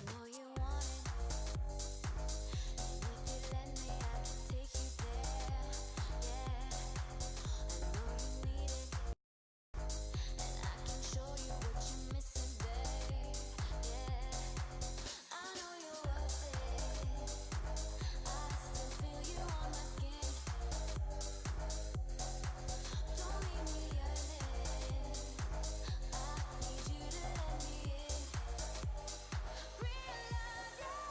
know you want it, and if you let me, I can take you there. Yeah, I know you need it, and I can show you what you're missing, babe. Yeah, I know you're worth it. I still feel you on my skin. Don't leave me early. I need you to let me in. Real love, yeah.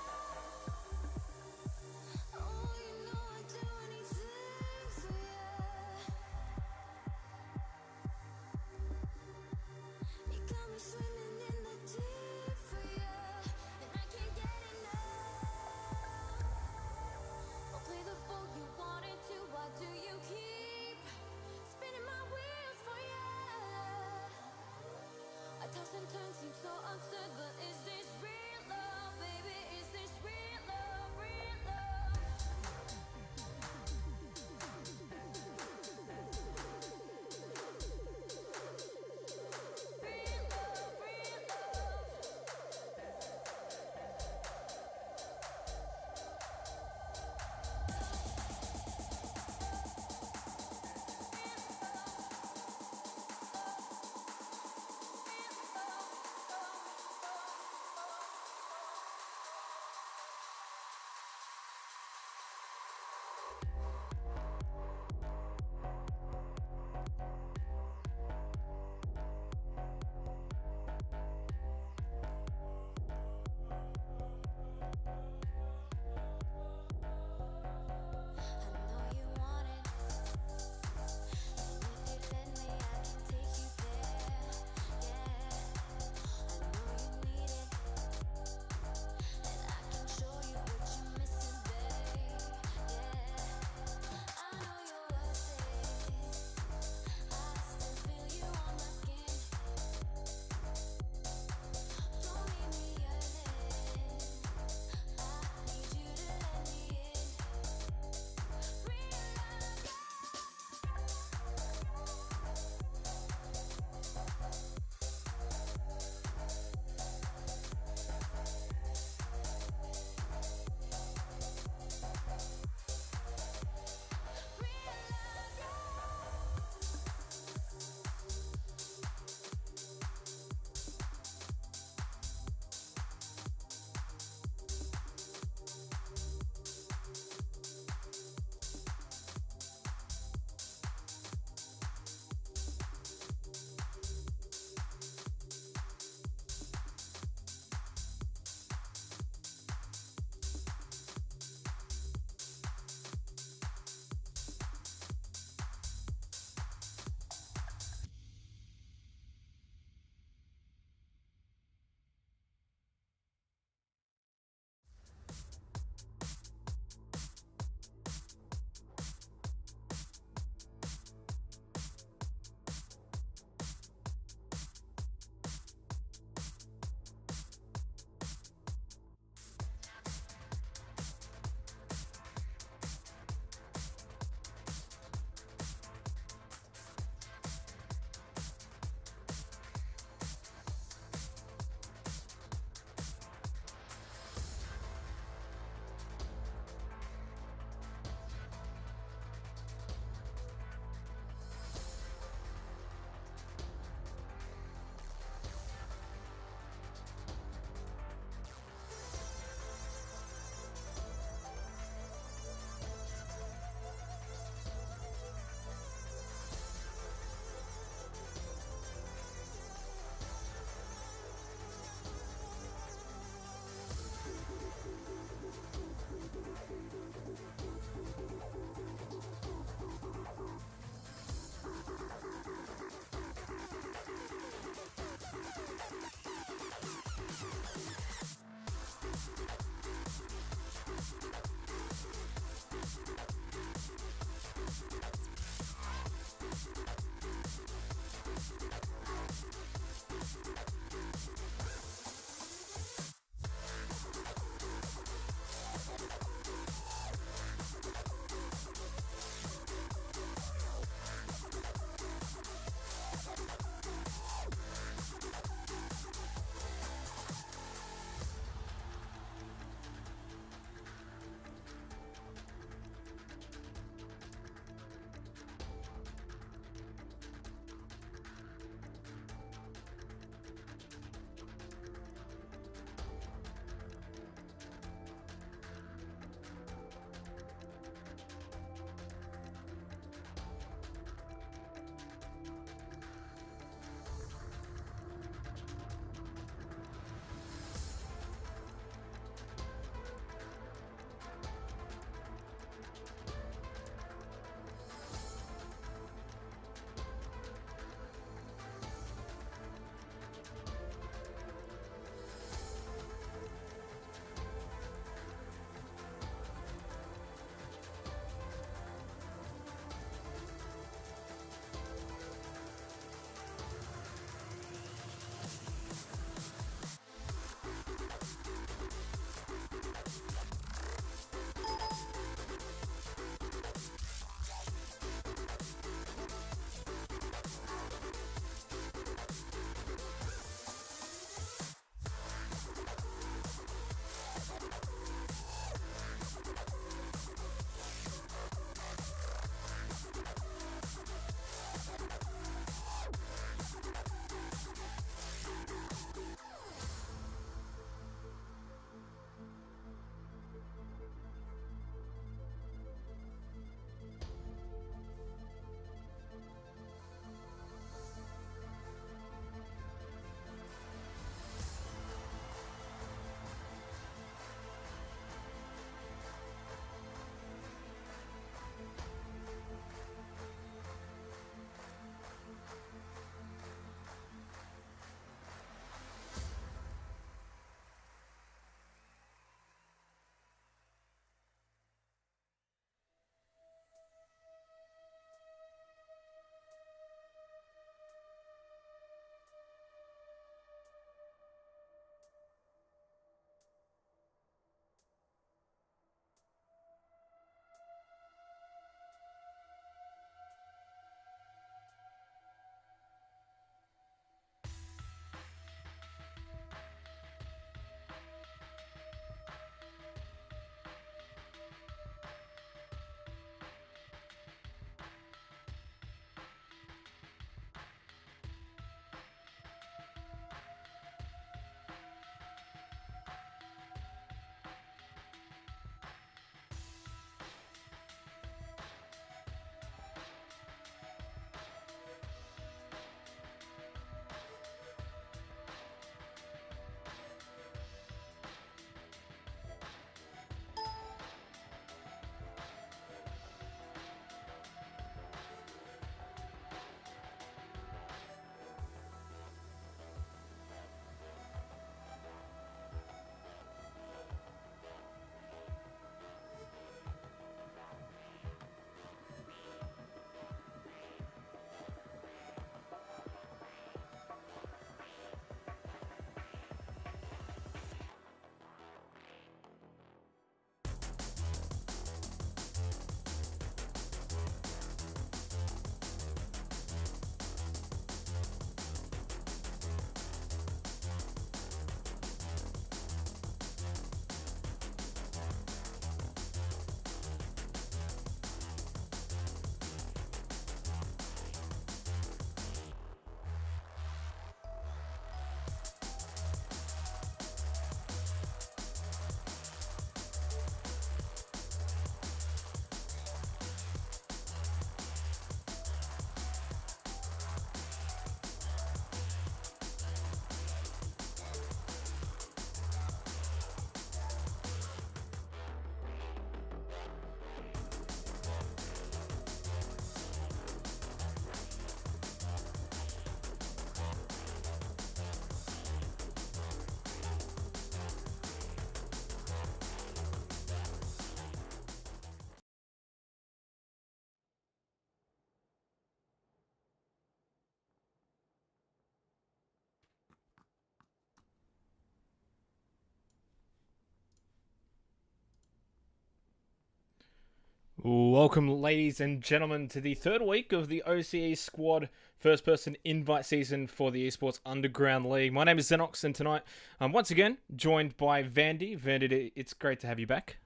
Welcome, ladies and gentlemen, to the third week of the OCE Squad first person invite season for the Esports Underground League. My name is Xenox, and tonight I'm once again joined by Vandy. Vandy, it's great to have you back.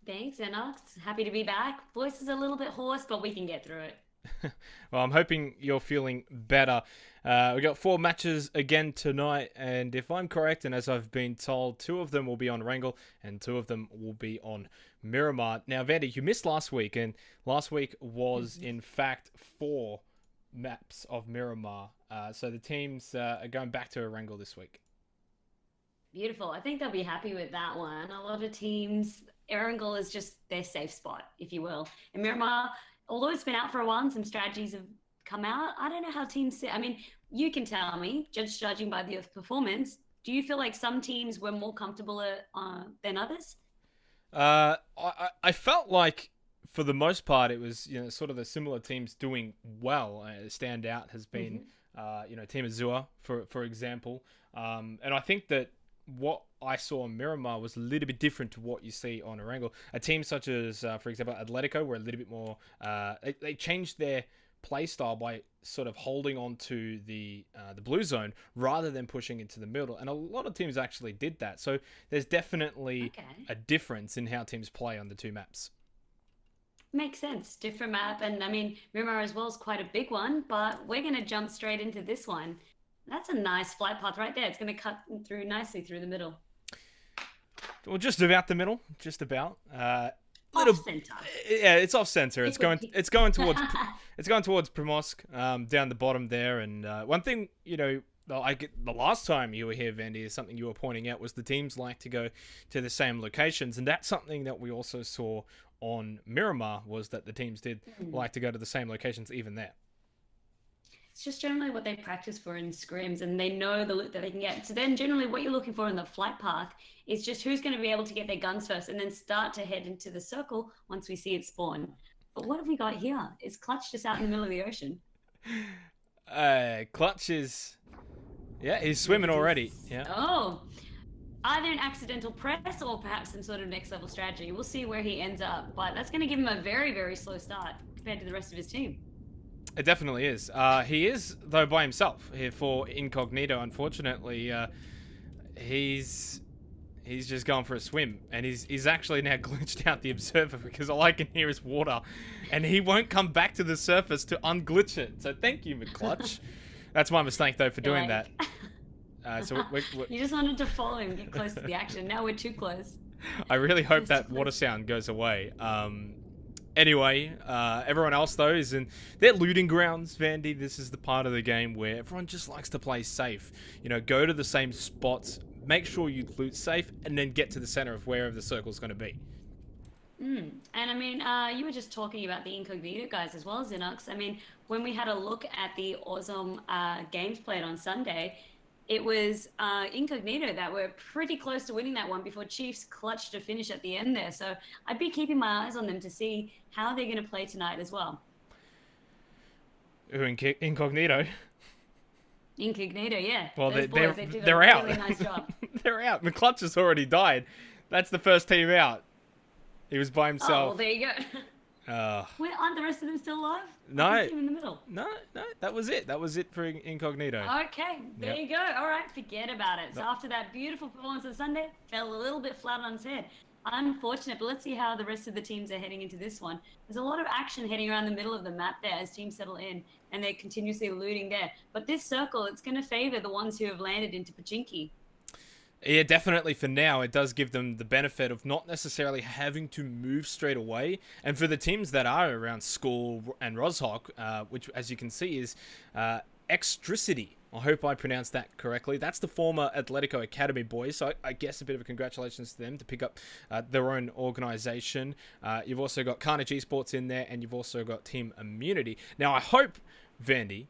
Thanks, Enox. Happy to be back. Voice is a little bit hoarse, but we can get through it. Well, I'm hoping you're feeling better. We got 4 matches again tonight, and if I'm correct, and as I've been told, 2 of them will be on Wrangle and 2 of them will be on Miramar. Now, Vandy, you missed last week, and last week was in fact 4 maps of Miramar. So the teams are going back to a Wrangle this week. Beautiful. I think they'll be happy with that one. A lot of teams, Erangel is just their safe spot, if you will. And Miramar, although it's been out for a while and some strategies have come out, I don't know how teams sit. I mean, you can tell me, just judging by the performance, do you feel like some teams were more comfortable than others? I felt like for the most part it was sort of the similar teams doing well. Standout has been Hmm. Team Azure for example, and I think that what I saw on Miramar was a little bit different to what you see on Erangel. A team such as, for example, Atletico were a little bit more. They changed their play style by sort of holding on to the blue zone rather than pushing into the middle, and a lot of teams actually did that. So there's definitely Okay. a difference in how teams play on the 2 maps. Makes sense. Different map. And I mean, Miramar as well is quite a big one, but we're going to jump straight into this one. That's a nice flight path right there. It's going to cut through nicely through the middle. Well, just about the middle, just about. Off Little, center. yeah, it's off center. It's Pick with going, pick. it's going towards, it's going towards Primosk, down the bottom there. And one thing, I get the last time you were here, Vandy, is something you were pointing out was the teams like to go to the same locations, and that's something that we also saw on Miramar was that the teams did Hmm. like to go to the same locations even there. It's just generally what they practice for in scrims, and they know the loot that they can get. So then, generally, what you're looking for in the flight path is just who's going to be able to get their guns first, and then start to head into the circle once we see it spawn. But what have we got here? Is Clutch just out in the middle of the ocean? Clutch is, yeah, he's This swimming already. is Yeah. either an accidental press or perhaps some sort of next level strategy. We'll see where he ends up, but that's going to give him a very, very slow start compared to the rest of his team. It definitely is. He is though by himself here for Incognito. Unfortunately, he's he's just gone for a swim, and he's actually now glitched out the observer because all I can hear is water, and he won't come back to the surface to unglitch it. So thank you, McClutch. That's my mistake though for You're doing that. like, So you just wanted to follow him, get close to the action. Now we're too close. I really hope Just too that water close. sound goes away. Anyway, everyone else though is in their looting grounds. Vandy, this is the part of the game where everyone just likes to play safe. Go to the same spots, make sure you loot safe, and then get to the center of wherever the circle's going to be. And I mean, you were just talking about the incognito guys as well, Xenox. I mean, when we had a look at the awesome games played on Sunday, it was incognito that were pretty close to winning that one before Chiefs clutched to finish at the end there. So I'd be keeping my eyes on them to see how they're going to play tonight as well. Ooh, incognito. Incognito, yeah, Well, those they're boys, they did a they're out. really nice job. They're out. McClutch has already died. That's the first team out. He was by Oh, well, himself. there you go. Uh, Wait, aren't the rest of them still alive? I can no, see them in the middle. no. That was it. That was it for incognito. Okay, there Yep. you go. All right, forget about it. So No, after that beautiful performance on Sunday, fell a little bit flat on its head. Unfortunate, but let's see how the rest of the teams are heading into this one. There's a lot of action heading around the middle of the map there as teams settle in, and they're continuously looting there. But this circle, it's going to favor the ones who have landed into Pachinki. Yeah, definitely for now, it does give them the benefit of not necessarily having to move straight away. And for the teams that are around School and Roshawk, which, as you can see, is Extricity. I hope I pronounced that correctly. That's the former Atletico Academy boys, so I guess a bit of a congratulations to them to pick up their own organisation. You've also got Carnage Esports in there, and you've also got Team Immunity. Now, I hope, Vandy,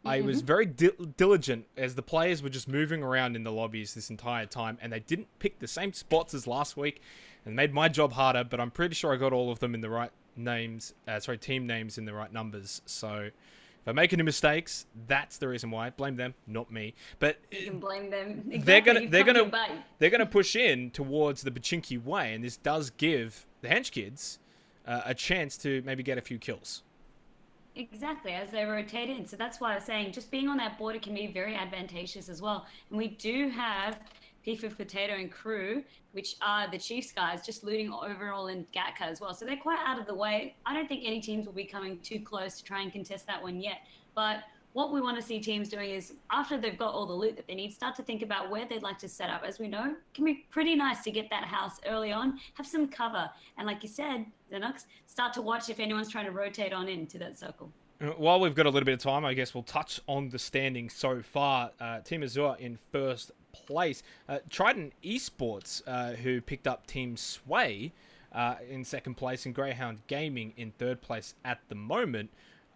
I was very diligent as the players were just moving around in the lobbies this entire time, and they didn't pick the same spots as last week, and made my job harder. But I'm pretty sure I got all of them in the right names. Team names in the right numbers. So if I make any mistakes, that's the reason why. Blame them, not me. But You can blame them. they're Exactly, gonna you've they're covered your gonna butt. they're gonna push in towards the Pachinki way, and this does give the hench kids a chance to maybe get a few kills. Exactly, as they rotate in. So that's why I was saying just being on that border can be very advantageous as well. And we do have Beef with Potato and Crew, which are the Chiefs guys, just looting overall in Gatka as well. So they're quite out of the way. I don't think any teams will be coming too close to try and contest that one yet. But what we want to see teams doing is after they've got all the loot that they need, start to think about where they'd like to set up. As we know, it can be pretty nice to get that house early on, have some cover. And like you said, Xenox, start to watch if anyone's trying to rotate on into that circle. While we've got a little bit of time, I guess we'll touch on the standings so far. Team Azure in first place. Trident Esports, who picked up Team Sway in second place, and Greyhound Gaming in third place at the moment.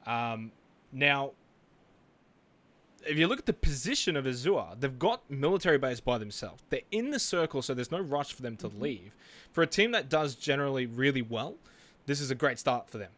Now, if you look at the position of Azure, they've got military base by themselves. They're in the circle, so there's no rush for them to leave. For a team that does generally really well, this is a great start for them.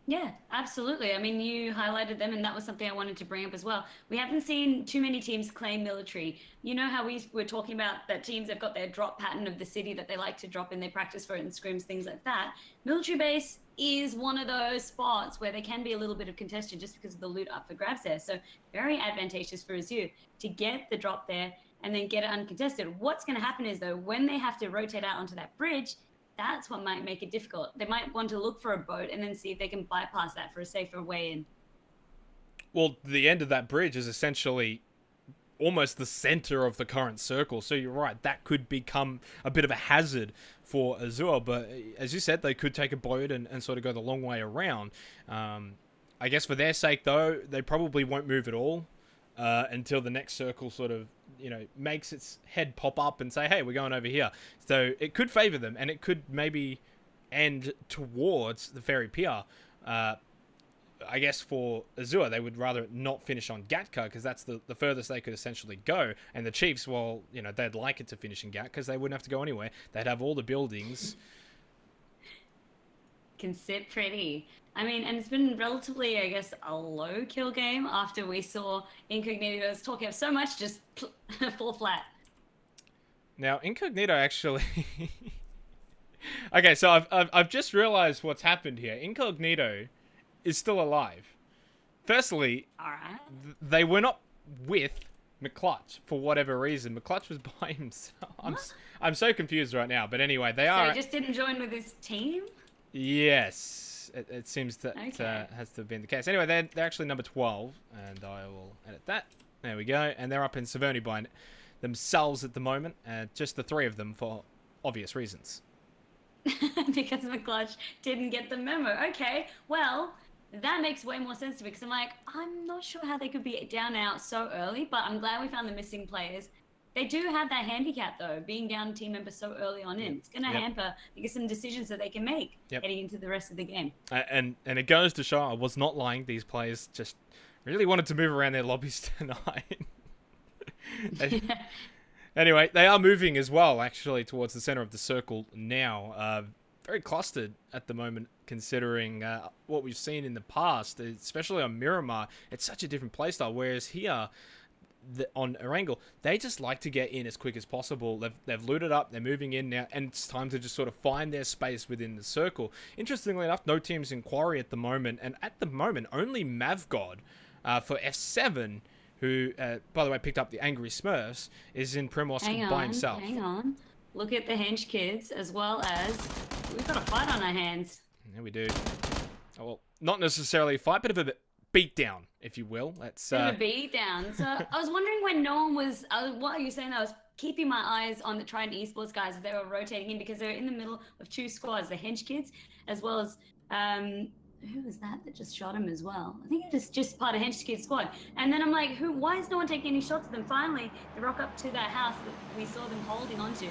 Yeah, absolutely. I mean, you highlighted them, and that was something I wanted to bring up as well. We haven't seen too many teams claim military. You know how we were talking about that teams have got their drop pattern of the city that they like to drop in, they practice for it in scrims, things like that. Military base is one of those spots where there can be a little bit of contention just because of the loot up for grabs there. So very advantageous for Azure to get the drop there and then get it uncontested. What's going to happen is, though, when they have to rotate out onto that bridge, that's what might make it difficult. They might want to look for a boat and then see if they can bypass that for a safer way in. Well, the end of that bridge is essentially almost the center of the current circle. So you're right, that could become a bit of a hazard for Azure. But as you said, they could take a boat and sort of go the long way around. I guess for their sake, though, they probably won't move at all until the next circle sort of, makes its head pop up and say, hey, we're going over here. So it could favor them, and it could maybe end towards the Ferry Pier. I guess for Azure, they would rather not finish on Gatka because that's the furthest they could essentially go. And the Chiefs, well, they'd like it to finish in Gat because they wouldn't have to go anywhere. They'd have all the buildings. Can sit pretty. I mean, and it's been relatively, I guess, a low kill game after we saw Incognito's talking up so much, just fall flat. Now, Incognito actually... Okay, so I've just realized what's happened here. Incognito is still alive. Firstly, All right. They were not with McClutch for whatever reason. McClutch was by himself. I'm so confused right now. But anyway, they are... So he just didn't join with his team? Yes. It seems that Okay. has to have been the case. Anyway, they're actually number 12, and I will edit that. There we go. And they're up in Severny by themselves at the moment. Just the three of them for obvious reasons. Because McClutch didn't get the memo. Okay, well, that makes way more sense to me because I'm not sure how they could be down out so early, but I'm glad we found the missing players. They do have that handicap, though, being down team members so early on in. It's going to hamper, I guess, some decisions that they can make heading into the rest of the game. And it goes to show, I was not lying. These players just really wanted to move around their lobbies tonight. Anyway, they are moving as well, actually, towards the center of the circle now. Very clustered at the moment, considering what we've seen in the past, especially on Miramar. It's such a different playstyle, whereas here... on Erangel, they just like to get in as quick as possible. They've looted up, they're moving in now, and it's time to just sort of find their space within the circle. Interestingly enough, no teams in Quarry at the moment, and at the moment, only Mavgod for F7, who, by the way, picked up the Angry Smurfs, is in Primorsk by himself. Hang on. Look at the hench kids, as well as we've got a fight on our hands. Yeah, we do. Oh, well, not necessarily a fight, but a beat down, if you will. That's Bit of a beat down. So I was wondering when no one was. What are you saying? I was keeping my eyes on the Trident Esports guys as they were rotating in because they were in the middle of two squads, the hench kids, as well as who was that just shot him as well? I think it was just part of hench kids squad. And then I'm like, why is no one taking any shots at them? Finally, they rock up to that house that we saw them holding onto,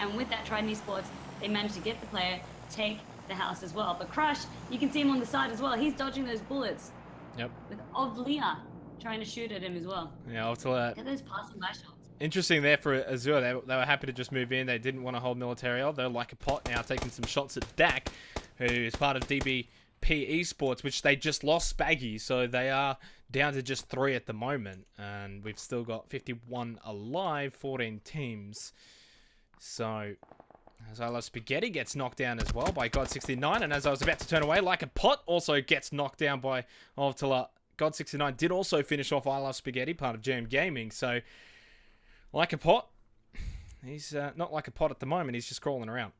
and with that Trident Esports, they managed to get the player, take the house as well. But Crush, you can see him on the side as well. He's dodging those bullets. Yep. With Ovlia trying to shoot at him as well. Yeah, I'll tell that. Look at those passing by shots. Interesting there for Azure. They were happy to just move in. They didn't want to hold military. They're like a pot now, taking some shots at Dak, who is part of DBP Esports, which they just lost Spaggy. So they are down to just 3 at the moment. And we've still got 51 alive, 14 teams. So As I Love Spaghetti gets knocked down as well by God69. And as I was about to turn away, Like a Pot also gets knocked down by Ovtala. God69 did also finish off I Love Spaghetti, part of Jam Gaming. So, Like a Pot, he's not like a pot at the moment. He's just crawling around.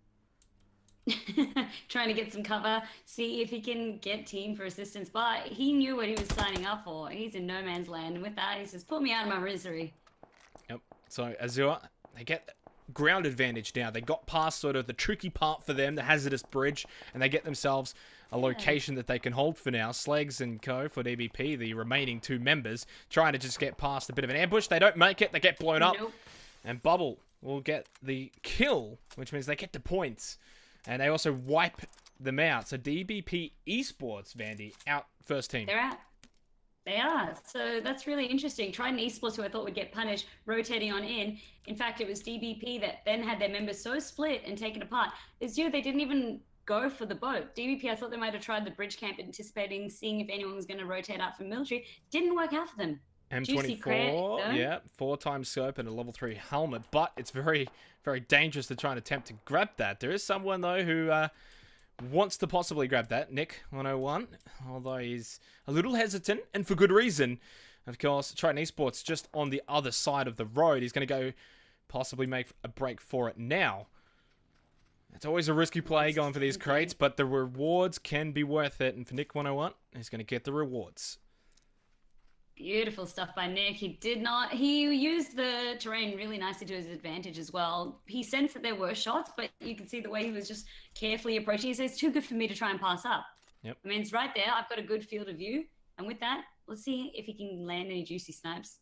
Trying to get some cover, see if he can get team for assistance. But he knew what he was signing up for. He's in no man's land. And with that, he says, put me out of my misery. Yep. So, Azure, they get ground advantage now. They got past sort of the tricky part for them, the hazardous bridge, and they get themselves a location that they can hold for now. Slegs and Co for DBP, the remaining 2 members, trying to just get past a bit of an ambush. They don't make it. They get blown up. Nope. And Bubble will get the kill, which means they get the points. And they also wipe them out. So DBP Esports, Vandy, out first team. They're out. They are. So that's really interesting. Trident Esports, who I thought would get punished, rotating on in. In fact, it was DBP that then had their members so split and taken apart. This year, they didn't even go for the boat. DBP, I thought they might have tried the bridge camp, anticipating seeing if anyone was going to rotate out from military. Didn't work out for them. M24, yeah, 4 times scope and a level 3 helmet, but it's very, very dangerous to try and attempt to grab that. There is someone, though, who wants to possibly grab that, Nick 101, although he's a little hesitant, and for good reason. Of course, Triton Esports just on the other side of the road. He's going to go possibly make a break for it now. It's always a risky play going for these crates, but the rewards can be worth it, and for Nick 101, he's going to get the rewards. Beautiful stuff by Nick. He used the terrain really nicely to his advantage as well. He sensed that there were shots, but you can see the way he was just carefully approaching. He says, it's too good for me to try and pass up. Yep. I mean, it's right there. I've got a good field of view. And with that, let's see if he can land any juicy snipes.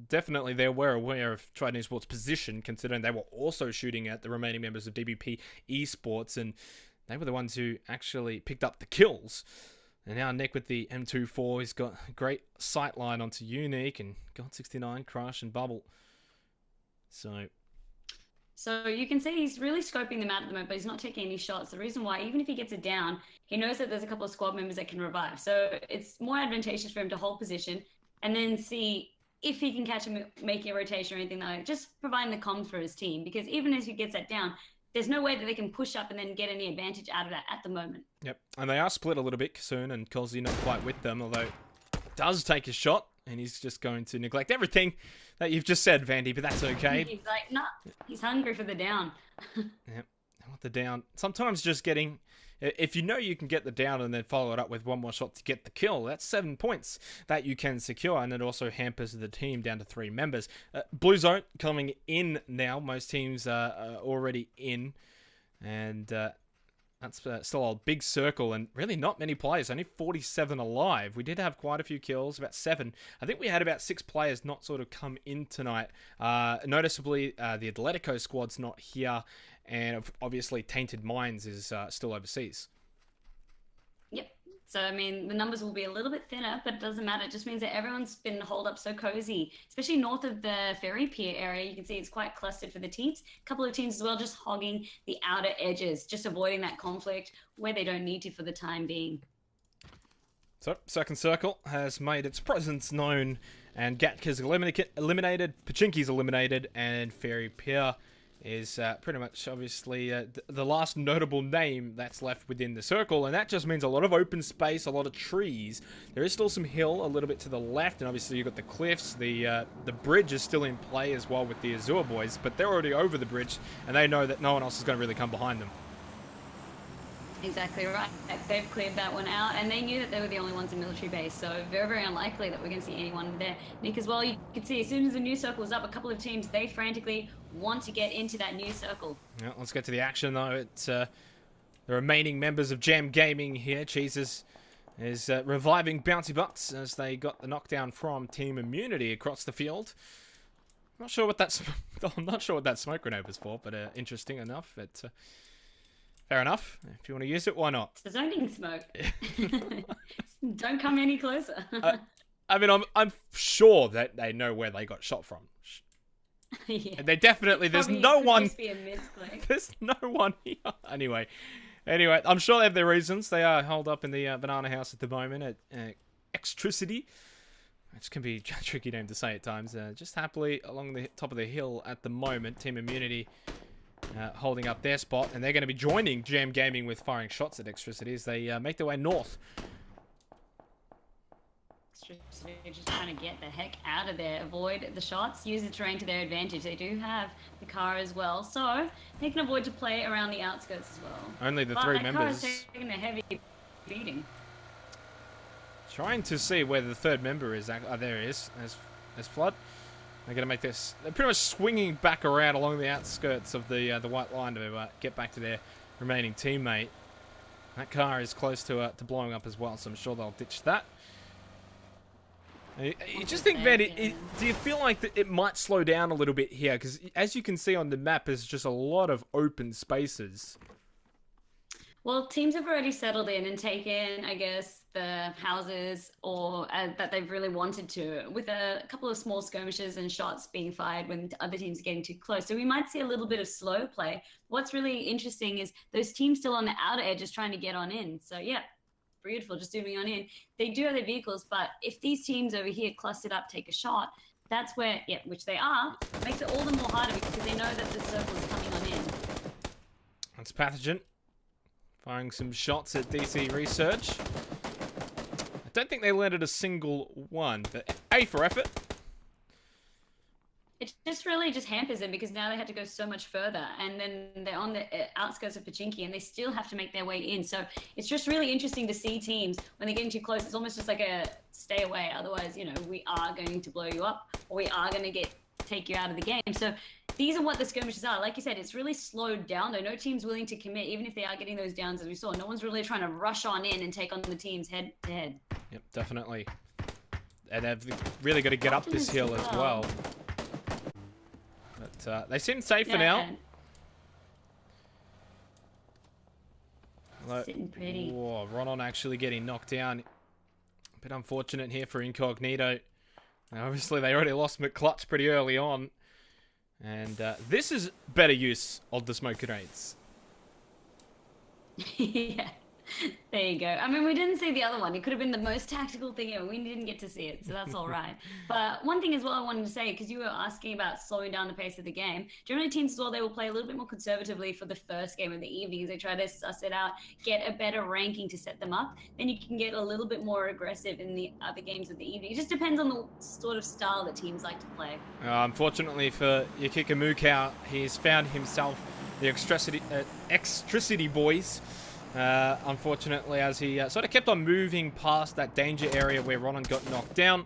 Definitely, they were aware of Trident Esports' position, considering they were also shooting at the remaining members of DBP Esports, and they were the ones who actually picked up the kills. And now Nick with the M24, he's got a great sight line onto Unique and God69, Crush, and Bubble. So you can see he's really scoping them out at the moment, but he's not taking any shots. The reason why, even if he gets it down, he knows that there's a couple of squad members that can revive. So it's more advantageous for him to hold position and then see if he can catch him making a rotation or anything like that. Just providing the comms for his team, because even as he gets that down, there's no way that they can push up and then get any advantage out of that at the moment. Yep, and they are split a little bit soon, and Colsey not quite with them, although does take a shot, and he's just going to neglect everything that you've just said, Vandy, but that's okay. He's like, nah, he's hungry for the down. Yep, I want the down. Sometimes just getting, if you know you can get the down and then follow it up with one more shot to get the kill, that's 7 points that you can secure, and it also hampers the team down to 3 members. Blue Zone coming in now. Most teams are already in, and that's still a big circle, and really not many players, only 47 alive. We did have quite a few kills, about 7. I think we had about 6 players not sort of come in tonight. Noticeably, the Atletico squad's not here, and obviously Tainted Minds is still overseas. Yep. So, I mean, the numbers will be a little bit thinner, but it doesn't matter. It just means that everyone's been holed up so cozy, especially north of the ferry pier area. You can see it's quite clustered for the teams. A couple of teams as well just hogging the outer edges, just avoiding that conflict where they don't need to for the time being. So, Second Circle has made its presence known, and Gatka's eliminated, Pachinki's eliminated, and Ferry Pier is pretty much obviously the last notable name that's left within the circle, and that just means a lot of open space, a lot of trees. There is still some hill a little bit to the left, and obviously you've got the cliffs. The bridge is still in play as well with the Azure boys, but they're already over the bridge, and they know that no one else is going to really come behind them. Exactly right. They've cleared that one out, and they knew that they were the only ones in military base, so very, very unlikely that we're going to see anyone there. Nick, as well, you can see as soon as the new circle is up, a couple of teams, they frantically want to get into that new circle. Yeah, let's get to the action, though. It's the remaining members of Jam Gaming here. Cheeses is reviving Bouncy Butts as they got the knockdown from Team Immunity across the field. I'm not sure what that smoke grenade was for, but interesting enough. It's fair enough. If you want to use it, why not? It's zoning smoke. Don't come any closer. I mean, I'm sure that they know where they got shot from. Yeah. And they definitely, there's no one. Just be a misclick. There's no one here. Anyway, I'm sure they have their reasons. They are holed up in the banana house at the moment at Extricity, which can be a tricky name to say at times. Just happily along the top of the hill at the moment. Team Immunity holding up their spot, and they're going to be joining Jam Gaming with firing shots at Extricity as they make their way north. Just trying to get the heck out of there, avoid the shots, use the terrain to their advantage. They do have the car as well, so they can avoid to play around the outskirts as well. Only the but three that members. Car is taking a heavy beating. Trying to see where the third member is. Oh, there he is. There's Flood. They're going to make this. They're pretty much swinging back around along the outskirts of the white line to get back to their remaining teammate. That car is close to blowing up as well, so I'm sure they'll ditch that. You just think, Vandy, do you feel like that it might slow down a little bit here? Because as you can see on the map, there's just a lot of open spaces. Well, teams have already settled in and taken, I guess, the houses or that they've really wanted to, with a couple of small skirmishes and shots being fired when other teams are getting too close. So we might see a little bit of slow play. What's really interesting is those teams still on the outer edges trying to get on in. So yeah, beautiful, just zooming on in. They do have their vehicles, but if these teams over here clustered up take a shot, that's where, yeah, which they are, makes it all the more harder because they know that the circle is coming on in. That's Pathogen. Firing some shots at DC Research. I don't think they landed a single one, but A for effort. It just really just hampers them because now they have to go so much further, and then they're on the outskirts of Pachinki and they still have to make their way in. So it's just really interesting to see teams when they're getting too close. It's almost just like a stay away. Otherwise, you know, we are going to blow you up or we are going to take you out of the game. So these are what the skirmishes are. Like you said, it's really slowed down though. No team's willing to commit, even if they are getting those downs as we saw. No one's really trying to rush on in and take on the teams head to head. Yep, definitely. And they've really got to get up this hill as well. But they seem safe for now. Sitting pretty. Whoa, Ronon actually getting knocked down. A bit unfortunate here for Incognito. Now, obviously, they already lost McClutch pretty early on. And this is better use of the smoke grenades. Yeah, there you go. I mean, we didn't see the other one. It could have been the most tactical thing ever. We didn't get to see it, so that's all right. But one thing as well I wanted to say, because you were asking about slowing down the pace of the game, generally teams as well, they will play a little bit more conservatively for the first game of the evening as they try to suss it out, get a better ranking to set them up. Then you can get a little bit more aggressive in the other games of the evening. It just depends on the sort of style that teams like to play. Unfortunately for Yakika Mukau, he's found himself the Extricity boys. Unfortunately, as he sort of kept on moving past that danger area where Ronan got knocked down,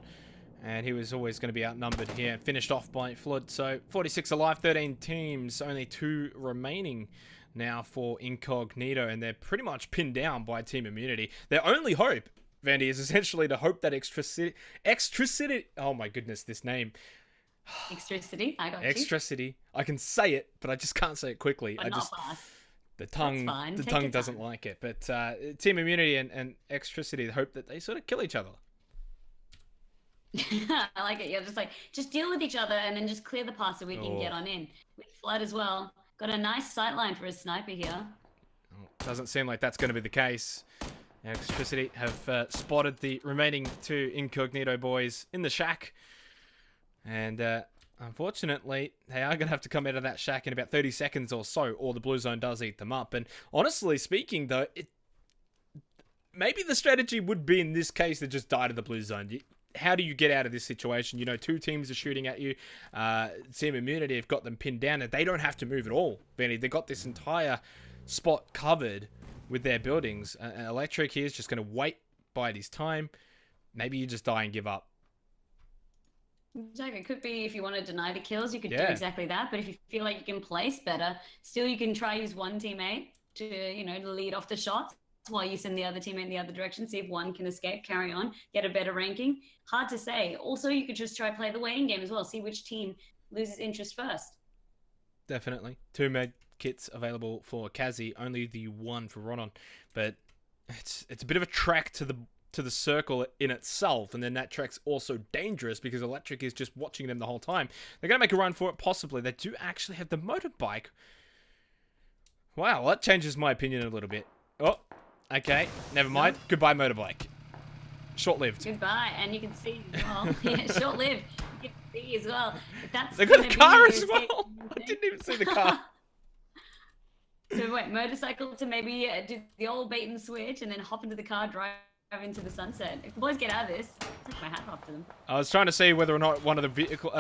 and he was always going to be outnumbered here, finished off by Flood. So 46 alive, 13 teams, only 2 remaining now for Incognito, and they're pretty much pinned down by Team Immunity. Their only hope, Vandy, is essentially to hope that Extricity, oh my goodness, this name. Extricity, I got you. Extricity. I can say it, but I just can't say it quickly. But not fast. The tongue doesn't like it. But Team Immunity and Extricity hope that they sort of kill each other. I like it. You're just like, just deal with each other and then just clear the path so we can get on in. With Flood as well. Got a nice sight line for a sniper here. Doesn't seem like that's going to be the case. Extricity have spotted the remaining 2 Incognito boys in the shack. And unfortunately, they are going to have to come out of that shack in about 30 seconds or so, or the blue zone does eat them up. And honestly speaking, though, maybe the strategy would be in this case to just die to the blue zone. How do you get out of this situation? You know, 2 teams are shooting at you. Team Immunity have got them pinned down, and they don't have to move at all, Benny. They've got this entire spot covered with their buildings. Electric here is just going to wait, bide his time. Maybe you just die and give up. Exactly. It could be if you want to deny the kills, you could do exactly that. But if you feel like you can place better, still you can try use one teammate to, you know, to lead off the shots while you send the other teammate in the other direction. See if one can escape, carry on, get a better ranking. Hard to say. Also, you could just try play the waiting game as well. See which team loses interest first. Definitely. 2 med kits available for Kazi, only the 1 for Ronon. But it's a bit of a track to the circle in itself, and then that track's also dangerous because Electric is just watching them the whole time. They're going to make a run for it, possibly. They do actually have the motorbike. Wow, well, that changes my opinion a little bit. Oh, okay, never mind. Goodbye, motorbike. Short-lived. Goodbye, and you can see as well. Yeah, short-lived. You can see as well. If that's they got a car as well. I didn't even see the car. So wait, motorcycle to maybe do the old bait and switch, and then hop into the car, drive into the sunset. If the boys get out of this, I'll take my hat off to them. I was trying to see whether or not one of the vehicle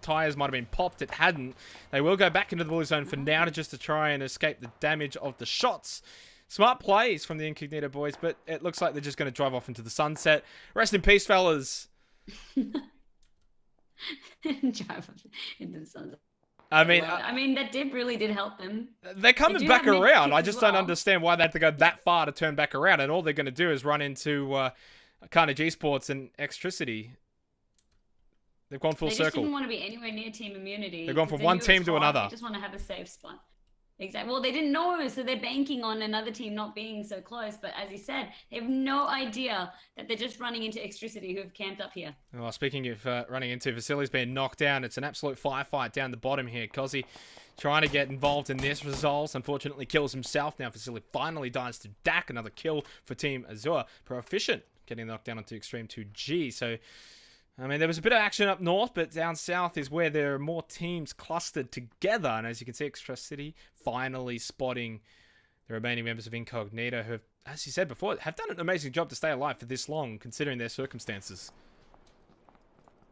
tires might have been popped. It hadn't. They will go back into the blue zone for now to try and escape the damage of the shots. Smart plays from the Incognito boys, but it looks like they're just going to drive off into the sunset. Rest in peace, fellas. Drive into the sunset. I mean, that really did help them. they're coming do back have around. medkits I as just don't well. understand why they have to go that far to turn back around, and all they're going to do is run into Carnegie Sports and Extricity. They've gone full They just circle. didn't want to be anywhere near team immunity. They've gone because from they one knew it team was to hot. another. They just want to have a safe spot. Exactly. Well, they didn't know, so they're banking on another team not being so close. But as he said, they have no idea that they're just running into Extricity, who have camped up here. Well, speaking of running into, Vasily's being knocked down. It's an absolute firefight down the bottom here. Kozzy trying to get involved in this results. Unfortunately, kills himself. Now Vasily finally dies to Dak. Another kill for Team Azure. Proficient getting knocked down onto Extreme 2G. So, I mean, there was a bit of action up north, but down south is where there are more teams clustered together. And as you can see, Extricity finally spotting the remaining members of Incognito, who have, as you said before, have done an amazing job to stay alive for this long, considering their circumstances.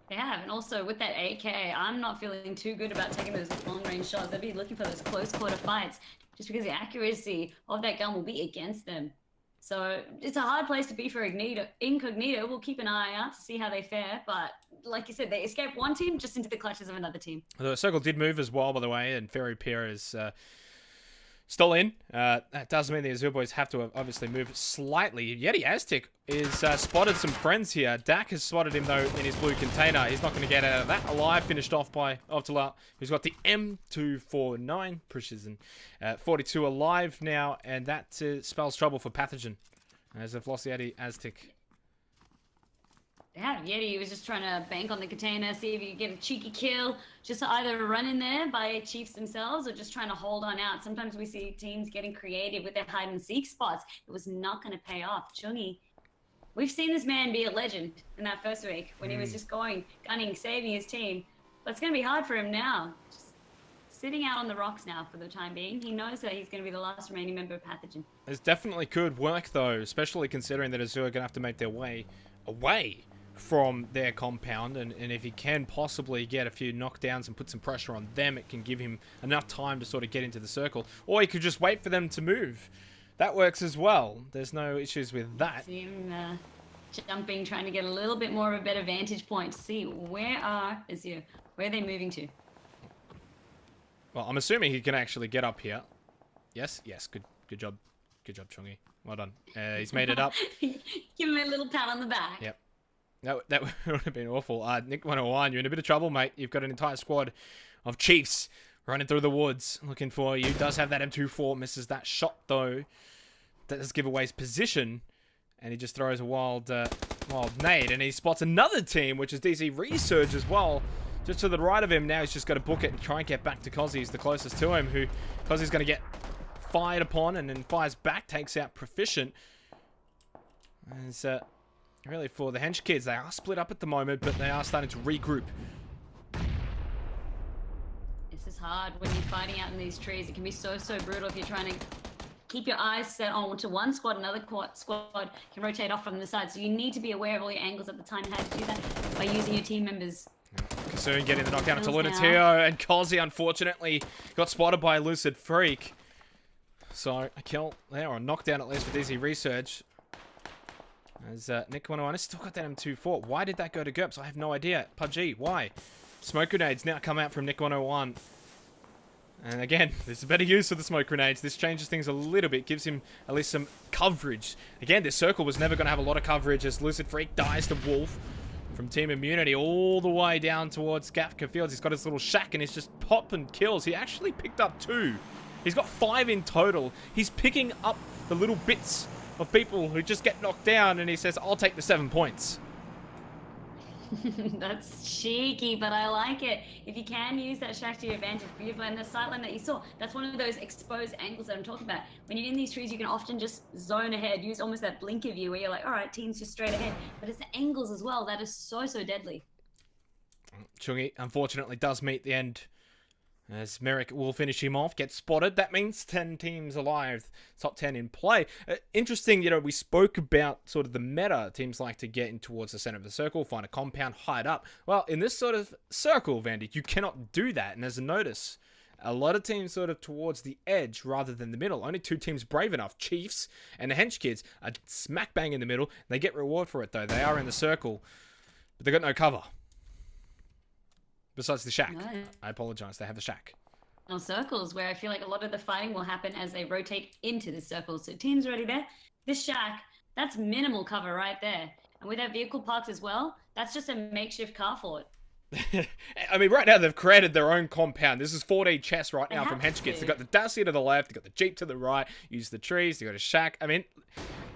They have, and also with that AK, I'm not feeling too good about taking those long-range shots. They'll be looking for those close-quarter fights, just because the accuracy of that gun will be against them. So it's a hard place to be for Incognito. We'll keep an eye out to see how they fare, but like you said, they escaped one team just into the clutches of another team. The circle did move as well, by the way, and Ferry Pier is still in. That does mean the Azure boys have to obviously move slightly. Yeti Aztec is spotted some friends here. Dak has spotted him, though, in his blue container. He's not going to get out of that alive. Finished off by Optala, who's got the M249 precision. 42 alive now, and that spells trouble for Pathogen, as they've lost Yeti Aztec. Yeah, Yeti was just trying to bank on the container, see if he could get a cheeky kill, just to either run in there by Chiefs themselves or just trying to hold on out. Sometimes we see teams getting creative with their hide-and-seek spots. It was not going to pay off. Chungi, we've seen this man be a legend in that first week when he was just going, gunning, saving his team. But it's going to be hard for him now. Just sitting out on the rocks now for the time being. He knows that he's going to be the last remaining member of Pathogen. This definitely could work, though, especially considering that Azure are going to have to make their way away from their compound, and if he can possibly get a few knockdowns and put some pressure on them, it can give him enough time to sort of get into the circle. Or he could just wait for them to move. That works as well. There's no issues with that. See him jumping, trying to get a little bit more of a better vantage point to see where are they moving to. Well, I'm assuming he can actually get up here. Yes, good job, Chungi. Well done. He's made it up. Give him a little pat on the back. Yep. That would have been awful. Nick 101, you're in a bit of trouble, mate. You've got an entire squad of Chiefs running through the woods looking for you. Does have that M24, misses that shot, though. That does give away his position. And he just throws a wild nade. And he spots another team, which is DC Research as well. Just to the right of him. Now he's just got to book it and try and get back to Kozzy. He's the closest to him, who Kozzy's going to get fired upon and then fires back, takes out Proficient. And really, for the Hench kids, they are split up at the moment, but they are starting to regroup. This is hard when you're fighting out in these trees. It can be so brutal if you're trying to keep your eyes set on to one squad. Another squad can rotate off from the side. So you need to be aware of all your angles at the time and how to do that by using your team members. Kasoon getting the knockdown into Kills now. Lunatio, and Kozzy, unfortunately, got spotted by a Lucid Freak. So, a kill there, or a knockdown at least for DC Research. As Nick 101 has still got that M24. Why did that go to GURPS? I have no idea. PUBG, why? Smoke grenades now come out from Nick 101. And again, there's a better use of the smoke grenades. This changes things a little bit, gives him at least some coverage. Again, this circle was never going to have a lot of coverage as Lucid Freak dies to Wolf from Team Immunity all the way down towards Gafka Fields. He's got his little shack and he's just popping kills. He actually picked up 2. He's got 5 in total. He's picking up the little bits of people who just get knocked down, and he says, I'll take the 7 points. That's cheeky, but I like it. If you can use that shack to your advantage, beautiful. And the sightline that you saw, that's one of those exposed angles that I'm talking about. When you're in these trees, you can often just zone ahead, use almost that blinker view where you're like, all right, team's just straight ahead. But it's the angles as well that is so deadly. Chungi, unfortunately, does meet the end As Merrick will finish him off, gets spotted. That means 10 teams alive, top 10 in play. Interesting, we spoke about sort of the meta. Teams like to get in towards the center of the circle, find a compound, hide up. Well, in this sort of circle, Vandy, you cannot do that. And as a notice, a lot of teams sort of towards the edge rather than the middle. Only 2 teams brave enough, Chiefs and the Hench Kids, are smack bang in the middle. They get reward for it, though. They are in the circle, but they got no cover. Besides the shack. No. I apologize. They have the shack. Circles, where I feel like a lot of the fighting will happen as they rotate into the circle. So teams already there. This shack, that's minimal cover right there. And with that vehicle parked as well, that's just a makeshift car fort. I mean, right now they've created their own compound. This is 4D chess right now from have Hench Kids. to. They've got the Dacia to the left, they've got the Jeep to the right, use the trees, they've got a shack. I mean,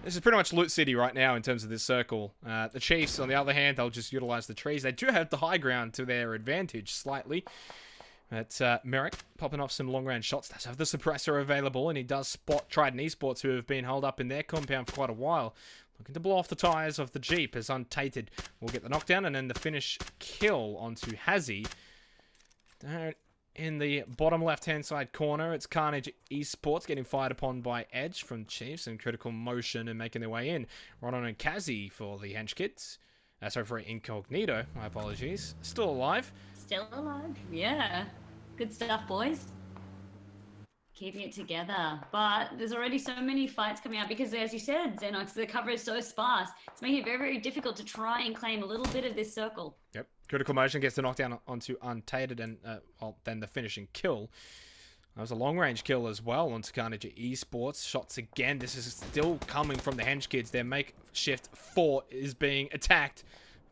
this is pretty much Loot City right now in terms of this circle. The Chiefs, on the other hand, they'll just utilize the trees. They do have the high ground to their advantage slightly. But Merrick popping off some long-range shots. Does have the suppressor available, and he does spot Trident Esports, who have been held up in their compound for quite a while. Looking to blow off the tyres of the Jeep as Untainted will get the knockdown, and then the finish kill onto Hazzy. In the bottom left-hand side corner, it's Carnage Esports getting fired upon by Edge from Chiefs and Critical Motion and making their way in. Rodon and Kazi for the Hench Kids. Sorry, for Incognito. My apologies. Still alive. Still alive. Yeah. Good stuff, boys. Keeping it together. But there's already so many fights coming out because, as you said, Xenox, the cover is so sparse. It's making it very, very difficult to try and claim a little bit of this circle. Yep. Critical Motion gets the knockdown onto Untainted and then the finishing kill. That was a long-range kill as well onto Carnage Esports. Shots again. This is still coming from the Hench Kids. Their makeshift fort is being attacked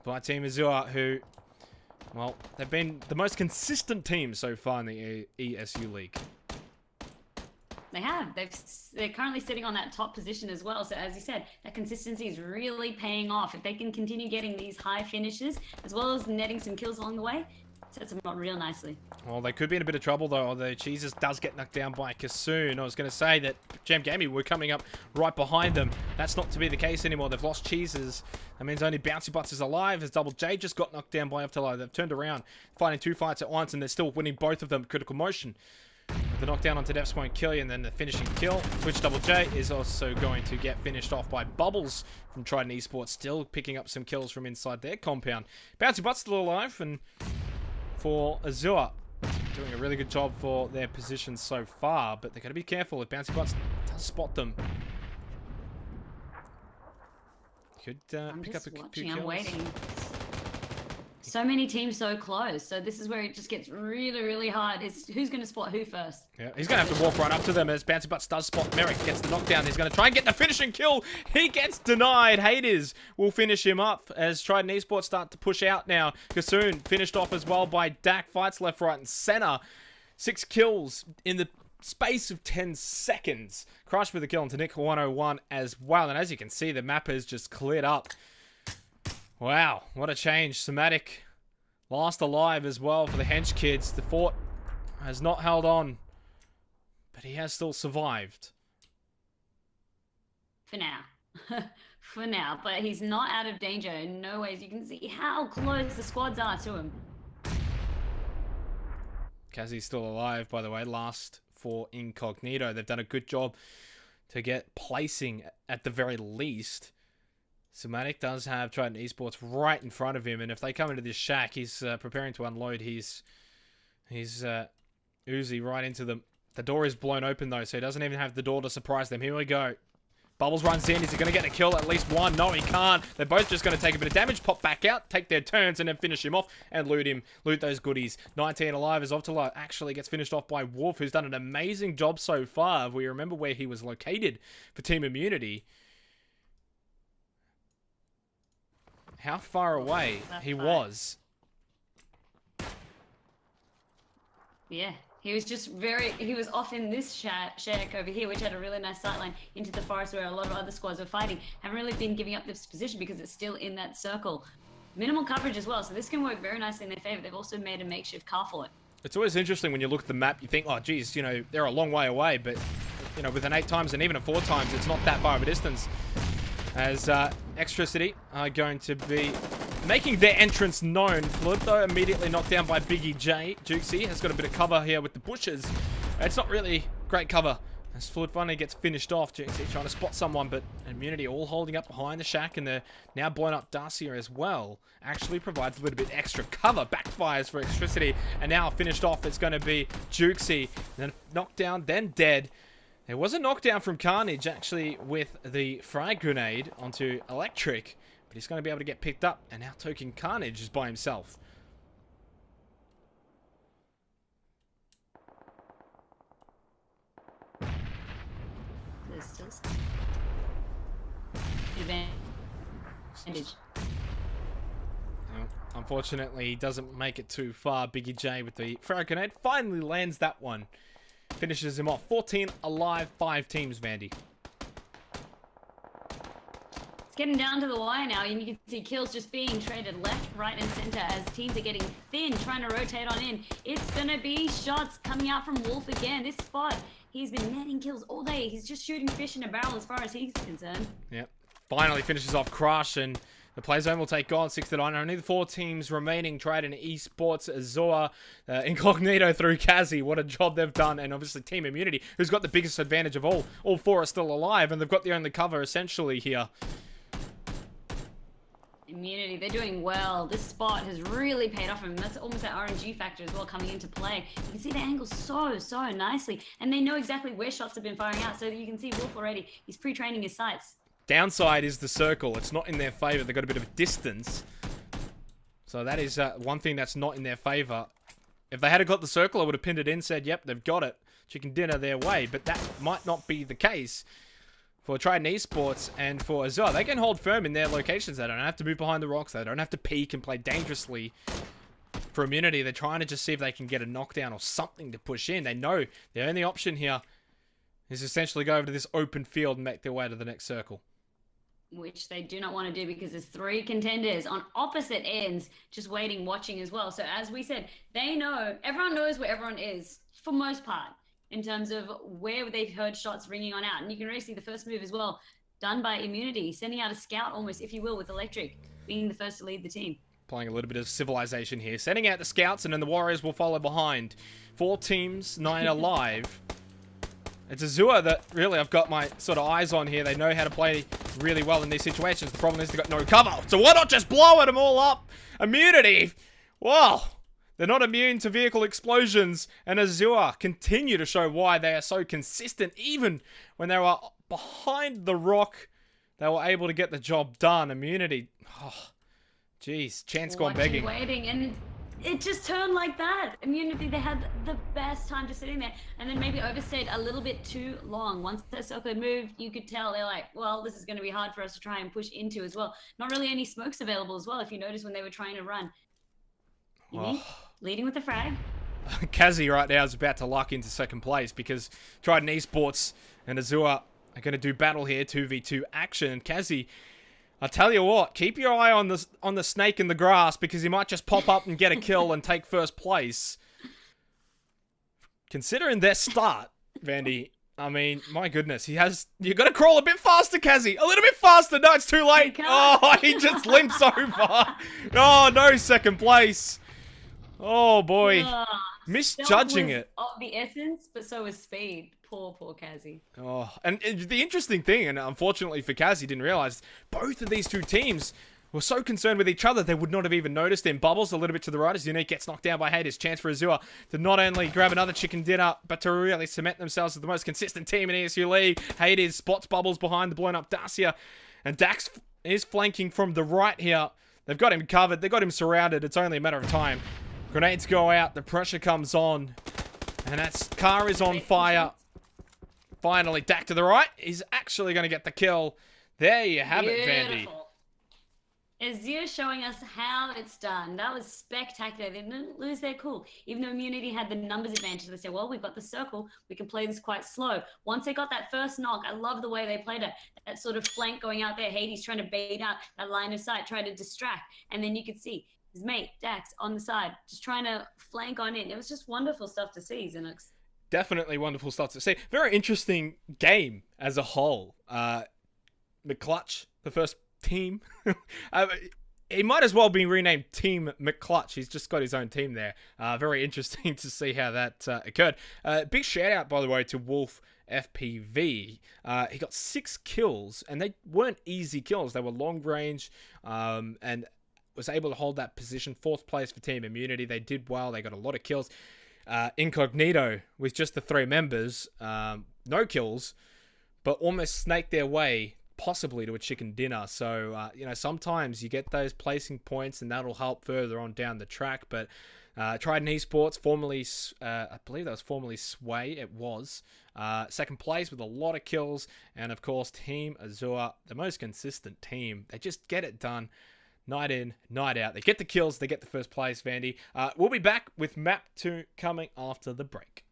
by Team Azure, who, well, they've been the most consistent team so far in the ESU League. They have. They're currently sitting on that top position as well. So as you said, that consistency is really paying off. If they can continue getting these high finishes, as well as netting some kills along the way, sets them up real nicely. Well, they could be in a bit of trouble, though, although Jesus does get knocked down by Kassoon. I was going to say that Jam Gaming were coming up right behind them. That's not to be the case anymore. They've lost Cheeses. That means only Bouncy Butts is alive, as Double J just got knocked down by Uptalo. They've turned around, fighting 2 fights at once, and they're still winning both of them. Critical Motion. The knockdown onto Defs won't kill you, and then the finishing kill. Twitch Double J is also going to get finished off by Bubbles from Trident Esports, still picking up some kills from inside their compound. Bouncy Butts still alive, and for Azure, doing a really good job for their position so far, but they've got to be careful if Bouncy Butts does spot them. Could pick up a few kills. I'm waiting. So many teams so close. So this is where it just gets really, really hard. It's who's going to spot who first. Yeah, he's going to have to walk right up to them as Bouncy Butts does spot Merrick. Gets the knockdown. He's going to try and get the finishing kill. He gets denied. Haters will finish him up as Trident Esports start to push out now. Kassoon finished off as well by Dak. Fights left, right, and center. 6 kills in the space of 10 seconds. Crush with a kill onto Nick 101 as well. And as you can see, the map has just cleared up. Wow, what a change. Somatic last alive as well for the Hench Kids. The fort has not held on, but he has still survived. For now. For now. But he's not out of danger in no ways. You can see how close the squads are to him. Kazi's still alive, by the way. Last for Incognito. They've done a good job to get placing at the very least. Somatic does have Trident Esports right in front of him, and if they come into this shack, he's preparing to unload his Uzi right into them. The door is blown open, though, so he doesn't even have the door to surprise them. Here we go. Bubbles runs in. Is he going to get a kill? At least one. No, he can't. They're both just going to take a bit of damage, pop back out, take their turns, and then finish him off and loot him. Loot those goodies. 19 alive as Optala actually gets finished off by Wolf, who's done an amazing job so far. If we remember where he was located for Team Immunity, how far away he was. Yeah, he was off in this shack over here, which had a really nice sightline into the forest where a lot of other squads were fighting. Haven't really been giving up this position because it's still in that circle. Minimal coverage as well, so this can work very nicely in their favor. They've also made a makeshift car fort. It's always interesting when you look at the map, you think, oh, geez, they're a long way away, but, with an 8 times and even a 4 times, it's not that far of a distance. As Extracity are going to be making their entrance known. Flood, though, immediately knocked down by Biggie J. Jukesy has got a bit of cover here with the bushes. It's not really great cover. As Flood finally gets finished off, Jukesy trying to spot someone, but Immunity all holding up behind the shack, and they're now blown up Dacia as well. Actually provides a little bit extra cover. Backfires for Electricity, and now finished off, it's going to be Jukesy. Then knocked down, then dead. There was a knockdown from Carnage, actually, with the frag grenade onto Electric. But he's going to be able to get picked up. And now Token Carnage is by himself. Advantage. Unfortunately, he doesn't make it too far. Biggie J with the frag grenade finally lands that one. Finishes him off. 14 alive, 5 teams, Vandy. It's getting down to the wire now, and you can see kills just being traded left, right, and center as teams are getting thin, trying to rotate on in. It's gonna be shots coming out from Wolf again. This spot, he's been netting kills all day. He's just shooting fish in a barrel as far as he's concerned. Yep. Finally finishes off Crush, and the play zone will take on 6-9. Only the 4 teams remaining. Trident Esports, Azure, Incognito through Kazi. What a job they've done. And obviously Team Immunity, who's got the biggest advantage of all. All 4 are still alive, and they've got the only cover essentially here. Immunity, they're doing well. This spot has really paid off for them. That's almost that RNG factor as well coming into play. You can see the angle so nicely. And they know exactly where shots have been firing out. So you can see Wolf already. He's pre-training his sights. Downside is the circle. It's not in their favor. They've got a bit of a distance. So that is one thing that's not in their favor. If they had got the circle, I would have pinned it in, said, yep, they've got it. Chicken dinner their way. But that might not be the case for Trident Esports and for Azure. They can hold firm in their locations. They don't have to move behind the rocks. They don't have to peek and play dangerously. For Immunity, they're trying to just see if they can get a knockdown or something to push in. They know the only option here is essentially go over to this open field and make their way to the next circle. Which they do not want to do because there's 3 contenders on opposite ends just waiting, watching as well. So as we said, they know, everyone knows where everyone is for most part in terms of where they've heard shots ringing on out. And you can really see the first move as well done by Immunity, sending out a scout almost, if you will, with Electric, being the first to lead the team. Playing a little bit of civilization here. Sending out the scouts, and then the Warriors will follow behind. 4 teams, 9 alive. It's Azure that really I've got my sort of eyes on here. They know how to play really well in these situations. The problem is they've got no cover. So why not just blow them all up? Immunity. Wow. They're not immune to vehicle explosions. And Azure continue to show why they are so consistent. Even when they were behind the rock, they were able to get the job done. Immunity. Oh, jeez. Chance gone begging. Waiting, and it just turned like that. Immunity, they had the best time just sitting there, and then maybe overstayed a little bit too long. Once the circle had moved, you could tell they're like, well, this is going to be hard for us to try and push into as well. Not really any smokes available as well, if you notice when they were trying to run. Leading with the frag. Kazi right now is about to lock into second place because Trident Esports and Azure are going to do battle here, 2v2 action. And Kazi, I tell you what, keep your eye on the snake in the grass because he might just pop up and get a kill and take first place. Considering their start, Vandy, I mean, my goodness, you got to crawl a bit faster, Kazi. A little bit faster. No, it's too late. Oh, he just limps over. Oh, no, second place. Oh, boy. Misjudging it. Of the essence, but so is speed. Poor Kazi. Oh, and the interesting thing, and unfortunately for Kazi, didn't realize, both of these 2 teams were so concerned with each other, they would not have even noticed him. Bubbles a little bit to the right as Unique gets knocked down by Hades. Chance for Azure to not only grab another chicken dinner, but to really cement themselves as the most consistent team in ESU League. Hades spots Bubbles behind the blown up Dacia, and Dax is flanking from the right here. They've got him covered. They've got him surrounded. It's only a matter of time. Grenades go out. The pressure comes on. And that car is on fire. Finally, Dak to the right. He's actually going to get the kill. There you have it, Vandy. Azure showing us how it's done. That was spectacular. They didn't lose their cool. Even though Immunity had the numbers advantage, they said, well, we've got the circle. We can play this quite slow. Once they got that first knock, I love the way they played it. That sort of flank going out there. Hades trying to bait out that line of sight, trying to distract. And then you could see his mate, Dax, on the side, just trying to flank on in. It was just wonderful stuff to see, Xenox. Definitely wonderful stuff to see. Very interesting game as a whole. McClutch, the first team. He might as well be renamed Team McClutch. He's just got his own team there. Very interesting to see how that occurred. Big shout out, by the way, to Wolf FPV. He got 6 kills, and they weren't easy kills. They were long range, and was able to hold that position. 4th place for Team Immunity. They did well. They got a lot of kills. Incognito, with just the 3 members, no kills, but almost snaked their way possibly to a chicken dinner. So, sometimes you get those placing points and that'll help further on down the track. But Trident Esports, formerly, I believe that was formerly Sway, it was. 2nd place with a lot of kills. And of course, Team Azure, the most consistent team. They just get it done. Night in, night out. They get the kills, they get the 1st place, Vandy. We'll be back with Map 2 coming after the break.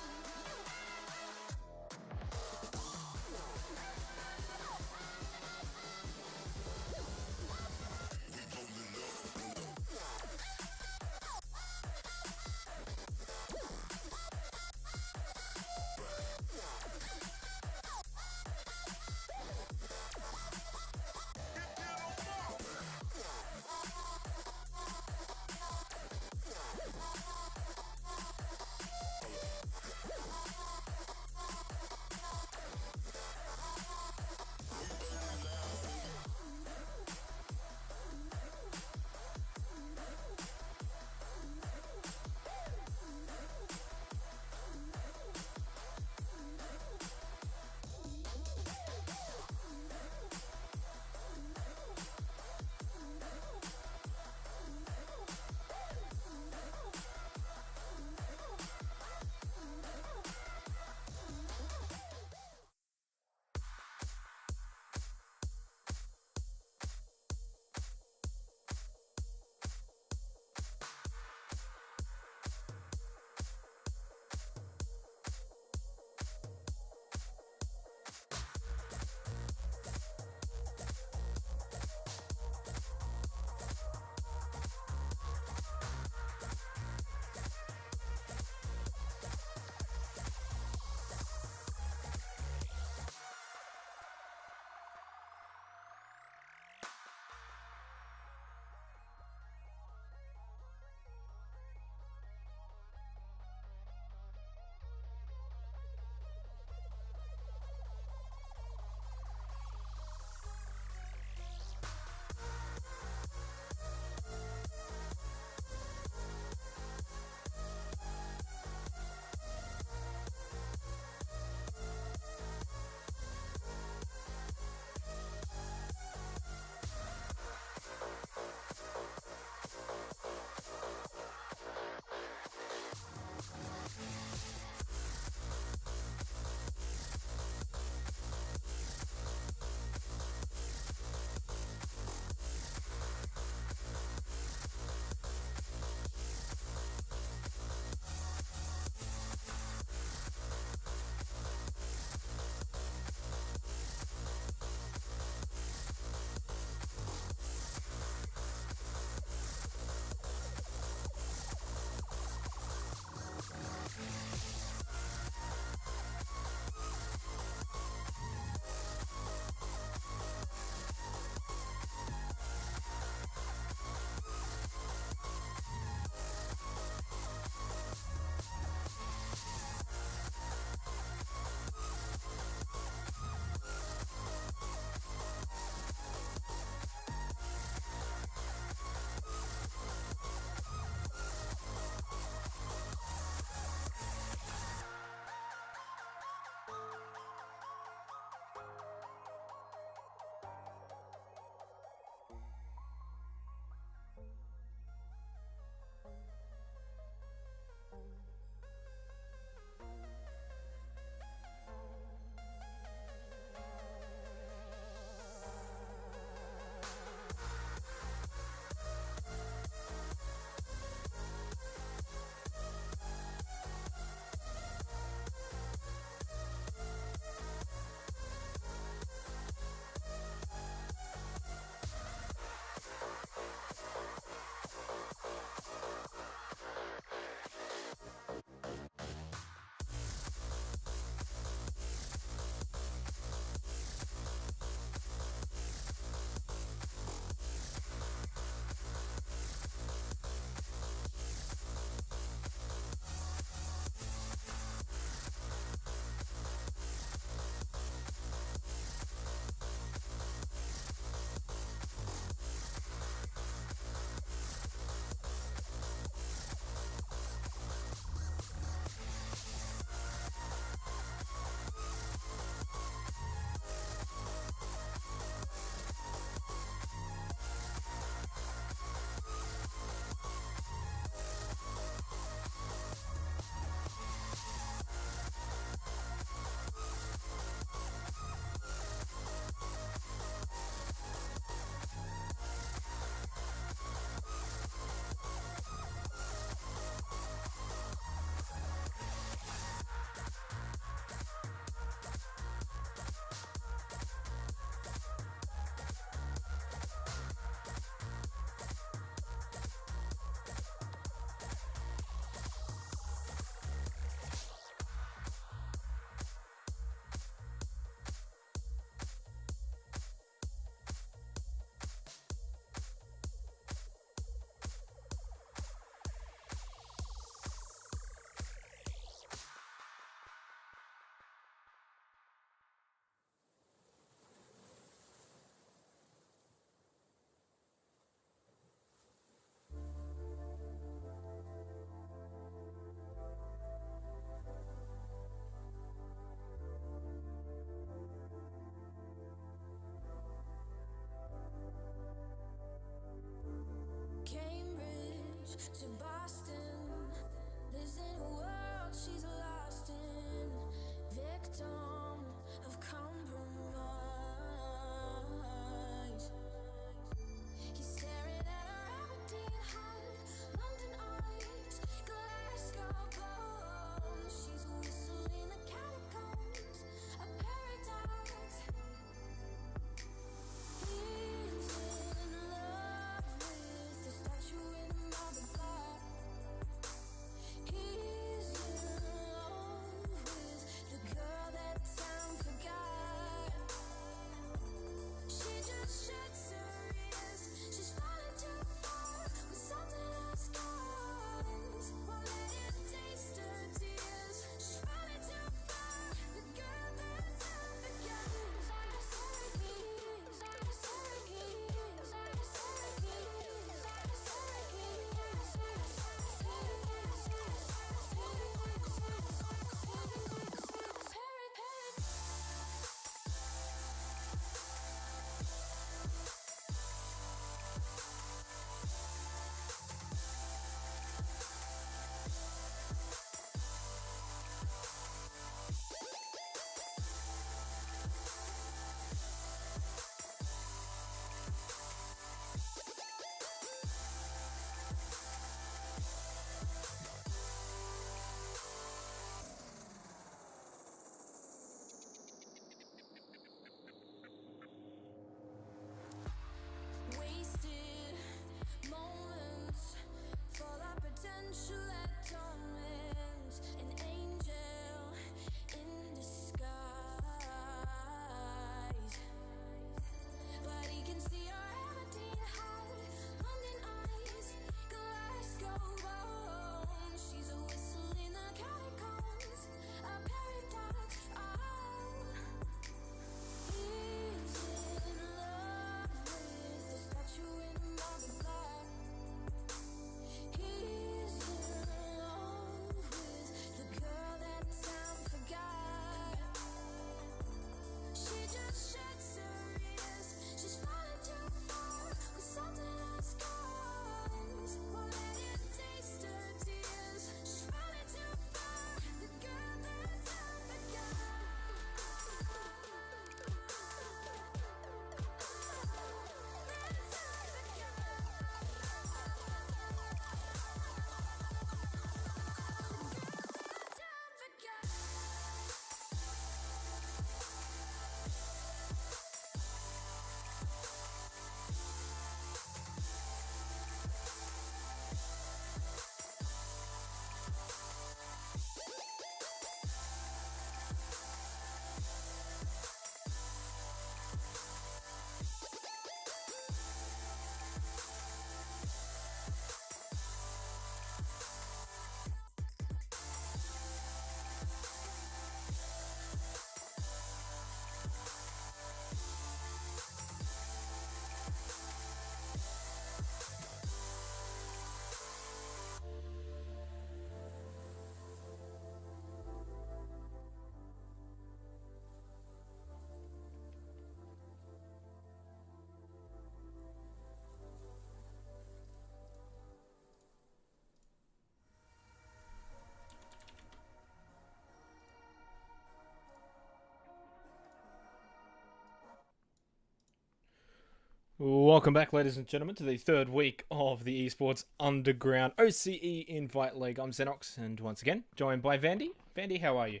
Welcome back, ladies and gentlemen, to the third week of the Esports Underground OCE Invite League. I'm Xenox, and once again, joined by Vandy. Vandy, how are you?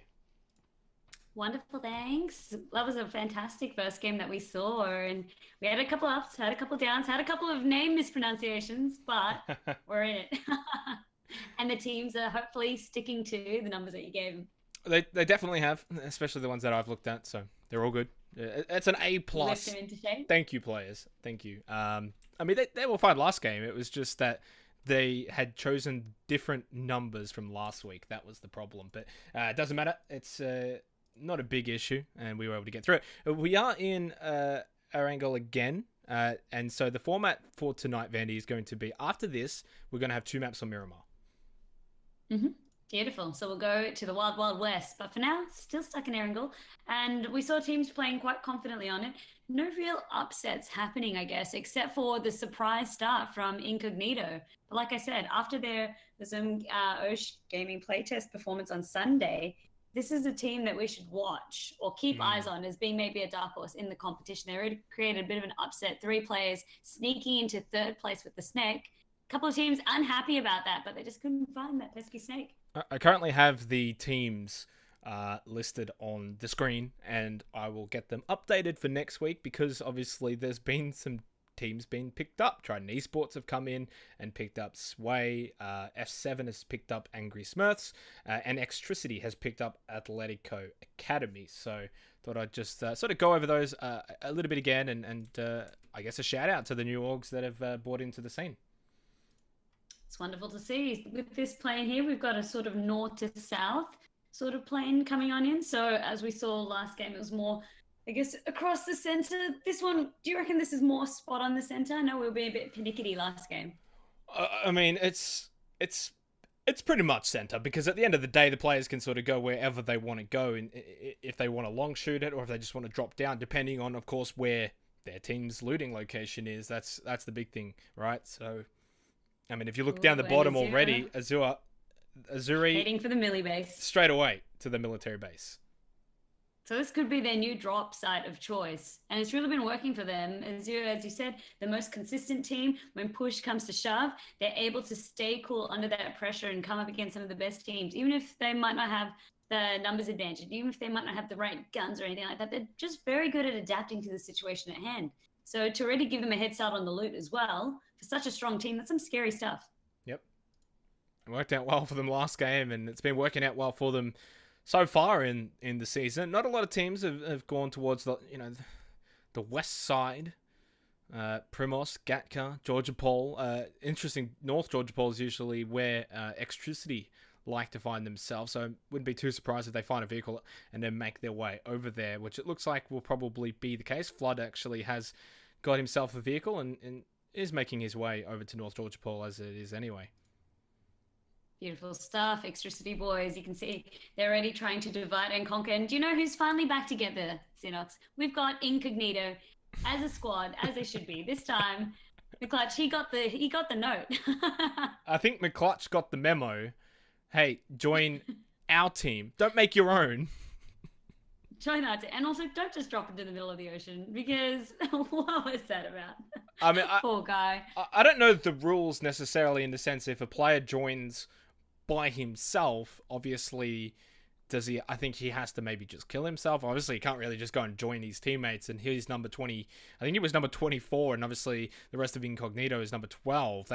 Wonderful, thanks. That was a fantastic first game that we saw, and we had a couple ups, had a couple downs, had a couple of name mispronunciations, but we're in it. And the teams are hopefully sticking to the numbers that you gave them. They definitely have, especially the ones that I've looked at, so they're all good. It's an A Lift plus. them into shape. Thank you, players. Thank you. I mean, they were fine last game. It was just that they had chosen different numbers from last week. That was the problem. But it doesn't matter. It's not a big issue, and we were able to get through it. We are in our angle again. And so the format for tonight, Vandy, is going to be after this, we're going to have 2 maps on Miramar. Mm-hmm. Beautiful. So we'll go to the Wild Wild West, but for now, still stuck in Erangel. And we saw teams playing quite confidently on it. No real upsets happening, I guess, except for the surprise start from Incognito. But like I said, after their Zoom Osh Gaming playtest performance on Sunday, this is a team that we should watch or keep eyes on as being maybe a dark horse in the competition. They already created a bit of an upset. 3 players sneaking into 3rd place with the snake. A couple of teams unhappy about that, but they just couldn't find that pesky snake. I currently have the teams listed on the screen, and I will get them updated for next week because obviously there's been some teams being picked up. Trident Esports have come in and picked up Sway. F7 has picked up Angry Smurfs, and Xtricity has picked up Atletico Academy. So thought I'd just sort of go over those a little bit again, and I guess a shout out to the new orgs that have brought into the scene. It's wonderful to see. With this plane here, we've got a sort of north to south sort of plane coming on in. So as we saw last game, it was more, I guess, across the center. This one, do you reckon this is more spot on the center? I know we were being a bit panicky last game. I mean, it's pretty much center because at the end of the day, the players can sort of go wherever they want to go, and if they want to long shoot it or if they just want to drop down, depending on, of course, where their team's looting location is. That's the big thing, right? So, I mean, if you look down the bottom already, Azuri heading for the milli base straight away to the military base. So this could be their new drop site of choice. And it's really been working for them. As you said, the most consistent team, when push comes to shove, they're able to stay cool under that pressure and come up against some of the best teams. Even if they might not have the numbers advantage, even if they might not have the right guns or anything like that, they're just very good at adapting to the situation at hand. So to already give them a head start on the loot as well, for such a strong team, that's some scary stuff. Yep. It worked out well for them last game, and it's been working out well for them so far in the season. Not a lot of teams have gone towards the west side. Primos, Gatka, Georgia Pole. Interesting, North Georgia Pole is usually where Xtricity like to find themselves, so I wouldn't be too surprised if they find a vehicle and then make their way over there, which it looks like will probably be the case. Flood actually has got himself a vehicle and is making his way over to North Georgia Pole as it is anyway. Beautiful stuff, Xtricity boys. You can see they're already trying to divide and conquer. And do you know who's finally back together, Xenox? We've got Incognito as a squad, as they should be. This time, McClutch, he got the note. I think McClutch got the memo. Hey, join our team. Don't make your own. Join our team. And also, don't just drop into the middle of the ocean, because what was that about? I mean, poor guy. I don't know the rules necessarily in the sense if a player joins by himself, obviously, I think he has to maybe just kill himself. Obviously, he can't really just go and join his teammates, and he's number 20. I think he was number 24, and obviously the rest of Incognito is number 12.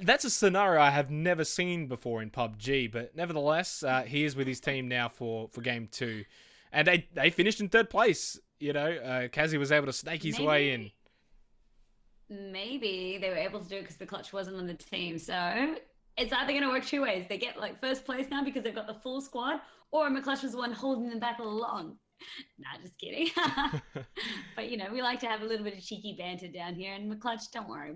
That's a scenario I have never seen before in PUBG, but nevertheless, he is with his team now for game 2. And they finished in 3rd place, you know. Kazi was able to snake his way in. Maybe they were able to do it because the clutch wasn't on the team, so it's either going to work 2 ways. They get like 1st place now because they've got the full squad, or McClutch was the one holding them back all along. Nah, just kidding. But, you know, we like to have a little bit of cheeky banter down here, and McClutch, don't worry.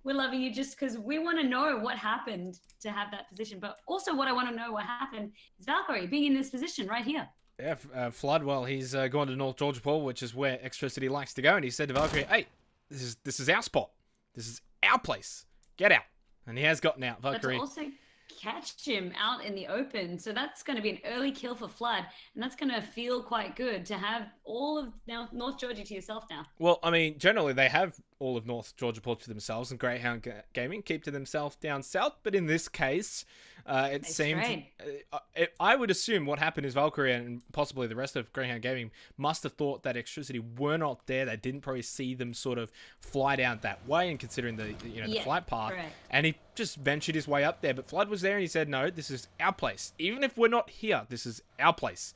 We're loving you just because we want to know what happened to have that position. But also what I want to know what happened is Valkyrie being in this position right here. Yeah, Flood, well, he's gone to North Georgia Pole, which is where Xtricity likes to go, and he said to Valkyrie, hey, this is our spot. This is our place. Get out. And he has gotten out. Valkyrie catch him out in the open. So that's going to be an early kill for Flood, and that's going to feel quite good to have all of now North Georgia to yourself now. Well, I mean, generally they have all of North Georgia Port to themselves, and Greyhound Gaming keep to themselves down south. But in this case, it They seemed strayed. I would assume what happened is Valkyrie and possibly the rest of Greyhound Gaming must have thought that Electricity were not there. They didn't probably see them sort of fly down that way, and considering the the flight path, correct. and he just ventured his way up there. But Flood was there, and he said, "No, this is our place. Even if we're not here, this is our place."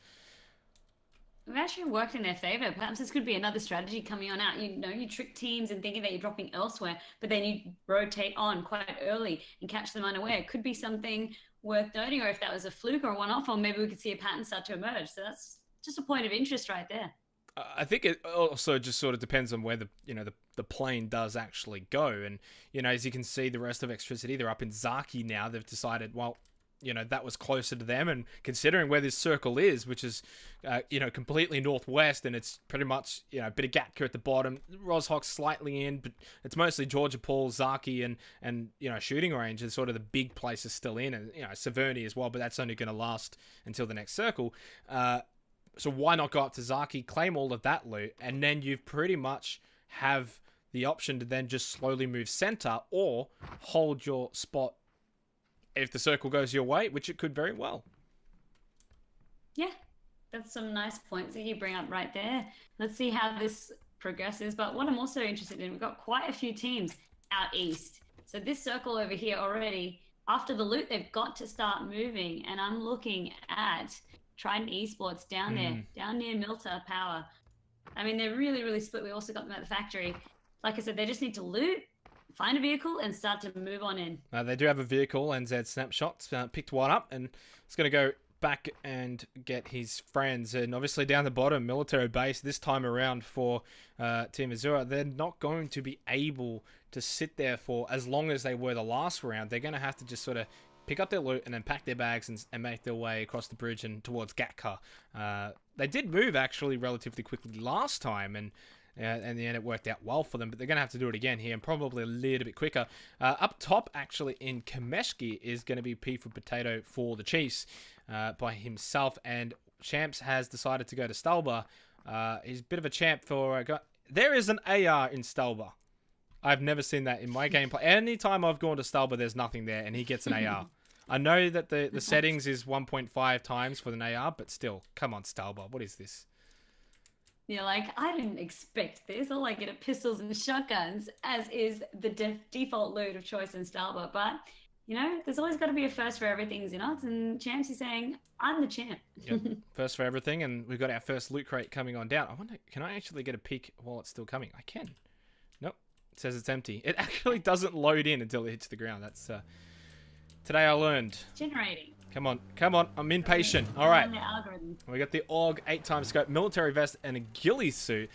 We've actually worked in their favor. Perhaps this could be another strategy coming on out. You trick teams and thinking that you're dropping elsewhere, but then you rotate on quite early and catch them unaware. It could be something worth noting, or if that was a fluke or a one-off, or maybe we could see a pattern start to emerge. So that's just a point of interest right there. I think it also just sort of depends on where the plane does actually go, and as you can see, the rest of Electricity, they're up in Zaki now. They've decided, well, that was closer to them, and considering where this circle is, which is completely northwest, and it's pretty much a bit of Gatka at the bottom, Roshawk slightly in, but it's mostly Georgia Paul, Zaki, and shooting range is sort of the big places still in, and Severny as well, but that's only going to last until the next circle. So why not go up to Zaki, claim all of that loot, and then you pretty much have the option to then just slowly move center or hold your spot if the circle goes your way, which it could very well. Yeah, that's some nice points that you bring up right there. Let's see how this progresses. But what I'm also interested in, we've got quite a few teams out east. So this circle over here already, after the loot, they've got to start moving. And I'm looking at Trident Esports down there, down near Milta Power. I mean, they're really, really split. We also got them at the factory. Like I said, they just need to loot, find a vehicle, and start to move on in. They do have a vehicle, NZ Snapshots, picked one up, and it's going to go back and get his friends. And obviously down the bottom, military base, this time around for Team Azura, they're not going to be able to sit there for as long as they were the last round. They're going to have to just sort of pick up their loot and then pack their bags and make their way across the bridge and towards Gatka. They did move, actually, relatively quickly last time, and in the end, it worked out well for them, but they're going to have to do it again here, and probably a little bit quicker. Up top, actually, in Kameshki is going to be P for Potato for the Chiefs by himself, and Champs has decided to go to Stalba. He's a bit of a champ for... There is an AR in Stalba. I've never seen that in my gameplay. Anytime I've gone to Stalba, there's nothing there, and he gets an AR. I know that the settings is 1.5 times for an AR, but still, come on, Stalba, what is this? You're like, I didn't expect this. All I get are pistols and shotguns, as is the default loot of choice in Stalba. But, there's always got to be a first for everything, Xenox. And Champs is saying, I'm the champ. Yep. First for everything, and we've got our first loot crate coming on down. I wonder, can I actually get a peek while it's still coming? I can. Nope. It says it's empty. It actually doesn't load in until it hits the ground. That's today I learned. Generating. Come on. I'm impatient. All right. The algorithm. We got the AUG 8x scope, military vest, and a ghillie suit.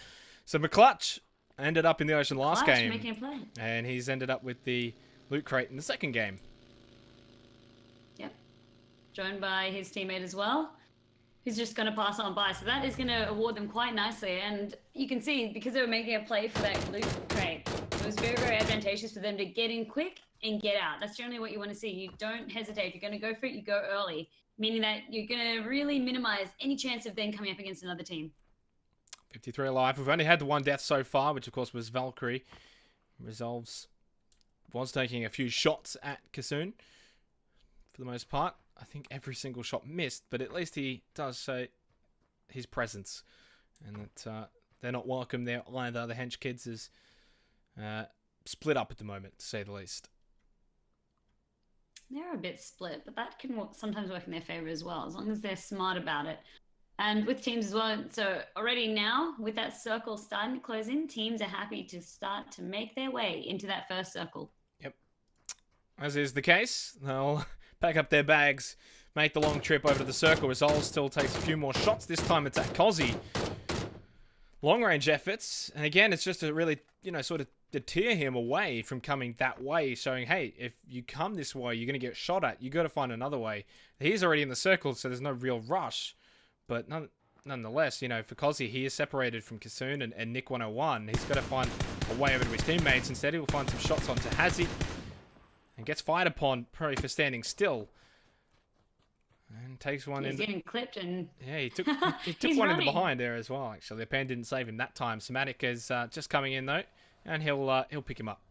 So McClutch ended up in the ocean last Clutch, game. making a play. And he's ended up with the loot crate in the second game. Yep. Joined by his teammate as well, who's just going to pass on by. So that is going to award them quite nicely. And you can see, because they were making a play for that loot crate, it was very, very advantageous for them to get in quick and get out. That's generally what you want to see. You don't hesitate. If you're going to go for it, you go early, meaning that you're going to really minimize any chance of then coming up against another team. 53 alive. We've only had the one death so far, which of course was Valkyrie. Resolves was taking a few shots at Kassoon for the most part. I think every single shot missed, but at least he does show his presence, and that they're not welcome there either. The hench kids is split up at the moment, to say the least. They're a bit split, but that can sometimes work in their favor as well, as long as they're smart about it. And with teams as well, so already now, with that circle starting to close in, teams are happy to start to make their way into that first circle. Yep. As is the case, they'll pack up their bags, make the long trip over to the circle. Resolve still takes a few more shots. This time it's at Kozzy. Long-range efforts, and again, it's just to really, sort of deter him away from coming that way, showing, hey, if you come this way, you're going to get shot at. You got to find another way. He's already in the circle, so there's no real rush. But nonetheless, for Kozzy, he is separated from Kassoon and Nick 101. He's got to find a way over to his teammates. Instead, he will find some shots onto Hazzy. and gets fired upon probably for standing still. And takes one He's in. getting clipped and Yeah, he took He's one in running. the behind there as well. Actually, the pan didn't save him that time. Somatic is just coming in though, and he'll pick him up.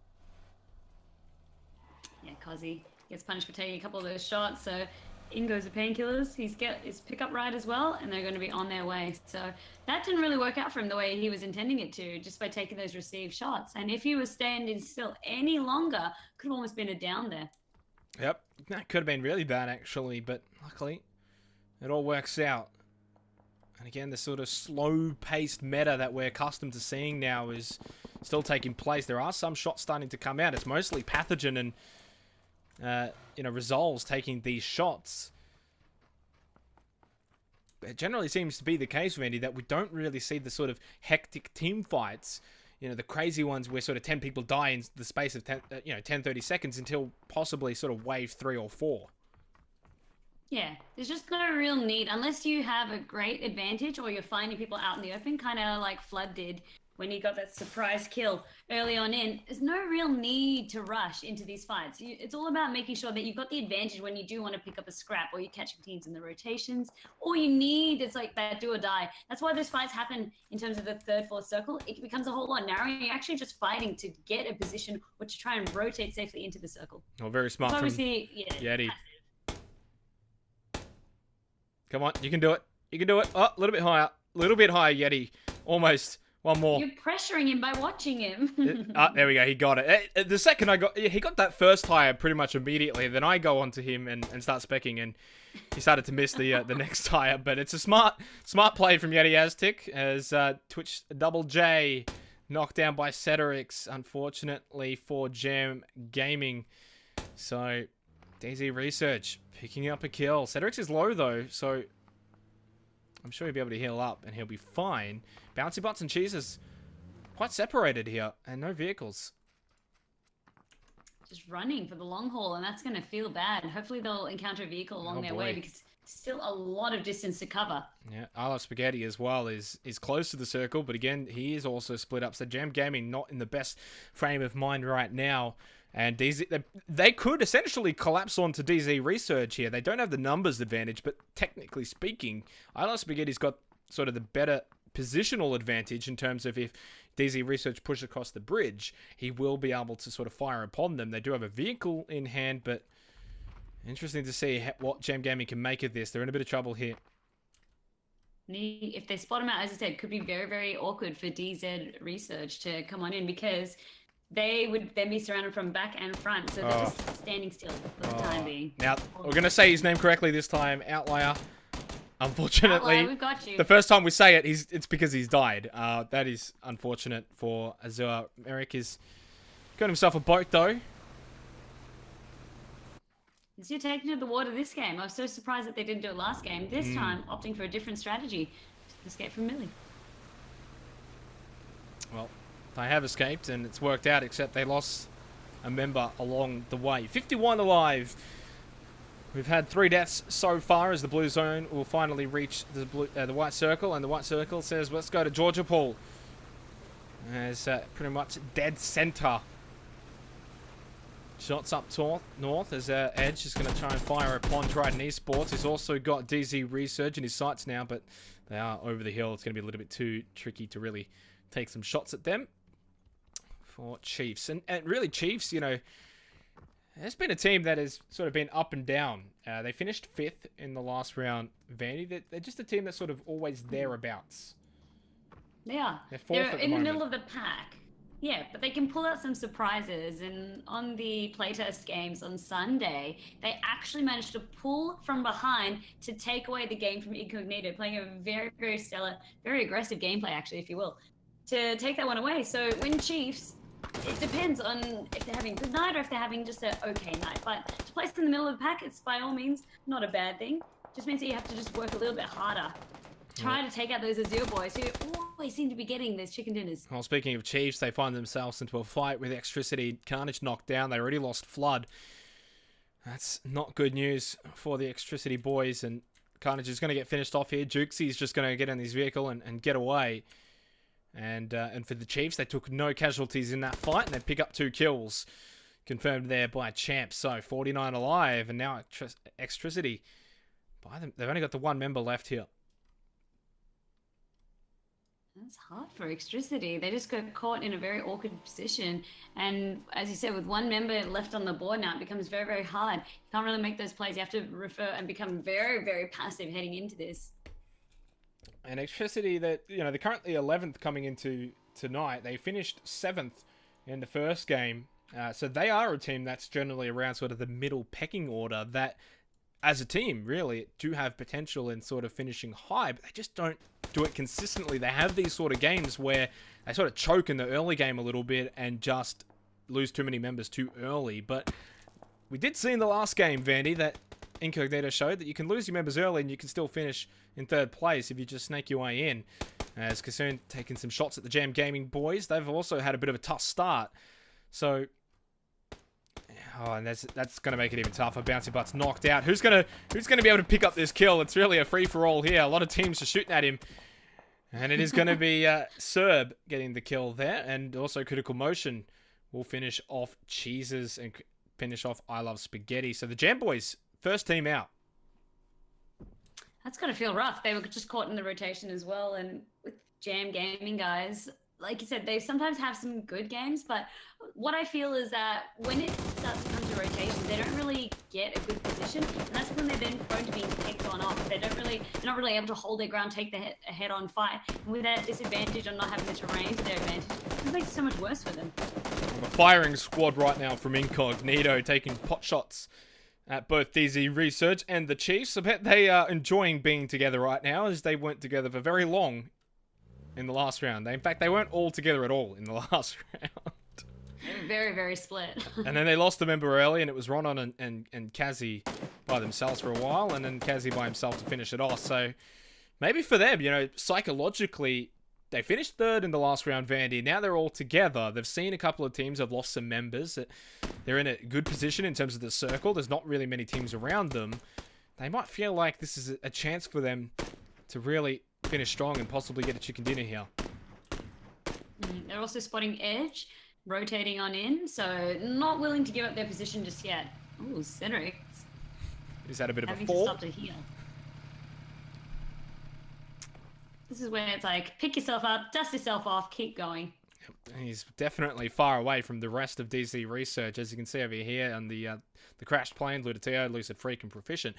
yeah, Cozzy gets punished for taking a couple of those shots. So in goes the painkillers. He's get his pickup right as well, and they're going to be on their way. So that didn't really work out for him the way he was intending it to, just by taking those received shots. And if he was standing still any longer, could have almost been a down there. Yep, that could have been really bad actually, but luckily it all works out. And again, the sort of slow-paced meta that we're accustomed to seeing now is still taking place. There are some shots starting to come out. It's mostly Pathogen and Resolves taking these shots. It generally seems to be the case, Randy, that we don't really see the sort of hectic team fights. The crazy ones where sort of 10 people die in the space of 10-30 seconds until possibly sort of wave 3 or 4. Yeah, there's just no real need unless you have a great advantage or you're finding people out in the open, kind of like Flood did when he got that surprise kill early on in. There's no real need to rush into these fights. It's all about making sure that you've got the advantage when you do want to pick up a scrap, or you're catching teams in the rotations, or you need, it's like that do or die. That's why those fights happen in terms of the third, fourth circle. It becomes a whole lot narrower. You're actually just fighting to get a position or to try and rotate safely into the circle. Oh, very smart So from obviously, Yeti. Come on, you can do it. You can do it. Oh, a little bit higher. A little bit higher, Yeti. Almost. One more. You're pressuring him by watching him. There we go. He got it. The second he got that first higher pretty much immediately. Then I go onto him and start specking, and he started to miss the next higher. But it's a smart play from Yeti Aztec as Twitch Double J knocked down by Cedrix, unfortunately for Jam Gaming. So DZ Research picking up a kill. Cedrix is low though, so I'm sure he'll be able to heal up and he'll be fine. Bouncy Butts and Cheeses quite separated here and no vehicles. Just running for the long haul, and that's going to feel bad. Hopefully they'll encounter a vehicle along their way, because still a lot of distance to cover. Yeah, I Love Spaghetti as well is close to the circle, but again, he is also split up. So Jam Gaming not in the best frame of mind right now. And DZ, they could essentially collapse onto DZ Research here. They don't have the numbers advantage, but technically speaking, I Love Spaghetti's got sort of the better positional advantage in terms of if DZ Research push across the bridge, he will be able to sort of fire upon them. They do have a vehicle in hand, but interesting to see what Jam Gaming can make of this. They're in a bit of trouble here. If they spot him out, as I said, could be very, very awkward for DZ Research to come on in, because they would then be surrounded from back and front, so they're just standing still for the time being. Now, we're going to say his name correctly this time, Outlier. Unfortunately, Outlier, we've got you. The first time we say it, it's because he's died. That is unfortunate for Azure. Merrick has got himself a boat, though. Is he taking to the water this game? I was so surprised that they didn't do it last game. This time, opting for a different strategy to escape from Millie. Well, they have escaped, and it's worked out, except they lost a member along the way. 51 alive. We've had 3 deaths so far, as the blue zone will finally reach the white circle, and the white circle says, let's go to Georgia Pool. As pretty much dead center. Shots up north as Edge is going to try and fire upon Trident Esports. He's also got DZ Research in his sights now, but they are over the hill. It's going to be a little bit too tricky to really take some shots at them for Chiefs. And really, Chiefs, there's been a team that has sort of been up and down. They finished 5th in the last round, Vandy. They're just a team that's sort of always thereabouts. They are. They're in the middle of the pack. Yeah, but they can pull out some surprises. And on the playtest games on Sunday, they actually managed to pull from behind to take away the game from Incognito, playing a very, very stellar, very aggressive gameplay, actually, if you will, to take that one away. So when Chiefs, it depends on if they're having a good night or if they're having just an okay night. But to place in the middle of the pack, it's by all means not a bad thing. Just means that you have to just work a little bit harder. Try to take out those Azure boys who always seem to be getting those chicken dinners. Well, speaking of Chiefs, they find themselves into a fight with Extricity. Carnage knocked down. They already lost Flood. That's not good news for the Extricity boys. And Carnage is going to get finished off here. Juxie's just going to get in his vehicle and get away. And for the Chiefs, they took no casualties in that fight, and they pick up 2 kills. confirmed there by Champ. So 49 alive, and now Extricity by them. They've only got the one member left here. That's hard for Extricity. They just got caught in a very awkward position. And as you said, with one member left on the board now, it becomes very, very hard. You can't really make those plays. You have to refer and become very, very passive heading into this. And Extricity, that they're currently 11th coming into tonight. They finished 7th in the first game. So they are a team that's generally around sort of the middle pecking order that, as a team, really do have potential in sort of finishing high, but they just don't do it consistently. They have these sort of games where they sort of choke in the early game a little bit and just lose too many members too early. But we did see in the last game, Vandy, that Incognito showed that you can lose your members early and you can still finish in 3rd place if you just snake your way in. As Kassoon taking some shots at the Jam Gaming boys, they've also had a bit of a tough start. So, and that's going to make it even tougher. Bouncy Butt's knocked out. Who's gonna be able to pick up this kill? It's really a free-for-all here. A lot of teams are shooting at him. And it is going to be Serb getting the kill there. And also Critical Motion will finish off Cheeses and finish off I Love Spaghetti. So the Jam boys, first team out. That's got to feel rough. They were just caught in the rotation as well. And with Jam Gaming guys, like you said, they sometimes have some good games, but what I feel is that when it starts to come to rotations, they don't really get a good position, and that's when they're then prone to being picked on off. They're not really able to hold their ground, take the head-on fight, and with that disadvantage on not having the terrain to their advantage, it makes it so much worse for them. A firing squad right now from Incognito, taking pot shots at both DZ Research and the Chiefs. I bet they are enjoying being together right now, as they weren't together for very long in the last round. In fact, they weren't all together at all in the last round. They were very, very split. And then they lost a member early, and it was Ronon and Kazi by themselves for a while, and then Kazi by himself to finish it off. So maybe for them, psychologically, they finished 3rd in the last round, Vandy. Now they're all together. They've seen a couple of teams have lost some members. They're in a good position in terms of the circle. There's not really many teams around them. They might feel like this is a chance for them to really finish strong and possibly get a chicken dinner here. They're also spotting Edge, rotating on in, so not willing to give up their position just yet. Ooh, Cedric. Is that a bit of a having fall? to stop to heal. This is where it's like, pick yourself up, dust yourself off, keep going. He's definitely far away from the rest of DC Research, as you can see over here on the crashed plane, Ludateo, Lucid Freak, and Proficient.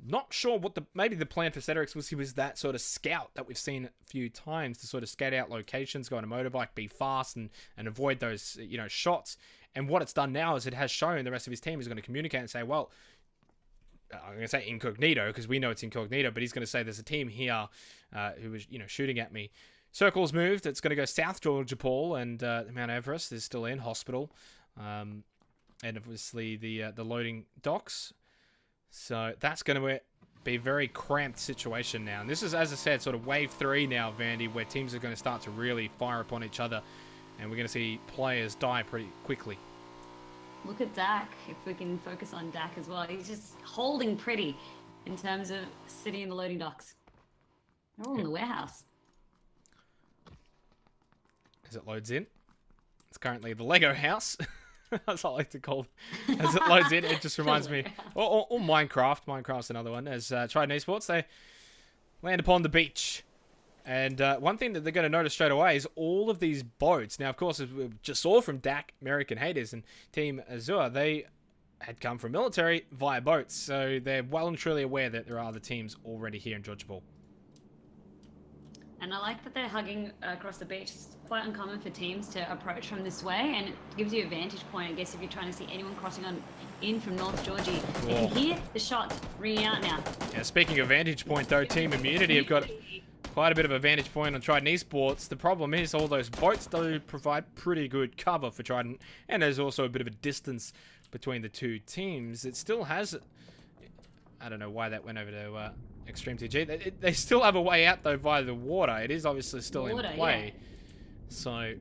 Not sure what maybe the plan for Cedric was. He was that sort of scout that we've seen a few times to sort of scout out locations, go on a motorbike, be fast, and avoid those shots. And what it's done now is it has shown the rest of his team is going to communicate and say, well, I'm going to say Incognito because we know it's Incognito, but he's going to say there's a team here who was shooting at me. Circle's moved. It's going to go south Georgia Paul, and Mount Everest is still in hospital, and obviously the loading docks. So that's going to be a very cramped situation now. And this is, as I said, sort of wave 3 now, Vandy, where teams are going to start to really fire upon each other. And we're going to see players die pretty quickly. Look at Dak, if we can focus on Dak as well. He's just holding pretty in terms of sitting in the loading docks. They're all in the warehouse. As it loads in, it's currently the Lego house. As I like to call it. As it loads in, it just reminds me. Or Minecraft. Minecraft's another one. As Trident Esports, they land upon the beach. And one thing that they're going to notice straight away is all of these boats. Now, of course, as we just saw from Dak, American Haters, and Team Azure, they had come from military via boats. So they're well and truly aware that there are other teams already here in Georgia Ball. And I like that they're hugging across the beach. It's quite uncommon for teams to approach from this way, and it gives you a vantage point, I guess, if you're trying to see anyone crossing in from North Georgia. You can hear the shots ringing out now. Yeah, speaking of vantage point, though, Team Immunity have got quite a bit of a vantage point on Trident Esports. The problem is all those boats do provide pretty good cover for Trident, and there's also a bit of a distance between the two teams. It still has... I don't know why that went over to Extreme TG. They still have a way out, though, via the water. It is obviously still in play. Yeah. So,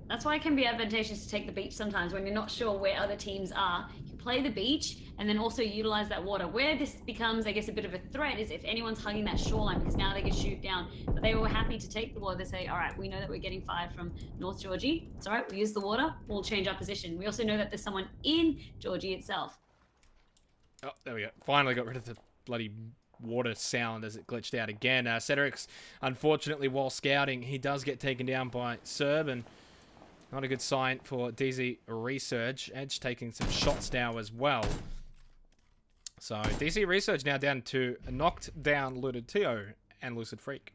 That's why it can be advantageous to take the beach sometimes when you're not sure where other teams are. You play the beach and then also utilize that water. Where this becomes, I guess, a bit of a threat is if anyone's hugging that shoreline, because now they can shoot down. But they were happy to take the water. They say, all right, we know that we're getting fired from North Georgie. It's all right, we'll use the water, we'll change our position. We also know that there's someone in Georgie itself. Oh, there we go. Finally got rid of the bloody water sound as it glitched out again. Cedric's, unfortunately, while scouting, he does get taken down by Serb, and not a good sign for DZ Research. Edge taking some shots now as well. So DZ Research now down to a knocked down Looted Tio and Lucid Freak.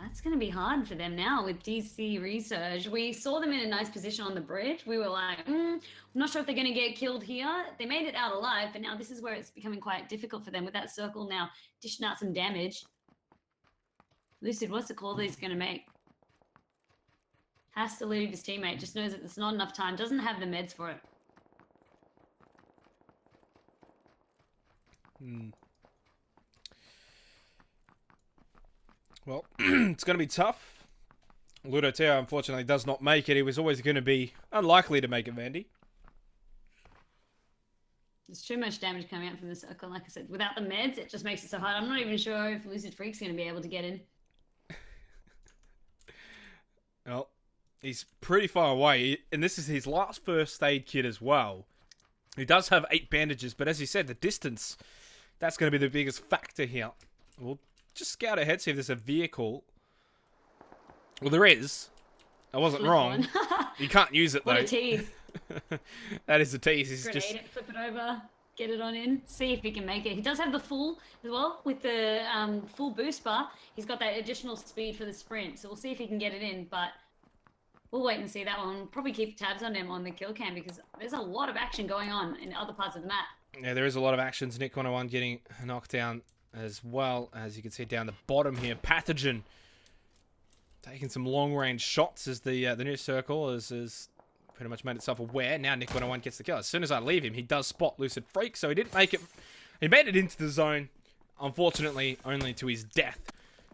That's going to be hard for them now with DC Research. We saw them in a nice position on the bridge. We were like, I'm not sure if they're going to get killed here. They made it out alive, but now this is where it's becoming quite difficult for them with that circle now dishing out some damage. Lucid, what's the call that he's going to make? Has to leave his teammate. Just knows that there's not enough time. Doesn't have the meds for it. Well, it's going to be tough. Ludo Teo, unfortunately, does not make it. He was always going to be unlikely to make it, Vandy. There's too much damage coming out from the circle. Like I said, without the meds, it just makes it so hard. I'm not even sure if Lucid Freak's going to be able to get in. Well, he's pretty far away, and this is his last first aid kit as well. He does have 8 bandages, but as you said, the distance, that's going to be the biggest factor here. We'll just scout ahead, see if there's a vehicle. Well, there is. I wasn't wrong. You can't use it, though. What a tease. That is a tease. He's Grenade just... it, flip it over, get it on in, see if he can make it. He does have the full as well with the full boost bar. He's got that additional speed for the sprint, so we'll see if he can get it in, but we'll wait and see that one. We'll probably keep tabs on him on the kill cam because there's a lot of action going on in other parts of the map. Yeah, there is a lot of actions. Nick 101 getting knocked down as well, as you can see down the bottom here. Pathogen taking some long-range shots as the new circle is pretty much made itself aware. Now Nick 101 gets the kill. As soon as I leave him, he does spot Lucid Freak, so he didn't make it. He made it into the zone, unfortunately, only to his death.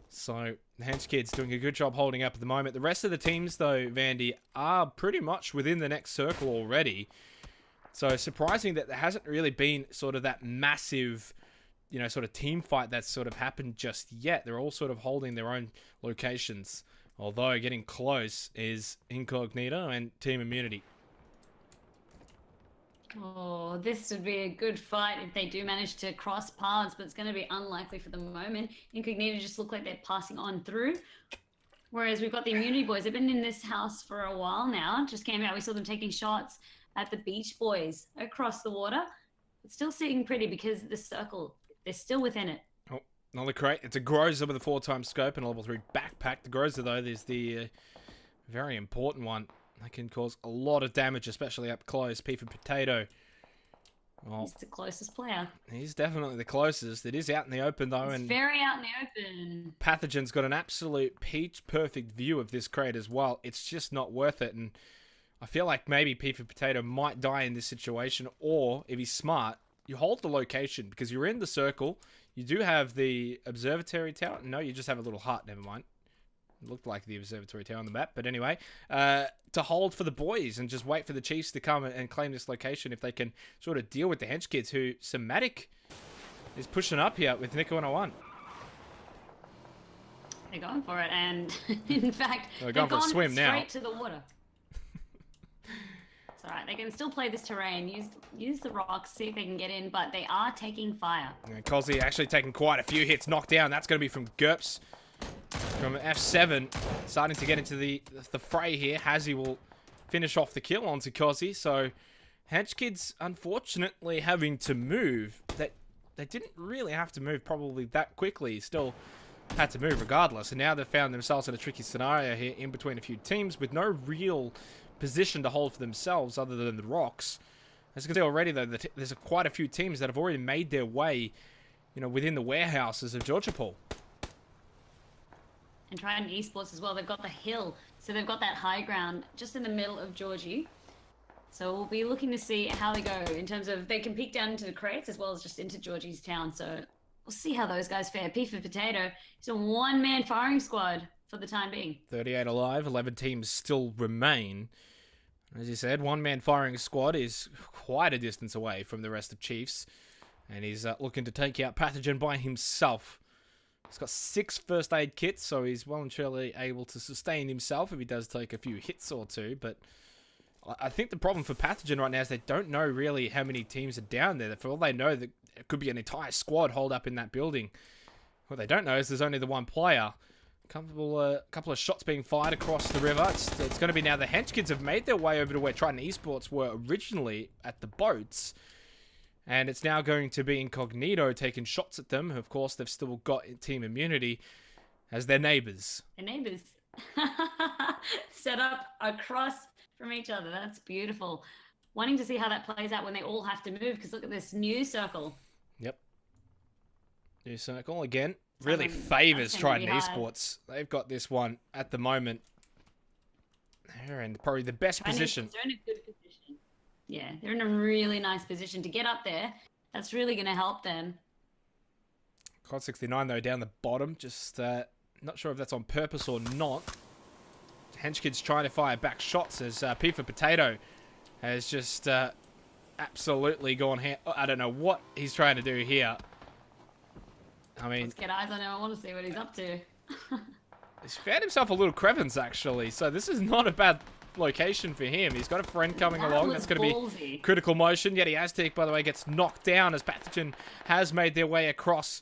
So the Hench Kid's doing a good job holding up at the moment. The rest of the teams, though, Vandy, are pretty much within the next circle already. So surprising that there hasn't really been sort of that massive, you know, sort of team fight that's sort of happened just yet. They're all sort of holding their own locations. Although getting close is Incognito and Team Immunity. Oh, this would be a good fight if they do manage to cross paths, but it's going to be unlikely for the moment. Incognito just look like they're passing on through. Whereas we've got the Immunity Boys. They've been in this house for a while now. Just came out. We saw them taking shots at the Beach Boys across the water. It's still sitting pretty because the circle, they're still within it. Oh, another crate. It's a Groza with a 4x scope and a level 3 backpack. The Groza, though, is the very important one. That can cause a lot of damage, especially up close. P for Potato. Well, He's the closest player. he's definitely the closest. It is out in the open, though. It's and very out in the open. Pathogen's got an absolute peach-perfect view of this crate as well. It's just not worth it. And I feel like maybe P for Potato might die in this situation. Or, if he's smart, you hold the location because you're in the circle. You do have the observatory tower. No, you just have a little hut. Never mind. It looked like the observatory tower on the map. But anyway, to hold for the boys and just wait for the Chiefs to come and claim this location if they can sort of deal with the Hench Kids, who Somatic is pushing up here with Nick 101. They're going for it, and in fact, They're they've going for a gone swim now. straight to the water. It's alright, they can still play this terrain, use the rocks, see if they can get in, but they are taking fire. Cozzy actually taking quite a few hits, knocked down. That's going to be from GURPS. From F7, starting to get into the fray here. Hazzy will finish off the kill onto Cozzy. So, Hench Kids, unfortunately, having to move. They didn't really have to move probably that quickly. Still had to move regardless. And now they've found themselves in a tricky scenario here in between a few teams with no real position to hold for themselves other than the rocks. As you can see already, though, there's quite a few teams that have already made their way, you know, within the warehouses of Georgia Pool. And Trident Esports as well, they've got the hill, so they've got that high ground just in the middle of Georgie. So we'll be looking to see how they go in terms of, they can peek down into the crates as well as just into Georgie's town. So we'll see how those guys fare. P for Potato, it's a one-man firing squad for the time being. 38 alive, 11 teams still remain. As you said, one-man firing squad is quite a distance away from the rest of Chiefs. And he's looking to take out Pathogen by himself. He's got 6 first aid kits, so he's well and truly able to sustain himself if he does take a few hits or two. But I think the problem for Pathogen right now is they don't know really how many teams are down there. For all they know, that it could be an entire squad holed up in that building. What they don't know is there's only the one player. Couple of shots being fired across the river. It's going to be now the Hench Kids have made their way over to where Triton Esports were originally at the boats. And it's now going to be Incognito taking shots at them. Of course, they've still got team immunity as their neighbors. Their neighbors. Set up across from each other. That's beautiful. Wanting to see how that plays out when they all have to move, because look at this new circle. Yep. New circle again. Really favours Triton Esports. They've got this one at the moment. They're in probably the best position. They're in a good position. Yeah, they're in a really nice position to get up there. That's really going to help them. COD 69 though down the bottom. Just not sure if that's on purpose or not. Hench Kid's trying to fire back shots as P for Potato has just absolutely gone. I don't know what he's trying to do here. I mean, let's get eyes on him. I want to see what he's up to. He's found himself a little crevice actually, so this is not a bad location for him. He's got a friend coming along. That's going to be critical motion. Yet Aztec, by the way, gets knocked down as Pathogen has made their way across.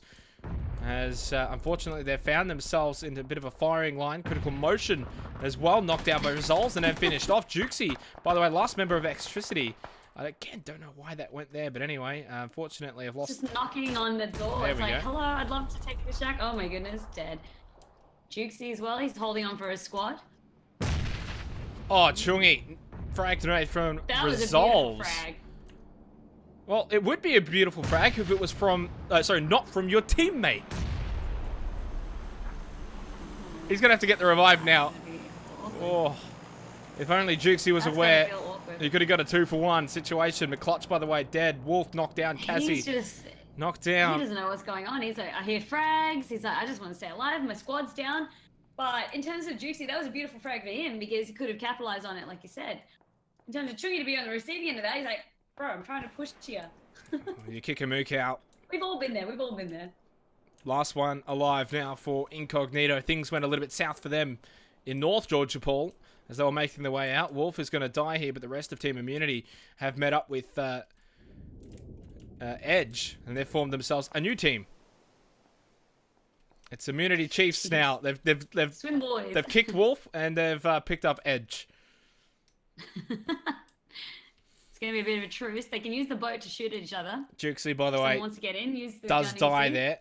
As unfortunately they've found themselves in a bit of a firing line. Critical motion as well, knocked down by Resolves and then finished off. Jukesy, by the way, last member of Extricity. I again don't know why that went there, but anyway, unfortunately I've lost. Just knocking on the door. There it's like, hello, I'd love to take the shack. Oh my goodness, dead. Jukesy as well. He's holding on for his squad. Oh, Chungi, frag grenade from that Resolves. Was a beautiful frag. Well, it would be a beautiful frag if it was from, sorry, not from your teammate. He's gonna have to get the revive now. Oh, if only Jukesy was aware. He could have got a 2-for-1 situation. McClutch, by the way, dead. Wolf knocked down. Cassie He's just knocked down. He doesn't know what's going on. He's like, I hear frags. He's like, I just want to stay alive. My squad's down. But in terms of Jukesy, that was a beautiful frag for him because he could have capitalized on it, like you said. In terms of Chungi to be on the receiving end of that, he's like, bro, I'm trying to push here. You kick a mook out. We've all been there. We've all been there. Last one alive now for Incognito. Things went a little bit south for them in North Georgia, Paul, as they were making their way out. Wolf is going to die here, but the rest of Team Immunity have met up with Edge, and they've formed themselves a new team. It's Immunity Chiefs now. They've Swim boys. They've kicked Wolf and they've picked up Edge. It's going to be a bit of a truce. They can use the boat to shoot at each other. Jukesy, by the Someone way, wants to get in, use the does gun die easy. there.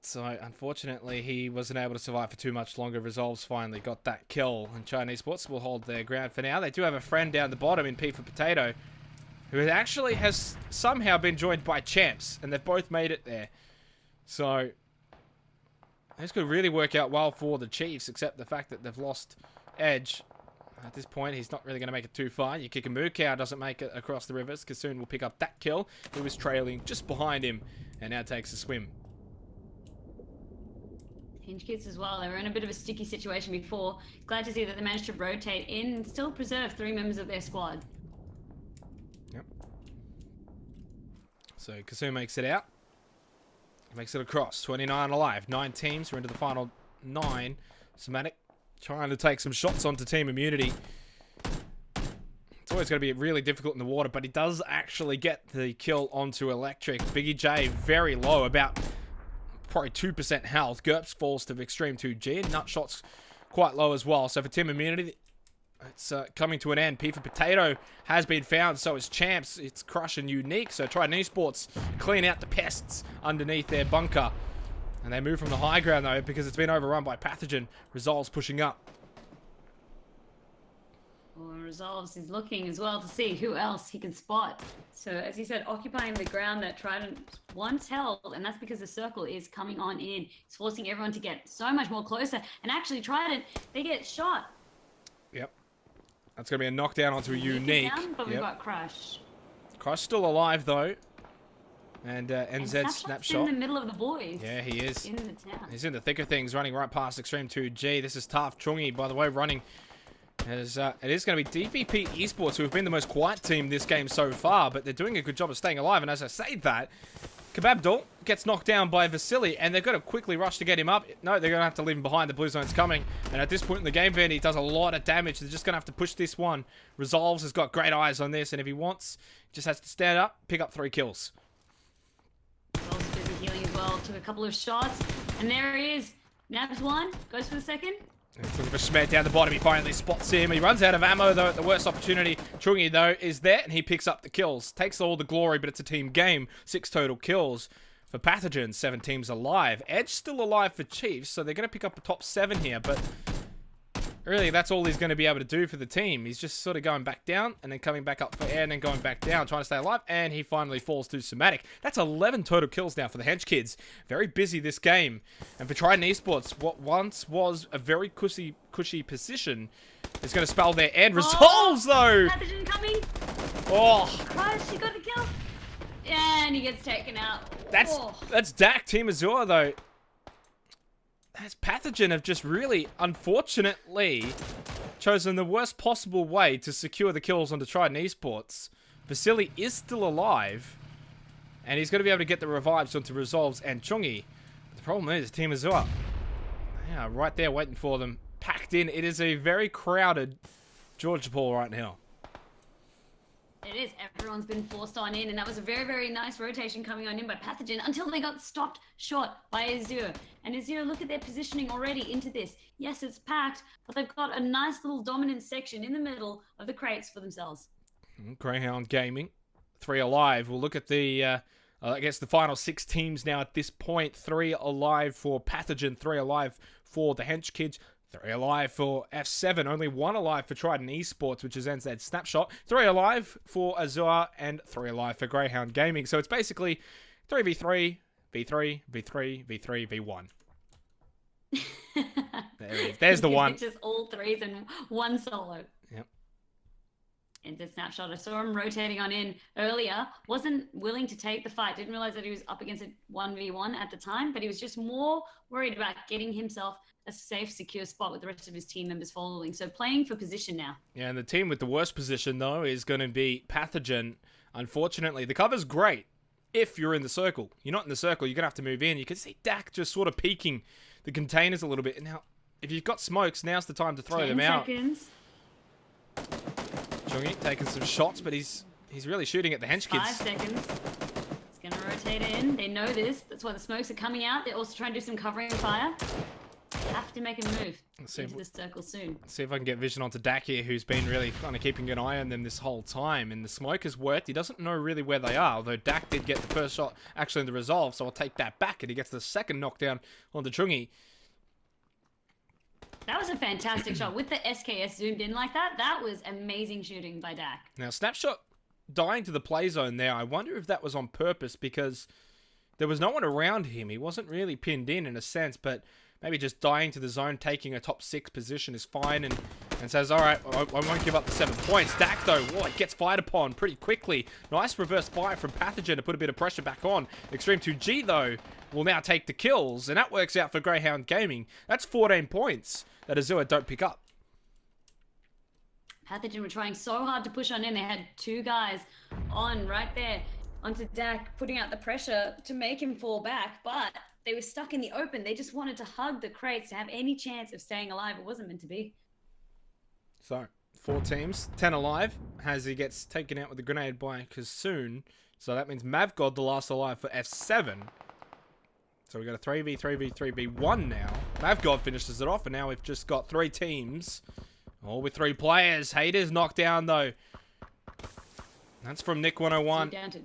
So, unfortunately, he wasn't able to survive for too much longer. Resolves finally got that kill, and Chinese Sports will hold their ground for now. They do have a friend down the bottom in P for Potato, who actually has somehow been joined by Champs, and they've both made it there. So, this could really work out well for the Chiefs, except the fact that they've lost Edge. At this point, he's not really going to make it too far. You kick a Mukau, doesn't make it across the rivers. Kasoon will pick up that kill. He was trailing just behind him, and now takes a swim. Hinge Kids as well. They were in a bit of a sticky situation before. Glad to see that they managed to rotate in and still preserve 3 members of their squad. Yep. So Kasoon makes it out. Makes it across. 29 alive. 9 teams. We're into the final 9. Somatic trying to take some shots onto Team Immunity. It's always going to be really difficult in the water, but he does actually get the kill onto Electric. Biggie J very low, about probably 2% health. GURPS falls to Extreme 2G, and Nutshot's quite low as well. So for Team Immunity, it's coming to an end. P for Potato has been found, so is Champs. It's Crush and Unique. So Triton Esports clean out the pests underneath their bunker. And they move from the high ground, though, because it's been overrun by Pathogen. Resolves pushing up. Well, Resolves is looking as well to see who else he can spot. So, as you said, occupying the ground that Trident once held, and that's because the circle is coming on in. It's forcing everyone to get so much more closer. And actually, Trident, they get shot. Yep. That's going to be a knockdown onto a Unique. Down, but we've Yep. got Crush. Crush still alive, though. And And NZ Snapshot's snapshot. in the middle of the boys. Yeah, he is. In the town. He's in the thick of things, running right past Extreme 2G. This is tough. Chungi, by the way, running. As, it is going to be DPP Esports, who have been the most quiet team this game so far, but they're doing a good job of staying alive. And as I say that, Kebabdol gets knocked down by Vasily, and they've got to quickly rush to get him up. No, they're going to have to leave him behind. The blue zone's coming. And at this point in the game, Vandy does a lot of damage. They're just going to have to push this one. Resolves has got great eyes on this, and if he wants, just has to stand up, pick up 3 kills. Well, busy healing as well. Took a couple of shots. And there he is. Nabs one. Goes for the second. It's looking for Schmed down the bottom. He finally spots him. He runs out of ammo, though, at the worst opportunity. Chungi, though, is there, and he picks up the kills. Takes all the glory, but it's a team game. 6 total kills for Pathogen. 7 teams alive. Edge still alive for Chiefs, so they're going to pick up the top 7 here, but really, that's all he's going to be able to do for the team. He's just sort of going back down, and then coming back up for air, and then going back down, trying to stay alive, and he finally falls to Somatic. That's 11 total kills now for the Hench kids. Very busy this game. And for Trident Esports, what once was a very cushy position is going to spell their end. Resolves, though! Pathogen coming. Oh, Christ, he got the kill. And he gets taken out. that's Dak Team Azure, though. As Pathogen have just really, unfortunately, chosen the worst possible way to secure the kills onto Trident Esports. Vasily is still alive, and he's going to be able to get the revives onto Resolves and Chungi. But the problem is, Team Azure, yeah, right there waiting for them, packed in. It is a very crowded Georgia Paul right now. It is. Everyone's been forced on in, and that was a very, very nice rotation coming on in by Pathogen until they got stopped short by Azure. And Azure, look at their positioning already into this. Yes, it's packed, but they've got a nice little dominant section in the middle of the crates for themselves. Greyhound Gaming, 3 alive. We'll look at the, I guess the final 6 teams now at this point. 3 alive for Pathogen, 3 alive for the Hench Kids. 3 alive for F7, only 1 alive for Trident Esports, which is NZ Snapshot. 3 alive for Azure, and 3 alive for Greyhound Gaming. So it's basically 3v3, v3, v3, v3, v1. There it is. There's the one. It's just all 3s and 1 solo. Yep. NZ Snapshot. I saw him rotating on in earlier. Wasn't willing to take the fight. Didn't realize that he was up against a 1v1 at the time, but he was just more worried about getting himself a safe, secure spot with the rest of his team members following. So playing for position now. Yeah, and the team with the worst position, though, is going to be Pathogen. Unfortunately, the cover's great if you're in the circle. You're not in the circle, you're going to have to move in. You can see Dak just sort of peeking the containers a little bit. And now, if you've got smokes, now's the time to throw them out. 10 seconds. Chungi taking some shots, but he's really shooting at the Hench kids. 5 seconds. It's going to rotate in. They know this. That's why the smokes are coming out. They're also trying to do some covering fire. Have to make a move into the circle soon. See if I can get vision onto Dak here, who's been really kind of keeping an eye on them this whole time. And the smoke has worked. He doesn't know really where they are, although Dak did get the first shot actually in the resolve, so I'll take that back. And he gets the second knockdown on the Chungi. That was a fantastic shot. With the SKS zoomed in like that, that was amazing shooting by Dak. Now, Snapshot dying to the play zone there. I wonder if that was on purpose because there was no one around him. He wasn't really pinned in a sense, but maybe just dying to the zone, taking a top 6 position is fine, and says, all right, I won't give up the 7 points. Dak, though, it gets fired upon pretty quickly. Nice reverse fire from Pathogen to put a bit of pressure back on. Extreme 2G, though, will now take the kills, and that works out for Greyhound Gaming. That's 14 points that Azure don't pick up. Pathogen were trying so hard to push on in. They had 2 guys on right there onto Dak, putting out the pressure to make him fall back, but they were stuck in the open. They just wanted to hug the crates to have any chance of staying alive. It wasn't meant to be. So, 4 teams, 10 alive. Hazzy gets taken out with a grenade by Kasoon. So that means Mavgod, the last alive for F7. So we got a 3v3v3v1 now. Mavgod finishes it off, and now we've just got 3 teams. All with 3 players. Haters knocked down, though. That's from Nick 101. So down to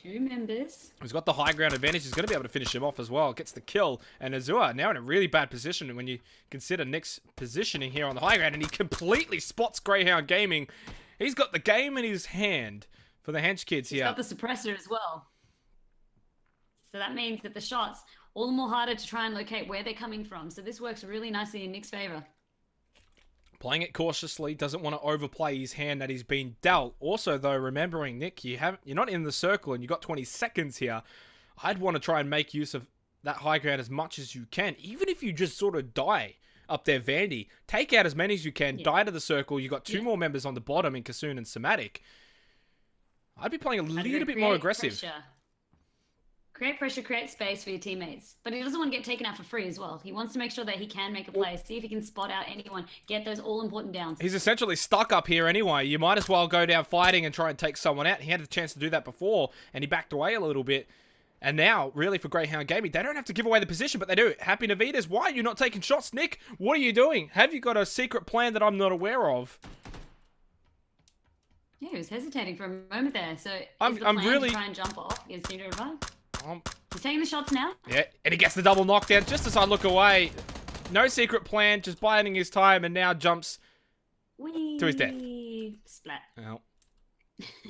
2 members. He's got the high ground advantage. He's going to be able to finish him off as well. Gets the kill. And Azure now in a really bad position when you consider Nick's positioning here on the high ground. And he completely spots Greyhound Gaming. He's got the game in his hand for the Hench kids here. He's got the suppressor as well. So that means that the shots, all the more harder to try and locate where they're coming from. So this works really nicely in Nick's favor. Playing it cautiously, doesn't want to overplay his hand that he's been dealt. Also, though, remembering, Nick, you're not in the circle and you've got 20 seconds here. I'd want to try and make use of that high ground as much as you can. Even if you just sort of die up there, Vandy. Take out as many as you can, die to the circle. You've got two more members on the bottom in Kasoon and Somatic. I'd be playing a little bit more aggressive. Pressure. Create pressure, create space for your teammates. But he doesn't want to get taken out for free as well. He wants to make sure that he can make a play, see if he can spot out anyone, get those all-important downs. He's essentially stuck up here anyway. You might as well go down fighting and try and take someone out. He had a chance to do that before, and he backed away a little bit. And now, really, for Greyhound Gaming, they don't have to give away the position, but they do. Happy Navitas, why are you not taking shots, Nick? What are you doing? Have you got a secret plan that I'm not aware of? Yeah, he was hesitating for a moment there. So I'm really to try and jump off against Junior Revive. He's taking the shots now. Yeah, and he gets the double knockdown just as I look away. No secret plan, just biding his time, and now jumps to his death. Splat. Well,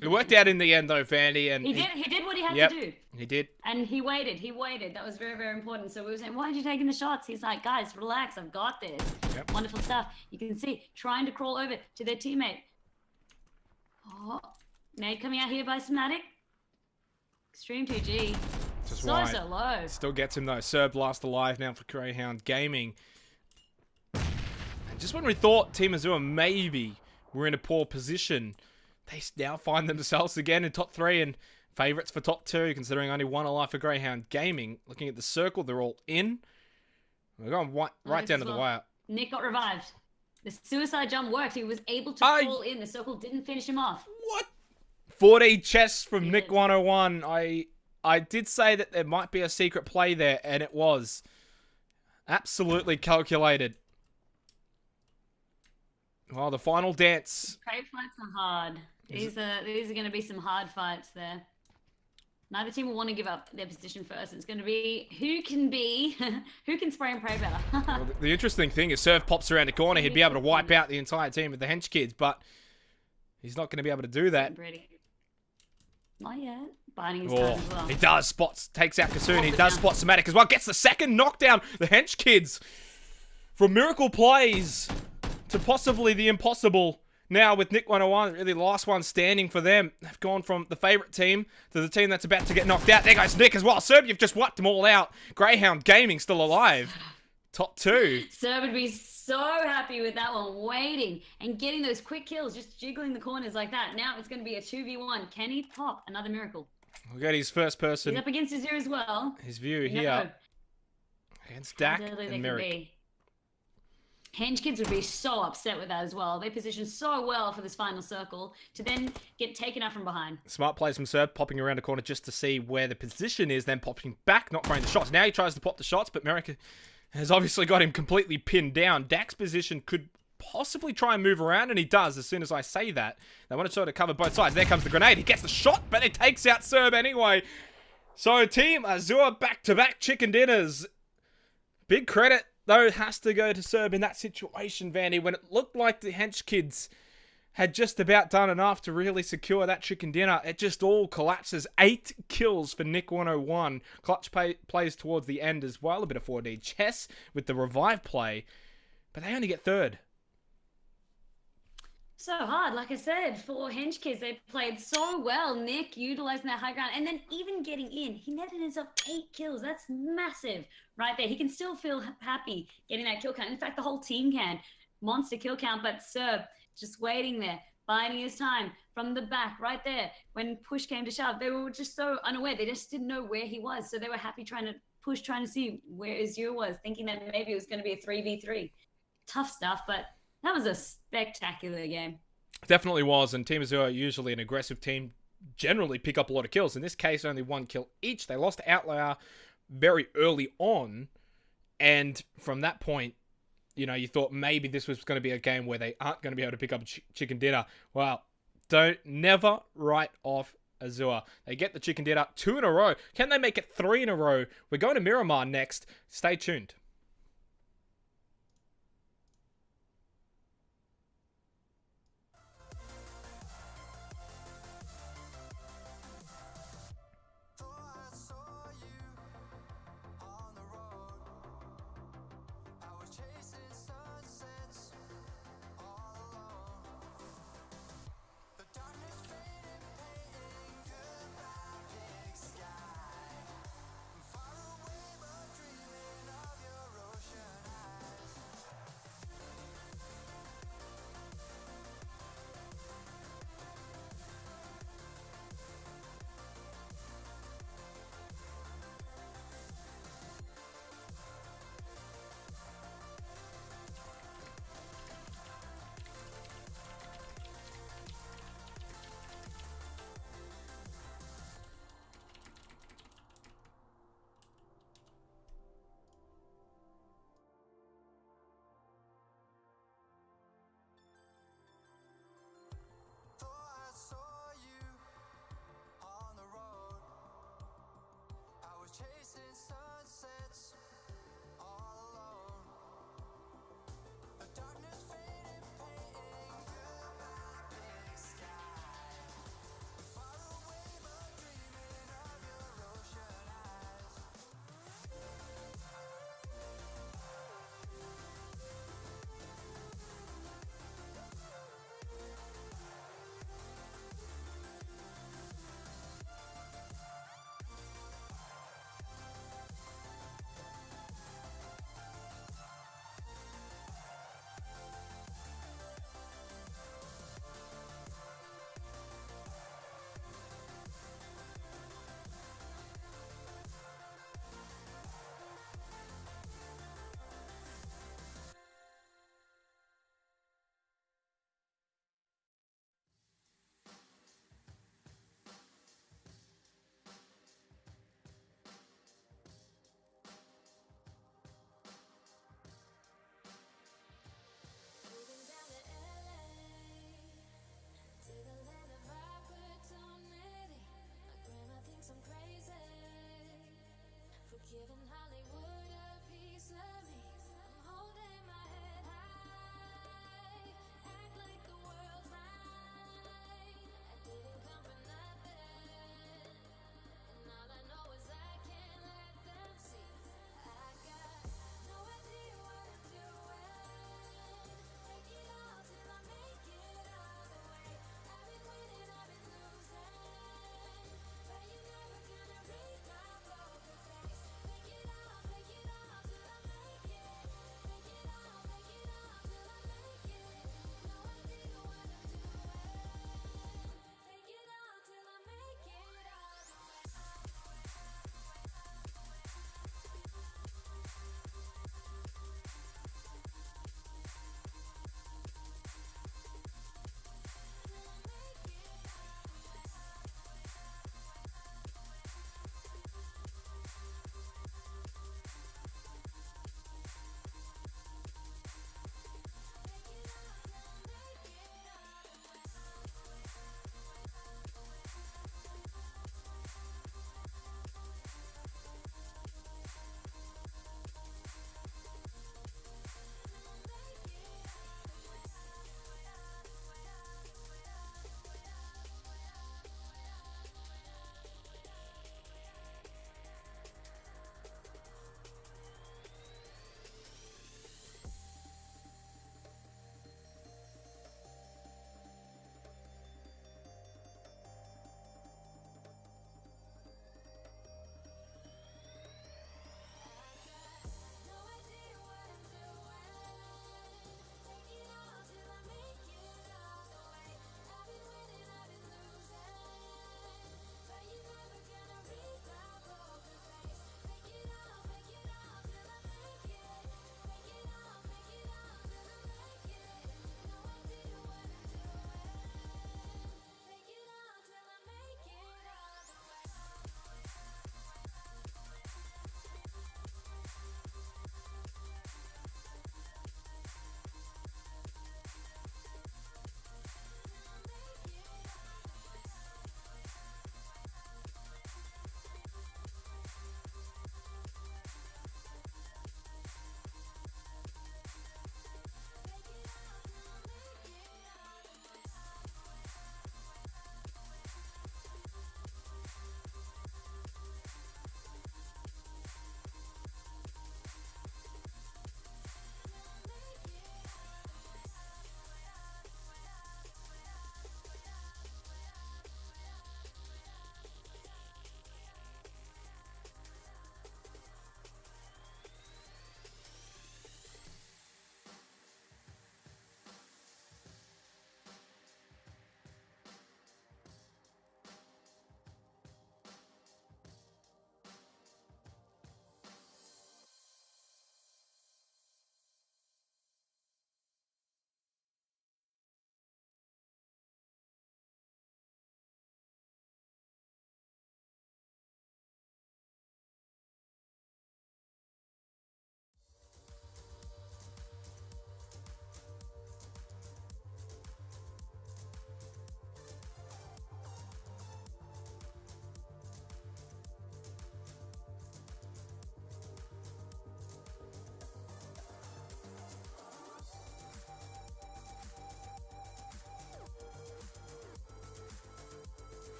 it worked out in the end, though, Vandy. And he did what he had to do. He did. And he waited. That was very, very important. So we were saying, why aren't you taking the shots? He's like, guys, relax. I've got this. Yep. Wonderful stuff. You can see, trying to crawl over to their teammate. Oh, nade coming out here by Somatic. Extreme 2G. Just so low. Still gets him, though. Serb last alive now for Greyhound Gaming. And just when we thought Team Azure maybe were in a poor position, they now find themselves again in top 3 and favourites for top 2, considering only one alive for Greyhound Gaming. Looking at the circle, they're all in. We're going right down to the wire. Nick got revived. The suicide jump worked. He was able to crawl in. The circle didn't finish him off. What? 40 chests from Nick 101. I did say that there might be a secret play there, and it was. Absolutely calculated. Well, the final dance. Crate fights are hard. These are going to be some hard fights there. Neither team will want to give up their position first. It's going to be who can spray and pray better. Well, the interesting thing is Surf pops around the corner. He'd be able to wipe out the entire team with the hench kids, but he's not going to be able to do that. Not yet. Biding his time as well. He does takes out Kasoon. He does spot Somatic as well. Gets the second knockdown. The hench kids from miracle plays to possibly the impossible. Now with Nick 101, really the last one standing for them. They've gone from the favourite team to the team that's about to get knocked out. There goes Nick as well. Serb, you've just wiped them all out. Greyhound Gaming still alive. Top 2. Serb would be so happy with that one, waiting and getting those quick kills, just jiggling the corners like that. Now it's going to be a 2v1. Can he pop another miracle? We'll get his first person. He's up against Azure as well. His view here. Against Dak and Merrick. Henge kids would be so upset with that as well. They positioned so well for this final circle to then get taken out from behind. Smart plays from Serb, popping around the corner just to see where the position is, then popping back, not throwing the shots. Now he tries to pop the shots, but Merrick has obviously got him completely pinned down. Dak's position could possibly try and move around, and he does as soon as I say that. They want to try to cover both sides. There comes the grenade. He gets the shot, but it takes out Serb anyway. So Team Azure back-to-back chicken dinners. Big credit, though, has to go to Serb in that situation, Vandy, when it looked like the hench kids had just about done enough to really secure that chicken dinner. It just all collapses. 8 kills for Nick 101. Clutch plays towards the end as well. A bit of 4D chess with the revive play. But they only get 3rd. So hard, like I said, for Hench kids. They played so well. Nick utilizing that high ground and then even getting in. He netted himself 8 kills. That's massive right there. He can still feel happy getting that kill count. In fact, the whole team can. Monster kill count, but Serb just waiting there, biding his time from the back right there. When push came to shove, they were just so unaware. They just didn't know where he was. So they were happy trying to push, trying to see where Azure was, thinking that maybe it was going to be a 3v3. Tough stuff, but that was a spectacular game. Definitely was, and Team Azure, usually an aggressive team, generally pick up a lot of kills. In this case, only 1 kill each. They lost to Outlier very early on, and from that point, you know, you thought maybe this was going to be a game where they aren't going to be able to pick up a chicken dinner. Well, never write off Azure. They get the chicken dinner 2 in a row. Can they make it 3 in a row? We're going to Miramar next. Stay tuned.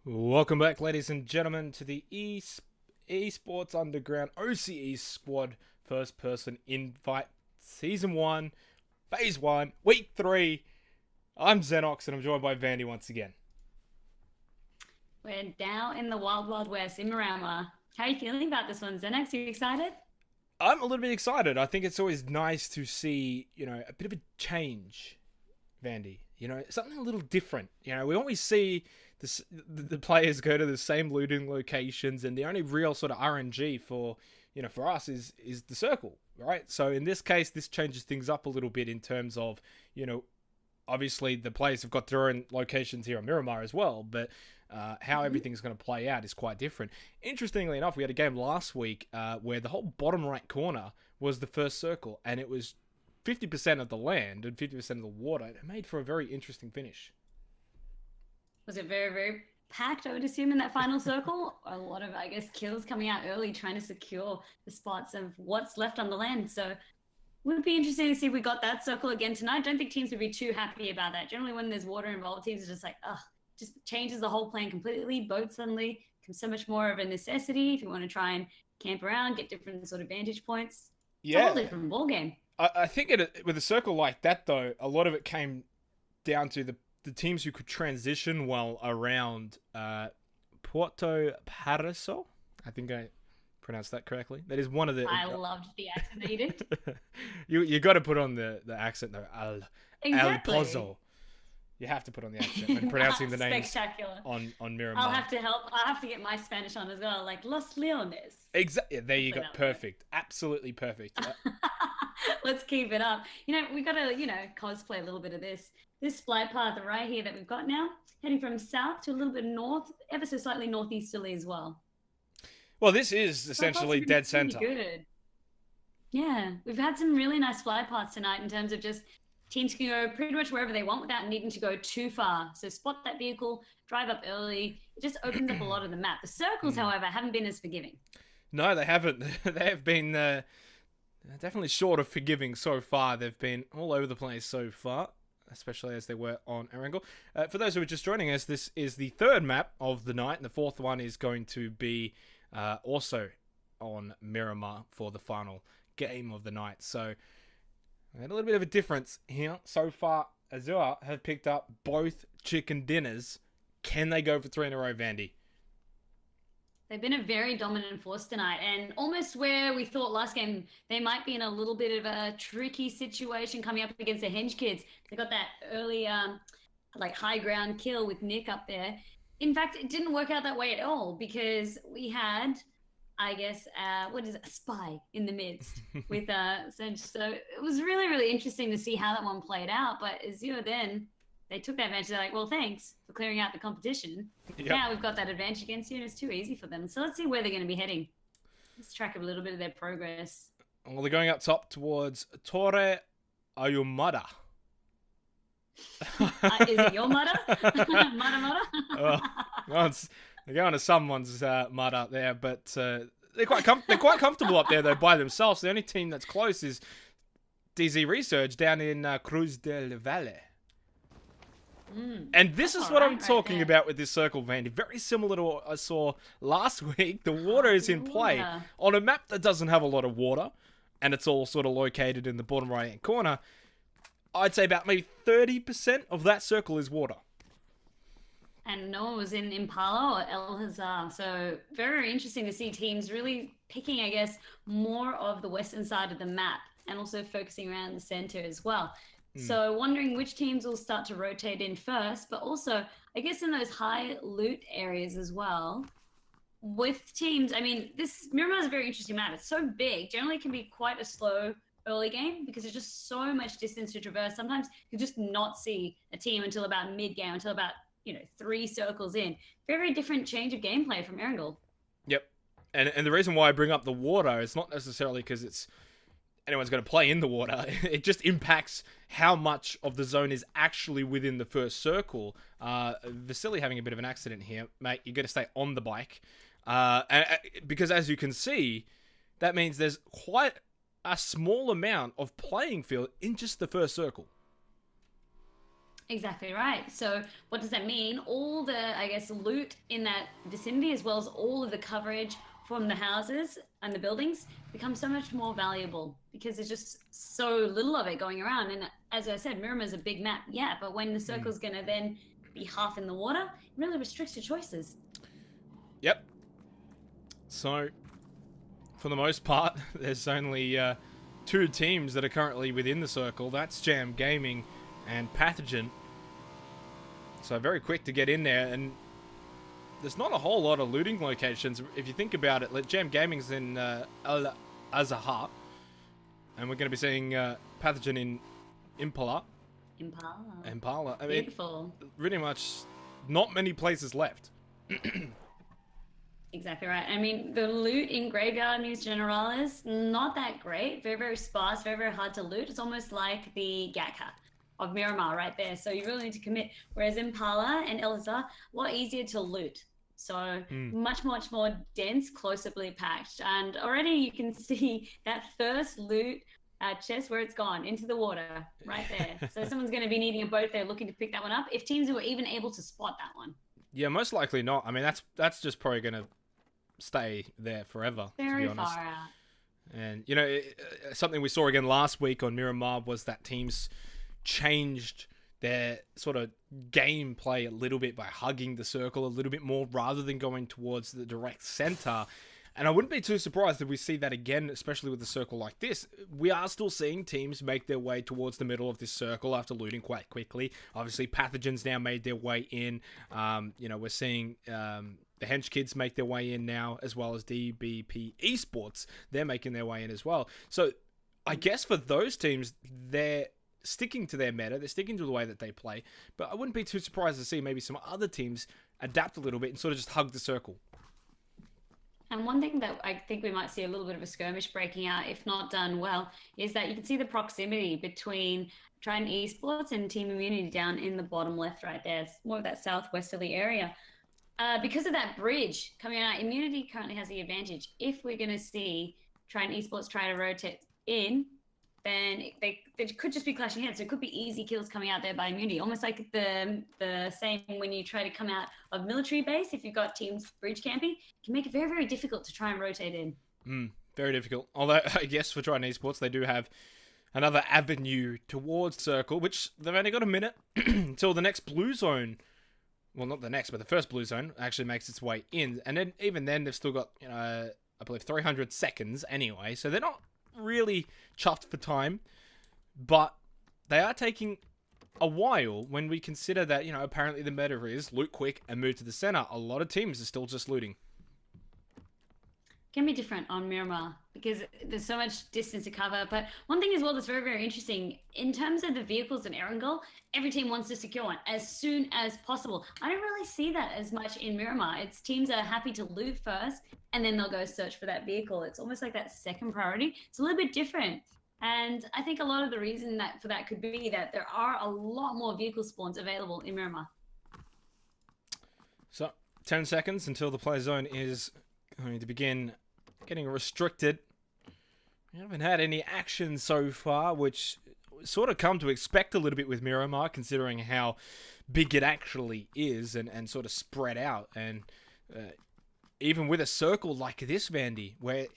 Welcome back, ladies and gentlemen, to the Esports Underground OCE Squad First Person Invite Season 1, Phase 1, Week 3. I'm Xenox, and I'm joined by Vandy once again. We're now in the wild, wild west in Marama. How are you feeling about this one, Xenex? Are you excited? I'm a little bit excited. I think it's always nice to see, a bit of a change, Vandy. Something a little different. We always see the players go to the same looting locations, and the only real sort of RNG for us is the circle, right? So in this case, this changes things up a little bit in terms of, obviously the players have got their own locations here on Miramar as well, but how everything's going to play out is quite different. Interestingly enough, we had a game last week where the whole bottom right corner was the first circle, and it was 50% of the land and 50% of the water. It made for a very interesting finish. Was it very, very packed, I would assume, in that final circle? A lot of, I guess, kills coming out early, trying to secure the spots of what's left on the land. So would be interesting to see if we got that circle again tonight. Don't think teams would be too happy about that. Generally, when there's water involved, teams are just like, ugh, just changes the whole plan completely. Boats suddenly become so much more of a necessity if you want to try and camp around, get different sort of vantage points. It's a whole different ball game. I think with a circle like that, though, a lot of it came down to the teams who could transition well around Puerto Paraíso. I think I pronounced that correctly. That is one of the... I loved the accent that you did. you got to put on the accent, though. Exactly. El Pozo. You have to put on the accent when pronouncing the names on Miramar. I'll have to help. I'll have to get my Spanish on as well, like Los Leones. Exactly. There you go. Perfect. Absolutely perfect. Let's keep it up. We got to, cosplay a little bit of this. This flight path right here that we've got now, heading from south to a little bit north, ever so slightly northeasterly as well. Well, this is essentially dead center. Good. Yeah, we've had some really nice flight paths tonight in terms of just teams can go pretty much wherever they want without needing to go too far. So spot that vehicle, drive up early. It just opens up a lot of the map. The circles, however, haven't been as forgiving. No, they haven't. They have been definitely short of forgiving so far. They've been all over the place so far, especially as they were on Erangel. For those who are just joining us, this is the third map of the night, and the fourth one is going to be also on Miramar for the final game of the night. So a little bit of a difference here. So far, Azure have picked up both chicken dinners. Can they go for 3 in a row, Vandy? They've been a very dominant force tonight, and almost where we thought last game they might be in a little bit of a tricky situation coming up against the Henge kids. They got that early high ground kill with Nick up there. In fact, it didn't work out that way at all because we had, I guess, a spy in the midst with Senj. So it was really, really interesting to see how that one played out. But Azure then, they took that advantage. They're like, well, thanks for clearing out the competition. Yep. Now we've got that advantage against you, and it's too easy for them. So let's see where they're going to be heading. Let's track a little bit of their progress. Well, they're going up top towards Torre Ayumada. Is it your mudder? Mudder? Well, they're going to someone's mud up there, but they're quite comfortable up there, though, by themselves. The only team that's close is DZ Research down in Cruz del Valle. And this is what I'm talking about with this circle, Vandy. Very similar to what I saw last week. The water is in play on a map that doesn't have a lot of water, and it's all sort of located in the bottom right-hand corner. I'd say about maybe 30% of that circle is water. And no one was in Impala or El Hazar. So very interesting to see teams really picking, I guess, more of the western side of the map and also focusing around the center as well. So wondering which teams will start to rotate in first, but also, I guess, in those high loot areas as well. With teams, I mean, this Miramar is a very interesting map. It's so big. Generally, it can be quite a slow early game because there's just so much distance to traverse. Sometimes you just not see a team until about mid-game, until about 3 circles in. Very different change of gameplay from Erangel. Yep. And the reason why I bring up the water is not necessarily because it's anyone's going to play in the water. It just impacts how much of the zone is actually within the first circle. Vasily having a bit of an accident here. Mate, you got to stay on the bike. Because as you can see, that means there's quite a small amount of playing field in just the first circle. Exactly right. So, what does that mean? All the, I guess, loot in that vicinity, as well as all of the coverage from the houses and the buildings, becomes so much more valuable because there's just so little of it going around. And as I said, Mirima's a big map, yeah, but when the Mm. circle's going to then be half in the water, it really restricts your choices. Yep. So, for the most part, there's only two teams that are currently within the circle. That's Jam Gaming and Pathogen. So very quick to get in there, and there's not a whole lot of looting locations. If you think about it, Jam Gaming's in Al Azahar, and we're going to be seeing Pathogen in Impala. Impala. Impala. I mean, Beautiful. really much not many places left. Exactly right. I mean, the loot in Graveyard News Generalis, not that great. Very, very sparse, very, very hard to loot. It's almost like the Gatka of Miramar right there. So you really need to commit. Whereas Impala and Elazar, a lot easier to loot. So Mm. much more dense, closely packed. And already you can see that first loot chest where it's gone into the water right there. So someone's going to be needing a boat there looking to pick that one up. If teams were even able to spot that one. Yeah, most likely not. I mean, that's just probably going to stay there forever, to Very be honest. far out. And, you know, something we saw again last week on Miramar was that teams changed their sort of gameplay a little bit by hugging the circle a little bit more rather than going towards the direct center. And I wouldn't be too surprised if we see that again, especially with a circle like this. We are still seeing teams make their way towards the middle of this circle after looting quite quickly. Obviously, Pathogens now made their way in. We're seeing the Hench Kids make their way in now, as well as DBP Esports. They're making their way in as well. So I guess for those teams, they're sticking to their meta. They're sticking to the way that they play. But I wouldn't be too surprised to see maybe some other teams adapt a little bit and sort of just hug the circle. And one thing that I think we might see a little bit of a skirmish breaking out, if not done well, is that you can see the proximity between Trident Esports and Team Immunity down in the bottom left right there. It's more of that southwesterly area. Because of that bridge coming out, Immunity currently has the advantage. If we're going to see Trident Esports try to rotate in, then they could just be clashing heads. So it could be easy kills coming out there by Immunity, almost like the same when you try to come out of military base. If you've got teams bridge camping, it can make it very, very difficult to try and rotate in. Very difficult. Although, I guess for Trident Esports, they do have another avenue towards Circle, which they've only got a minute until the next blue zone. Well, not the next, but the first blue zone actually makes its way in. And then even then, they've still got, I believe, 300 seconds anyway. So they're not really chuffed for time. But they are taking a while when we consider that, apparently the meta is loot quick and move to the center. A lot of teams are still just looting. Can be different on Miramar because there's so much distance to cover. But one thing as well that's very, very interesting, in terms of the vehicles in Erangel, every team wants to secure one as soon as possible. I don't really see that as much in Miramar. It's teams are happy to loot first and then they'll go search for that vehicle. It's almost like that second priority. It's a little bit different. And I think a lot of the reason that for that could be that there are a lot more vehicle spawns available in Miramar. So, 10 seconds until the play zone is going to begin getting restricted. We haven't had any action so far, which sort of come to expect a little bit with Miramar, considering how big it actually is and sort of spread out. And even with a circle like this, Vandy, where,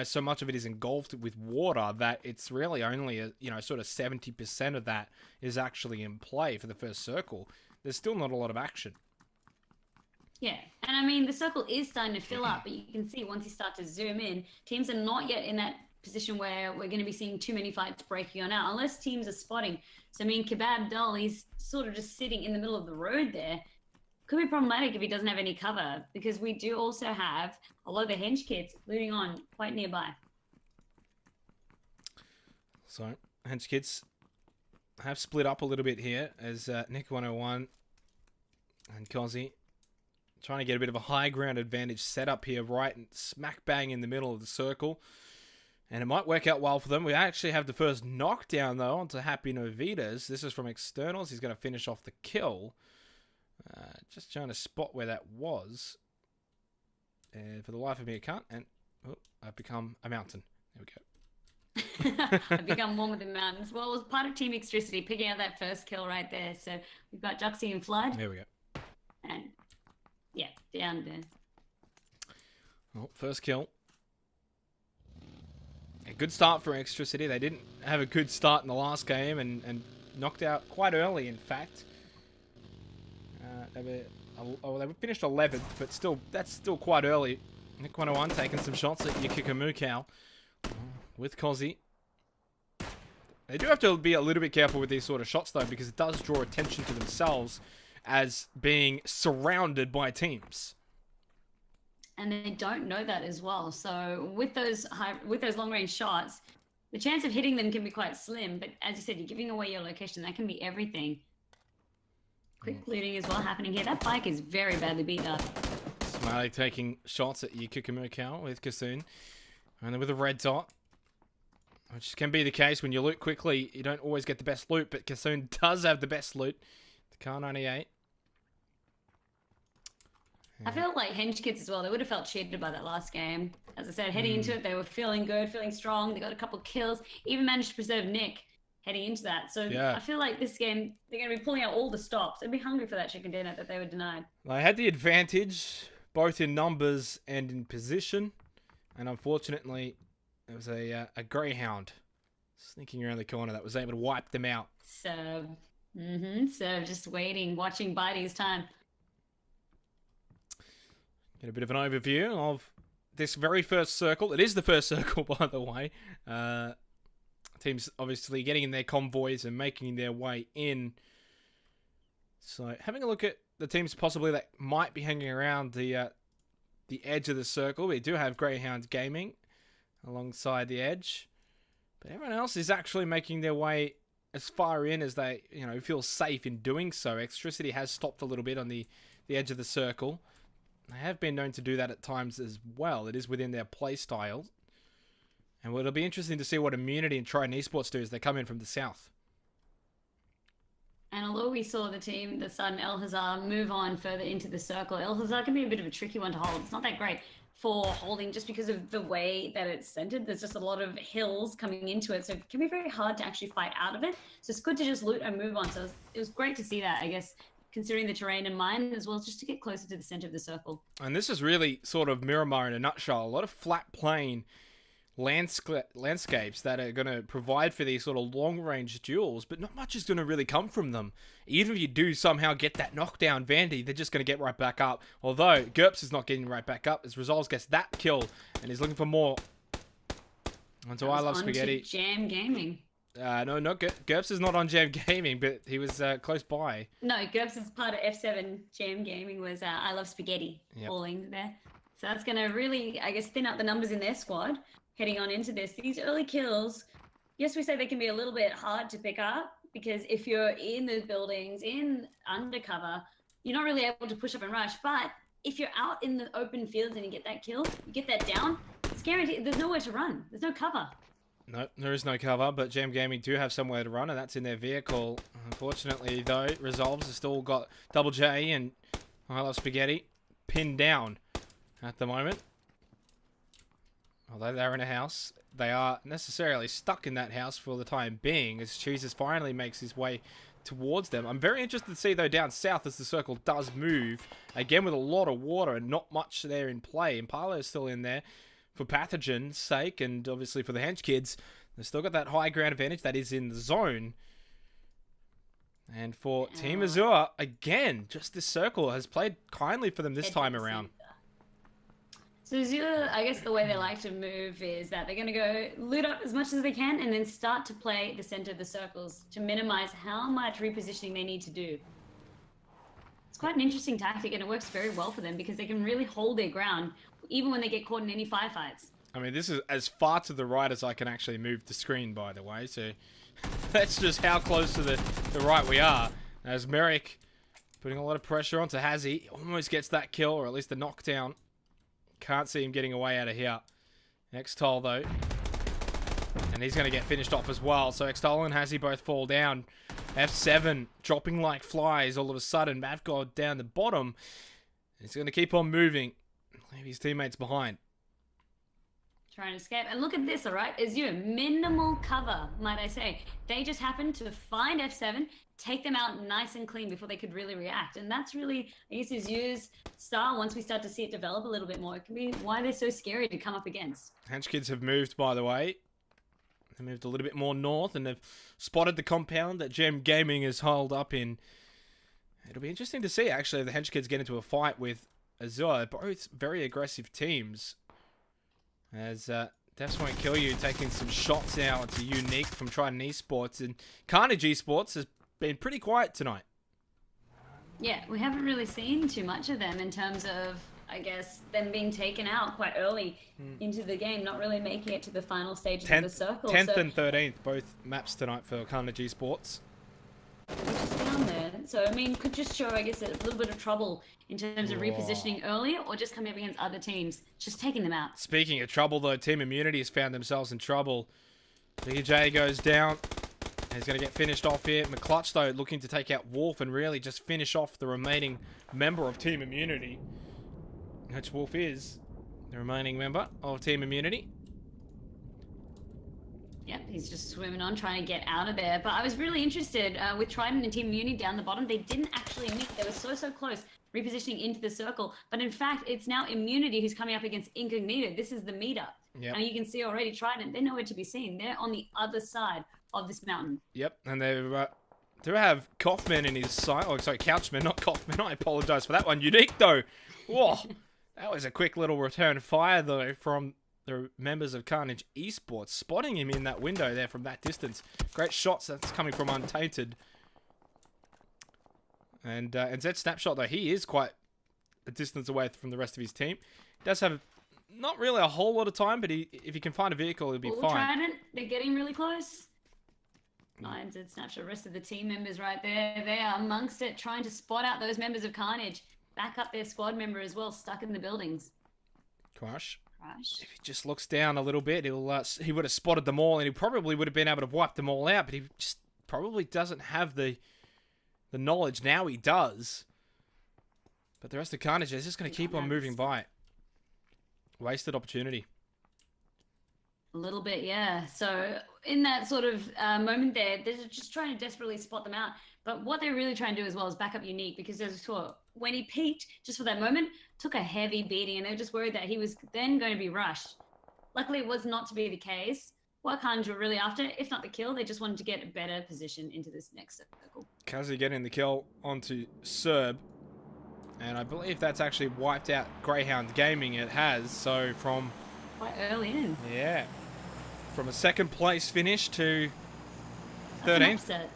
so much of it is engulfed with water that it's really only, sort of 70% of that is actually in play for the first circle. There's still not a lot of action. Yeah, and I mean, the circle is starting to fill up, but you can see once you start to zoom in, teams are not yet in that position where we're going to be seeing too many fights breaking on out, unless teams are spotting. So, I mean, Kebab Doll, he's sort of just sitting in the middle of the road there. Could be problematic if he doesn't have any cover, because we do also have a lot of the hench kids looting on quite nearby. So, hench kids have split up a little bit here, as Nick 101 and Cozzy trying to get a bit of a high ground advantage set up here, right smack bang in the middle of the circle. And it might work out well for them. We actually have the first knockdown, though, onto Happy Novitas. This is from Externals. He's going to finish off the kill. Just trying to spot where that was. And for the life of me, I can't. And I've become a mountain. There we go. I've become one with the mountains. Well, it was part of Team Extricity picking out that first kill right there. So we've got Juxie and Flood. There we go. And yeah, down there. Well, first kill. A good start for Extricity. They didn't have a good start in the last game and knocked out quite early, in fact. They finished 11th, but still, that's still quite early. Nick 101 taking some shots at Yukiko with Kozi. They do have to be a little bit careful with these sort of shots, though, because it does draw attention to themselves as being surrounded by teams. And they don't know that as well. So with those long range shots, the chance of hitting them can be quite slim. But as you said, you're giving away your location. That can be everything. Quick looting as well happening here. That bike is very badly beat up. Smiley taking shots at Yukiko with Kasoon. And then with a red dot. Which can be the case when you loot quickly. You don't always get the best loot, but Kasoon does have the best loot. The Car 98. I feel like Henge kids as well, they would have felt cheated by that last game. As I said, heading into it, they were feeling good, feeling strong. They got a couple kills, even managed to preserve Nick heading into that. So yeah. I feel like this game, they're going to be pulling out all the stops. They'd be hungry for that chicken dinner that they were denied. They had the advantage, both in numbers and in position. And unfortunately, there was a Greyhound sneaking around the corner that was able to wipe them out. So just waiting, watching, biding his time. Get a bit of an overview of this very first circle. It is the first circle, by the way. Teams obviously getting in their convoys and making their way in. So having a look at the teams possibly that might be hanging around the edge of the circle. We do have Greyhound Gaming alongside the edge. But everyone else is actually making their way as far in as they feel safe in doing so. Extricity has stopped a little bit on the edge of the circle. They have been known to do that at times as well. It is within their play style. And it'll be interesting to see what Immunity and Trident Esports do as they come in from the south. And although we saw the team, the Sun, El Hazar, move on further into the circle, El Hazar can be a bit of a tricky one to hold. It's not that great for holding just because of the way that it's centered. There's just a lot of hills coming into it, so it can be very hard to actually fight out of it. So it's good to just loot and move on. So it was great to see that, I guess, considering the terrain in mind, as well as just to get closer to the center of the circle. And this is really sort of Miramar in a nutshell. A lot of flat plain landscapes that are going to provide for these sort of long-range duels, but not much is going to really come from them. Even if you do somehow get that knockdown Vandy, they're just going to get right back up. Although, GURPS is not getting right back up, as Resolves gets that kill, and he's looking for more. And so I Love Spaghetti. Jam Gaming. No, GURPS is not on Jam Gaming, but he was close by. No, GURPS is part of F7. Jam Gaming was I Love Spaghetti falling there. So that's going to really, I guess, thin out the numbers in their squad heading on into this. These early kills, yes, we say they can be a little bit hard to pick up because if you're in the buildings, in undercover, you're not really able to push up and rush. But if you're out in the open fields and you get that kill, you get that down, it's guaranteed. There's nowhere to run. There's no cover. No, there is no cover, but Jam Gaming do have somewhere to run, and that's in their vehicle. Unfortunately, though, Resolves have still got Double J and I Love Spaghetti pinned down at the moment. Although they're in a house, they are necessarily stuck in that house for the time being, as Jesus finally makes his way towards them. I'm very interested to see, though, down south as the circle does move, again with a lot of water and not much there in play. Impala is still in there for Pathogen's sake, and obviously for the Hench kids, they've still got that high ground advantage that is in the zone. And for Team Azure, again, just this circle has played kindly for them this time around. So Azure, I guess the way they like to move is that they're going to go loot up as much as they can and then start to play the center of the circles to minimize how much repositioning they need to do. It's quite an interesting tactic, and it works very well for them because they can really hold their ground even when they get caught in any firefights. I mean, this is as far to the right as I can actually move the screen, by the way, so that's just how close to the right we are. As Merrick putting a lot of pressure onto Hazzy, almost gets that kill, or at least the knockdown. Can't see him getting away out of here. Xtol, though. And he's going to get finished off as well. So Xtol and Hazzy both fall down. F7 dropping like flies all of a sudden. Mavgod down the bottom. He's going to keep on moving. Leave his teammates behind. trying to escape. And look at this, all right? Azure, minimal cover, might I say. They just happened to find F7, take them out nice and clean before they could really react. And that's really, I guess, Azure's style. Once we start to see it develop a little bit more, it can be why they're so scary to come up against. Hench Kids have moved, by the way. They moved a little bit more north, and they've spotted the compound that Gem Gaming is holed up in. It'll be interesting to see, actually, if the Hench Kids get into a fight with Azure. Both very aggressive teams. As Deaths Won't Kill You taking some shots now to Unique from Trident Esports. And Carnage Esports has been pretty quiet tonight. Yeah, we haven't really seen too much of them in terms of, I guess, them being taken out quite early into the game, not really making it to the final stages of the circle. 10th and 13th, both maps tonight for Carnage Esports. Just down there. So, I mean, could just show, I guess, a little bit of trouble in terms of repositioning earlier or just coming up against other teams, just taking them out. Speaking of trouble, though, Team Immunity has found themselves in trouble. BJ goes down. He's going to get finished off here. McClutch, though, looking to take out Wolf and really just finish off the remaining member of Team Immunity. Which Wolf is the remaining member of Team Immunity. Yep, he's just swimming on, trying to get out of there. But I was really interested with Trident and Team Immunity down the bottom. They didn't actually meet. They were so close, repositioning into the circle. But in fact, it's now Immunity who's coming up against Incognito. This is the meetup. Yep. And you can see already Trident, they're nowhere to be seen. They're on the other side of this mountain. Yep, and they do have Kaufman in his side. Oh, sorry, Couchman, not Kaufman. I apologize for that one. Unique, though. Whoa, that was a quick little return fire, though, from the members of Carnage Esports, spotting him in that window there from that distance. Great shots that's coming from Untainted. And Zed Snapshot, though, he is quite a distance away from the rest of his team. He does have not really a whole lot of time, but if he can find a vehicle, he'll be fine. Trident, they're getting really close. Nine Zed Snapshot, rest of the team members right there. They are amongst it, trying to spot out those members of Carnage. Back up their squad member as well, stuck in the buildings. Crush. If he just looks down a little bit, he would have spotted them all, and he probably would have been able to wipe them all out, but he just probably doesn't have the knowledge. Now he does. But the rest of Carnage is just going to keep on moving by. Wasted opportunity. A little bit, yeah. So in that sort of moment there, they're just trying to desperately spot them out. But what they're really trying to do as well is back up Unique, because as we saw, when he peaked, just for that moment, took a heavy beating, and they were just worried that he was then going to be rushed. Luckily, it was not to be the case. What Carnage were really after, if not the kill, they just wanted to get a better position into this next circle. Kazi getting the kill onto Serb. And I believe that's actually wiped out Greyhound Gaming. It has. So from... quite early in. Yeah. From a second place finish to 13th.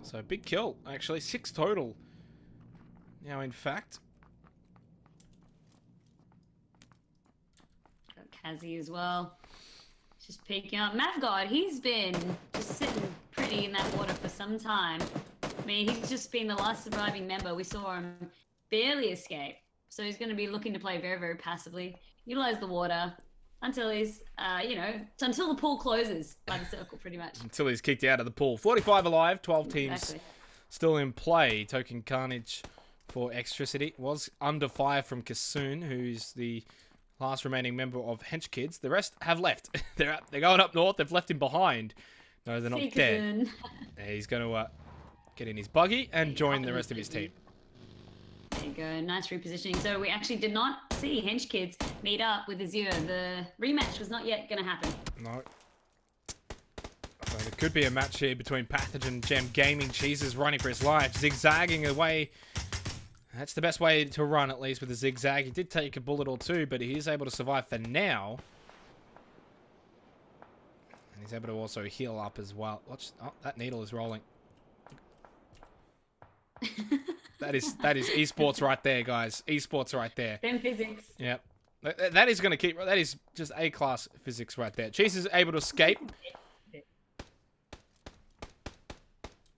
So big kill, actually. 6 total. Now, in fact... Got Kazi as well. Just peeking up. Mavgod, he's been just sitting pretty in that water for some time. I mean, he's just been the last surviving member. We saw him barely escape. So he's going to be looking to play very, very passively. Utilize the water until he's, until the pool closes by the circle, pretty much. Until he's kicked out of the pool. 45 alive, 12 teams still in play. Token Carnage for Extricity was under fire from Kasoon, who's the last remaining member of Hench Kids. The rest have left. They're going up north. They've left him behind. No, they're not dead. He's going to get in his buggy and join the rest of his team. There you go, nice repositioning. So we actually did not see Hench Kids meet up with Azure. The rematch was not yet going to happen. No. So there could be a match here between Pathogen and Gem Gaming. Cheese is running for his life, zigzagging away. That's the best way to run, at least, with a zigzag. He did take a bullet or two, but he is able to survive for now. And he's able to also heal up as well. Watch, oh, that needle is rolling. That is esports right there, guys. Esports right there. Then physics. Yep. That is going to keep... That is just A-class physics right there. Cheese is able to escape.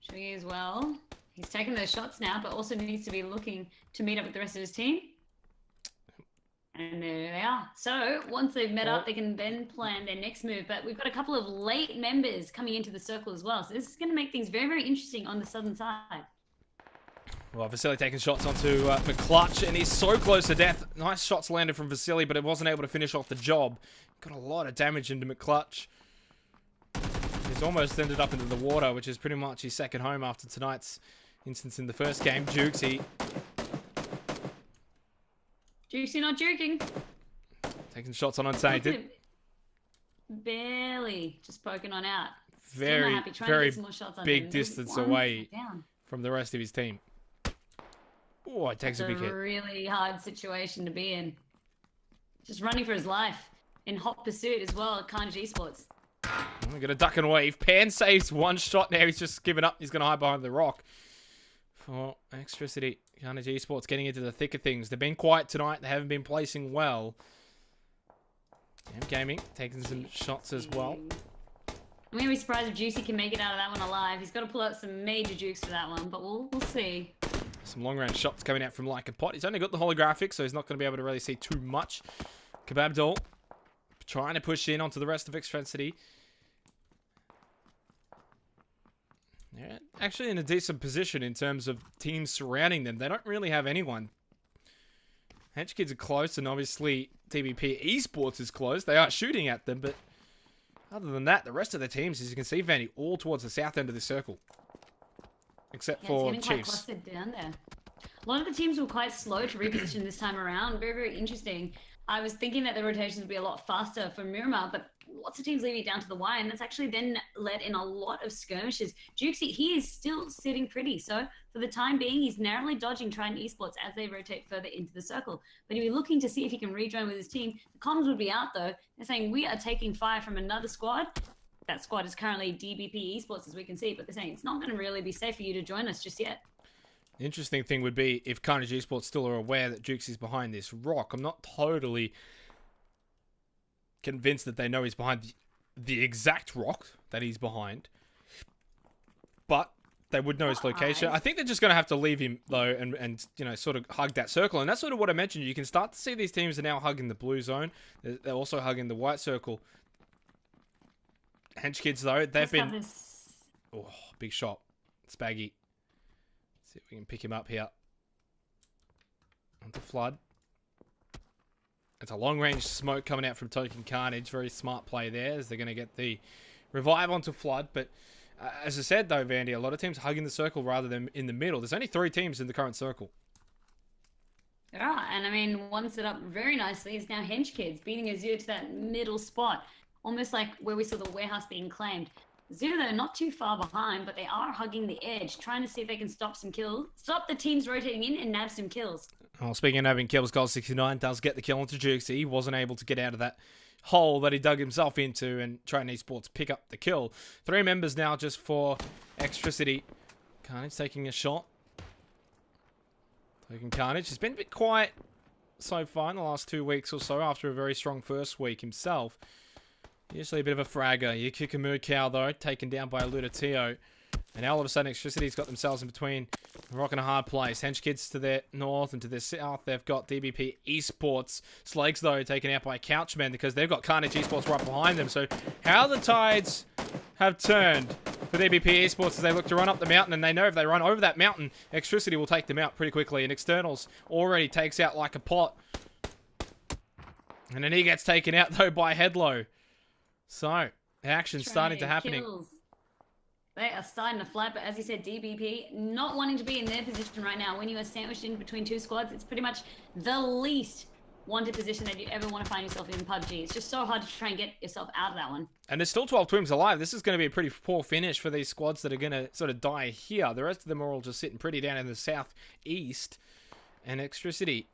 Shugi as well. He's taking those shots now, but also needs to be looking to meet up with the rest of his team. And there they are. So once they've met up, they can then plan their next move. But we've got a couple of late members coming into the circle as well. So this is going to make things very, very interesting on the southern side. Well, Vasily taking shots onto McClutch, and he's so close to death. Nice shots landed from Vasily, but it wasn't able to finish off the job. Got a lot of damage into McClutch. He's almost ended up into the water, which is pretty much his second home after tonight's instance in the first game. Jukesy. Jukesy not juking. Taking shots on untainted. Barely just poking on out. Very, very big distance away down. from the rest of his team. Oh, it takes a big hit. It's a really hard situation to be in. Just running for his life. In hot pursuit as well at Carnage Esports. We're going to duck and weave. Pan saves one shot now. He's just given up. He's going to hide behind the rock. For Extricity, Carnage Esports getting into the thick of things. They've been quiet tonight. They haven't been placing well. And Gaming taking some shots as well. I'm going to be surprised if Juicy can make it out of that one alive. He's got to pull out some major jukes for that one, but we'll see. Some long-range shots coming out from Like a Pot. He's only got the holographic, so he's not going to be able to really see too much. Kebabdol trying to push in onto the rest of Extricity. They're actually in a decent position in terms of teams surrounding them. They don't really have anyone. Hedge Kids are close, and obviously TBP Esports is close. They are shooting at them, but other than that, the rest of the teams, as you can see, Vanny, all towards the south end of the circle. Except for it's Chiefs. Quite clustered down there. A lot of the teams were quite slow to reposition this time around. Very, very interesting. I was thinking that the rotations would be a lot faster for Miramar, but lots of teams leaving it down to the wire, and that's actually then led in a lot of skirmishes. Jukesy, he is still sitting pretty, so for the time being, he's narrowly dodging Trident Esports as they rotate further into the circle. But he'll be looking to see if he can rejoin with his team. The comms would be out, though. They're saying, we are taking fire from another squad. That squad is currently DBP Esports, as we can see, but they're saying it's not going to really be safe for you to join us just yet. The interesting thing would be if Carnage Esports still are aware that Jukes is behind this rock. I'm not totally convinced that they know he's behind the exact rock that he's behind, but they would know his location. I think they're just going to have to leave him, though, and you know, sort of hug that circle. And that's sort of what I mentioned. You can start to see these teams are now hugging the blue zone. They're also hugging the white circle. Hench Kids, though, they've been... Oh, big shot. Spaggy. See if we can pick him up here. Onto Flood. It's a long-range smoke coming out from Token Carnage. Very smart play there, as they're going to get the revive onto Flood. But as I said, though, Vandy, a lot of teams hugging the circle rather than in the middle. There's only 3 teams in the current circle. Yeah, and I mean, one set up very nicely is now Hench Kids, beating Azure to that middle spot. Almost like where we saw the warehouse being claimed. Azure, though, not too far behind, but they are hugging the edge, trying to see if they can stop some kills. Stop the teams rotating in and nab some kills. Well, speaking of nabbing kills, Gold 69 does get the kill onto Jukesy. He wasn't able to get out of that hole that he dug himself into, and Trident Esports pick up the kill. 3 members now just for Extricity. Carnage taking a shot. Token Carnage has been a bit quiet so far in the last 2 weeks or so after a very strong first week himself. Usually a bit of a fragger. You kick a Moo Cow, though, taken down by Ludatio. And now all of a sudden, Extricity's got themselves in between a rock and a hard place. Hench Kids to their north and to their south. They've got DBP Esports. Slags, though, taken out by Couchmen because they've got Carnage Esports right behind them. So how the tides have turned for DBP Esports as they look to run up the mountain. And they know if they run over that mountain, Extricity will take them out pretty quickly. And Externals already takes out Like a Pot. And then he gets taken out, though, by Headlow. So, action's starting to happening. Kills. They are starting to fly, but as you said, DBP not wanting to be in their position right now. When you are sandwiched in between 2 squads, it's pretty much the least wanted position that you ever want to find yourself in PUBG. It's just so hard to try and get yourself out of that one. And there's still 12 Twims alive. This is going to be a pretty poor finish for these squads that are going to sort of die here. The rest of them are all just sitting pretty down in the southeast. And Extricity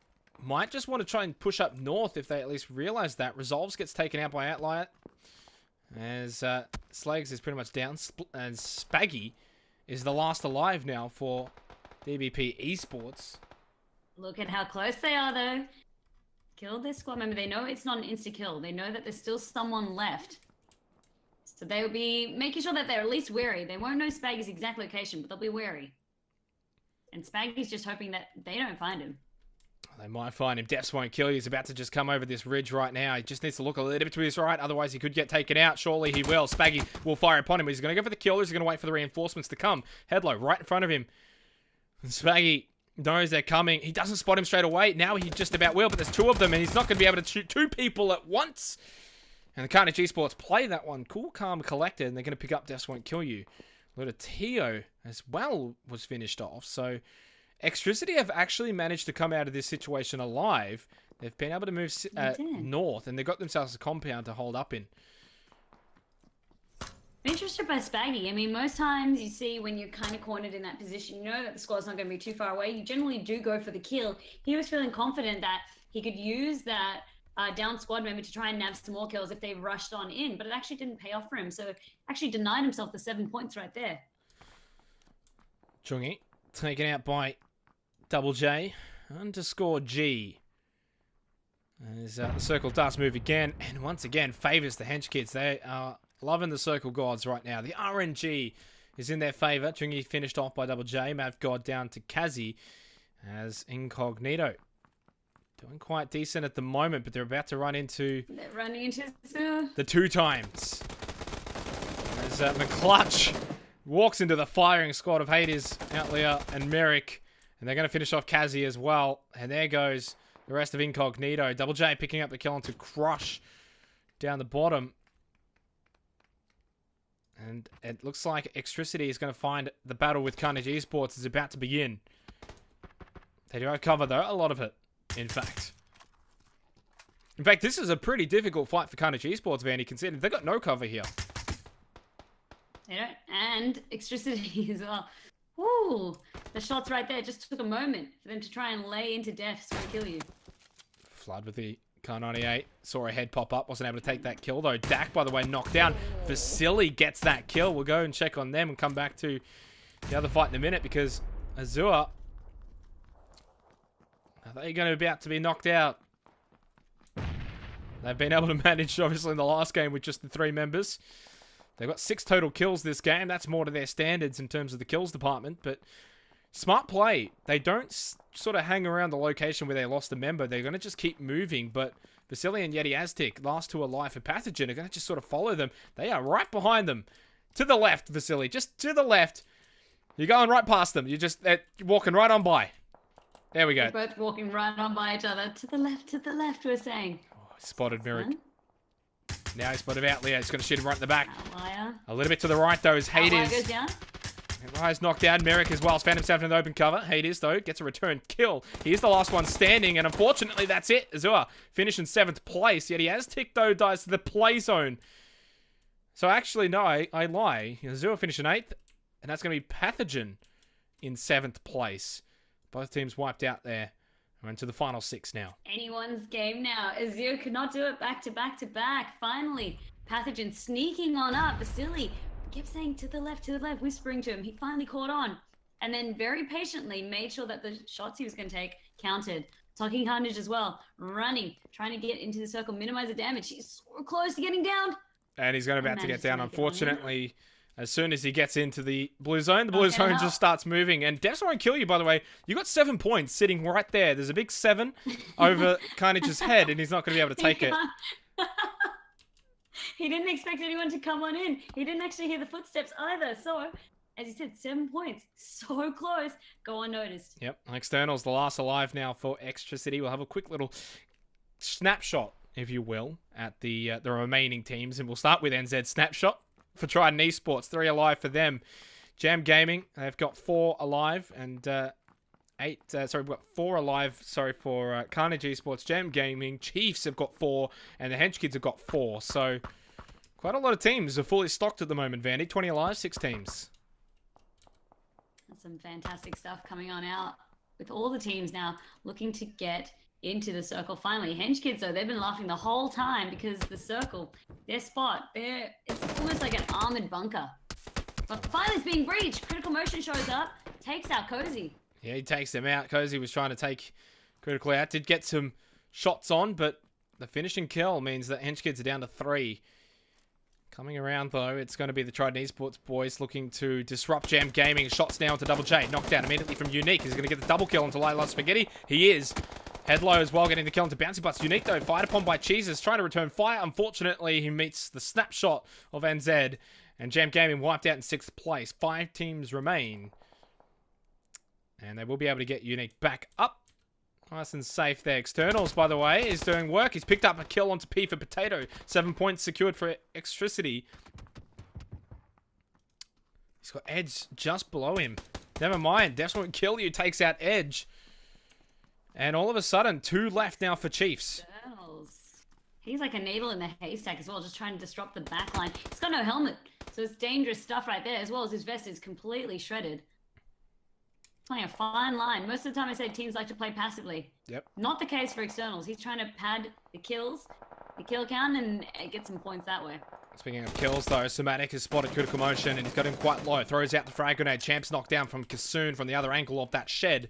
might just want to try and push up north if they at least realize that. Resolves gets taken out by Outlier. As Slags is pretty much down, and Spaggy is the last alive now for DBP Esports. Look at how close they are, though. Killed their squad member. They know it's not an insta-kill. They know that there's still someone left. So they will be making sure that they're at least wary. They won't know Spaggy's exact location, but they'll be wary. And Spaggy's just hoping that they don't find him. They might find him. Depths won't kill you. He's about to just come over this ridge right now. He just needs to look a little bit to his right. Otherwise, he could get taken out. Surely he will. Spaggy will fire upon him. He's going to go for the kill. He's going to wait for the reinforcements to come. Headlow right in front of him. And Spaggy knows they're coming. He doesn't spot him straight away. Now he just about will, but there's two of them, and he's not going to be able to shoot two people at once. And the Carnage Esports play that one. Cool, calm, collected, and they're going to pick up Deaths Won't Kill You. Tio as well was finished off. So Extricity have actually managed to come out of this situation alive. They've been able to move north, and they've got themselves a compound to hold up in. I'm interested by Spaggy. I mean, most times you see when you're kind of cornered in that position, you know that the score's not going to be too far away. You generally do go for the kill. He was feeling confident that he could use that down squad member to try and nab some more kills if they rushed on in, but it actually didn't pay off for him. So actually denied himself the 7 points right there. Chungi taken out by Double J underscore G. As the circle does move again, and once again favors the Hench Kids. They are loving the circle gods right now. The RNG is in their favor. Chungi finished off by Double J. Mav God down to Kazi as Incognito. Doing quite decent at the moment, but they're about to run into... They're running into the two times. As McClutch walks into the firing squad of Hades, Outlier, and Merrick. And they're going to finish off Kazi as well. And there goes the rest of Incognito. Double J picking up the kill onto Crush down the bottom. And it looks like Extricity is going to find the battle with Carnage Esports is about to begin. They do have cover, though. A lot of it. In fact, this is a pretty difficult fight for Carnage Esports, Vandy, considering they've got no cover here. They don't. And Extricity as well. Ooh, the shots right there just took a moment for them to try and lay into death to kill you. Flood with the Kar 98. Saw a head pop up. Wasn't able to take that kill, though. Dak, by the way, knocked down. Vasily gets that kill. We'll go and check on them and come back to the other fight in a minute because Azure... They're going to be about to be knocked out. They've been able to manage, obviously, in the last game with just the 3 members. They've got 6 total kills this game. That's more to their standards in terms of the kills department. But smart play. They don't sort of hang around the location where they lost a member. They're going to just keep moving. But Vasily and Yeti Aztec, last 2 alive for Pathogen, are going to just sort of follow them. They are right behind them. To the left, Vasily. Just to the left. You're going right past them. You're just walking right on by. There we go. We're both walking right on by each other. To the left, we're saying. Oh, spotted Merrick. Now he's spotted Outlier. He's going to shoot him right in the back. Outlier. A little bit to the right, though, is Hades. Outlier goes down. Rise knocked down. Merrick as well has found himself in the open cover. Hades, though, gets a return kill. He is the last one standing, and unfortunately, that's it. Azure finished in 7th place, yet he has ticked, though, dies to the play zone. So actually, no, I lie. Azure finished in 8th, and that's going to be Pathogen in 7th place. Both teams wiped out there. We're into the final 6 now. Anyone's game now. Azure could not do it back to back to back. Finally, Pathogen sneaking on up. Vasily kept saying to the left, whispering to him. He finally caught on. And then very patiently made sure that the shots he was going to take counted. Talking Carnage as well. Running, trying to get into the circle, minimize the damage. He's so close to getting down. And he's about to get down. Unfortunately... As soon as he gets into the blue zone, the blue zone just starts moving. And Deaths Won't Kill You, by the way. You got 7 points sitting right there. There's a big 7 over Carnage's head, and he's not going to be able to take it. He didn't expect anyone to come on in. He didn't actually hear the footsteps either. So, as you said, 7 points. So close. Go unnoticed. Yep. External's the last alive now for Extricity. We'll have a quick little snapshot, if you will, at the remaining teams. And we'll start with NZ Snapshot. For Trident Esports, 3 alive for them. Jam Gaming, they've got 4 alive, and we've got 4 alive, for Carnage Esports. Jam Gaming, Chiefs have got 4, and the Hench Kids have got 4. So, quite a lot of teams are fully stocked at the moment, Vandy. 20 alive, 6 teams. That's some fantastic stuff coming on out with all the teams now looking to get into the circle. Finally, Hench Kids, though, they've been laughing the whole time because the circle, their spot, it's almost like an armored bunker. But finally it's being breached. Critical Motion shows up, takes out Cozy. Yeah, he takes them out. Cozy was trying to take Critical out. Did get some shots on, but the finishing kill means that Hench Kids are down to 3. Coming around, though, it's going to be the Trident Esports boys looking to disrupt Jam Gaming. Shots now into Double J. Knocked down immediately from Unique. He's going to get the double kill onto Lila Spaghetti. He is. Head low as well, getting the kill into Bouncy Butts. Unique, though, fired upon by Cheeses, trying to return fire. Unfortunately, he meets the snapshot of NZ, and Jam Gaming wiped out in 6th place. 5 teams remain. And they will be able to get Unique back up. Nice and safe there. Externals, by the way, is doing work. He's picked up a kill onto P for Potato. 7 points secured for Electricity. He's got Edge just below him. Never mind. Deaths Won't Kill You takes out Edge. And all of a sudden, 2 left now for Chiefs. He's like a needle in the haystack as well, just trying to disrupt the backline. He's got no helmet, so it's dangerous stuff right there, as well as his vest is completely shredded. Playing a fine line. Most of the time I say teams like to play passively. Yep. Not the case for Externals. He's trying to pad the kills, the kill count, and get some points that way. Speaking of kills, though, Somatic has spotted Critical Motion, and he's got him quite low. Throws out the frag grenade. Champ's knocked down from Kasoon from the other angle of that shed.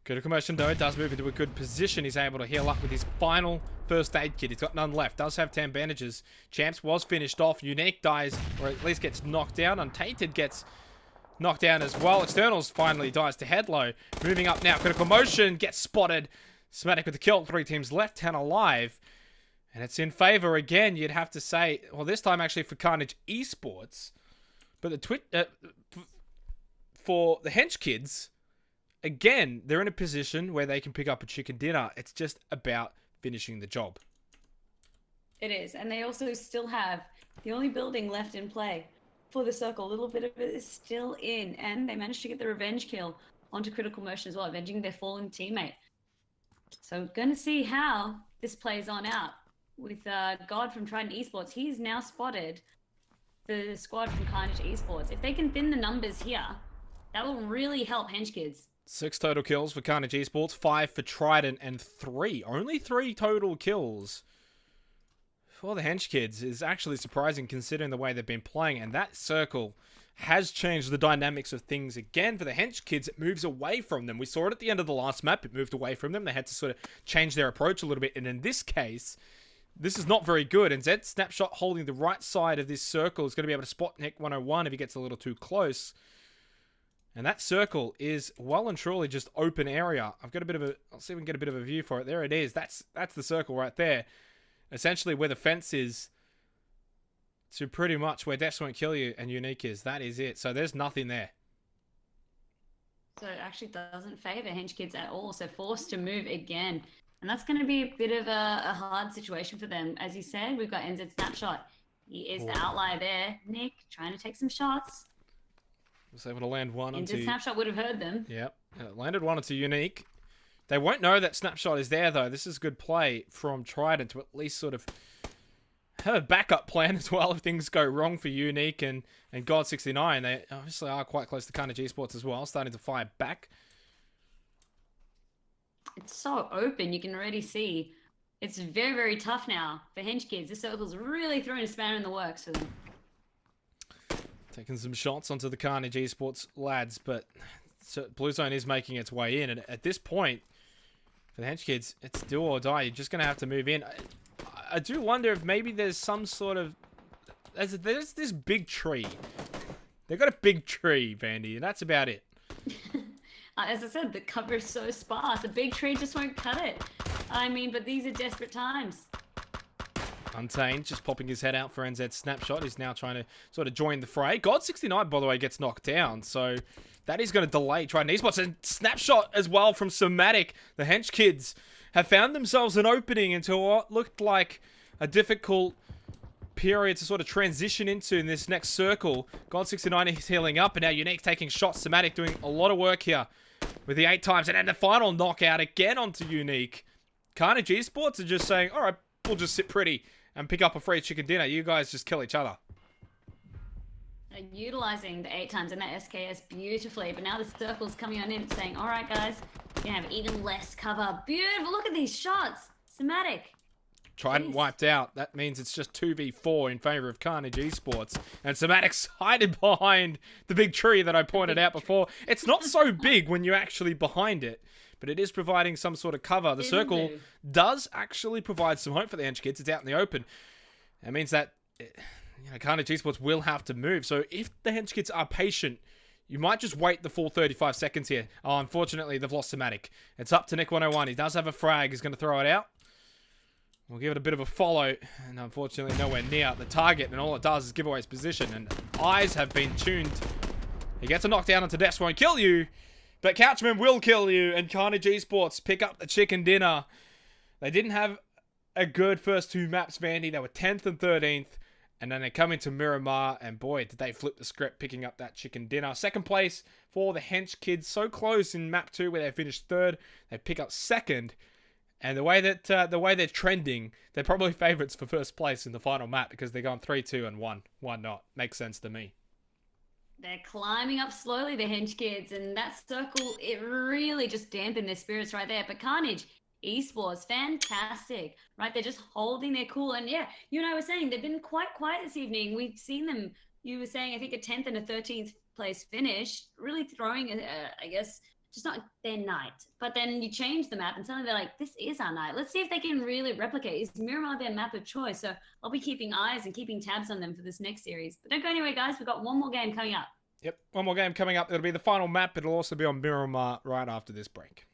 Critical Motion, though, does move into a good position. He's able to heal up with his final first aid kit. He's got none left. Does have 10 bandages. Champs was finished off. Unique dies, or at least gets knocked down. Untainted gets knocked down as well. Externals finally dies to Headlow. Moving up now. Critical Motion gets spotted. Somatic with the kill. 3 teams left, 10 alive. And it's in favor again, you'd have to say. Well, this time actually for Carnage Esports. But the for the Hench Kids, again, they're in a position where they can pick up a chicken dinner. It's just about finishing the job. It is. And they also still have the only building left in play for the circle. A little bit of it is still in. And they managed to get the revenge kill onto Critical Motion as well, avenging their fallen teammate. So going to see how this plays on out. With God from Trident Esports, he's now spotted the squad from Carnage Esports. If they can thin the numbers here, that will really help Hench Kids. 6 total kills for Carnage Esports, 5 for Trident, and only 3 total kills for the Hench Kids is actually surprising considering the way they've been playing. And that circle has changed the dynamics of things again. For the Hench Kids, it moves away from them. We saw it at the end of the last map. It moved away from them. They had to sort of change their approach a little bit. And in this case, this is not very good. And Zed Snapshot holding the right side of this circle is going to be able to spot Nick 101 if he gets a little too close. And that circle is well and truly just open area. I've got a bit of a... I'll see if we can get a bit of a view for it. There it is. That's the circle right there. Essentially where the fence is to pretty much where Deaths Won't Kill You and Unique is. That is it. So there's nothing there. So it actually doesn't favour Hench Kids at all. So forced to move again. And that's going to be a bit of a hard situation for them. As you said, we've got NZ Snapshot. He is the outlier there. Nick trying to take some shots. Was able to land one onto... NZ Snapshot would have heard them. Yep. Landed one onto Unique. They won't know that Snapshot is there, though. This is good play from Trident to at least sort of have a backup plan as well if things go wrong for Unique and God69. They obviously are quite close to Carnage Esports as well, starting to fire back. It's so open, you can already see. It's very, very tough now for Hench Kids. This circle's really throwing a spanner in the works for them. Taking some shots onto the Carnage Esports lads, but Blue Zone is making its way in. And at this point, for the Hench Kids, it's do or die. You're just going to have to move in. I do wonder if maybe there's some sort of... There's this big tree. They've got a big tree, Vandy, and that's about it. As I said, the cover is so sparse. A big tree just won't cut it. I mean, but these are desperate times. Untamed, just popping his head out for NZ Snapshot. He's now trying to sort of join the fray. God69, by the way, gets knocked down. So that is going to delay Trident Esports. And Snapshot as well from Somatic. The Hench Kids have found themselves an opening into what looked like a difficult period to sort of transition into in this next circle. God69 is healing up, and now Unique taking shots. Somatic doing a lot of work here with the 8 times. And then the final knockout again onto Unique. Carnage Esports are just saying, all right, we'll just sit pretty and pick up a free chicken dinner. You guys just kill each other. They're utilizing the 8 times and that SKS beautifully, but now the circle's coming on in saying, all right, guys, you're going to have even less cover. Beautiful. Look at these shots. Somatic. Trident wiped out. That means it's just 2v4 in favor of Carnage Esports. And Somatic's hiding behind the big tree that I pointed out before. It's not so big when you're actually behind it, but it is providing some sort of cover. The circle does actually provide some hope for the Hench Kids. It's out in the open. That means that Carnage Esports will have to move. So if the Hench Kids are patient, you might just wait the full 35 seconds here. Oh, unfortunately, they've lost Somatic. It's up to Nick 101. He does have a frag. He's going to throw it out. We'll give it a bit of a follow, and unfortunately nowhere near the target, and all it does is give away his position, and eyes have been tuned. He gets a knockdown onto Deaths Won't Kill You, But Couchman will kill you, and Carnage Esports pick up the chicken dinner. They didn't have a good first two maps, Vandy. They were 10th and 13th. And then they come into Miramar, and boy, did they flip the script picking up that chicken dinner. Second place for the Hench kids. So close in map 2 where they finished third. They pick up second. And the way they're trending, they're probably favourites for first place in the final map because they're going 3-2 and 1. Why not? Makes sense to me. They're climbing up slowly, the Hench kids, and that circle, it really just dampened their spirits right there. But Carnage Esports, fantastic, right? They're just holding their cool. And yeah, you and I were saying they've been quite quiet this evening. We've seen them, you were saying, I think a 10th and a 13th place finish, really throwing, I guess, just not their night. But then you change the map and suddenly they're like, this is our night. Let's see if they can really replicate. Is Miramar their map of choice? So I'll be keeping eyes and keeping tabs on them for this next series. But don't go anywhere, guys. We've got one more game coming up. Yep, one more game coming up. It'll be the final map. It'll also be on Miramar right after this break.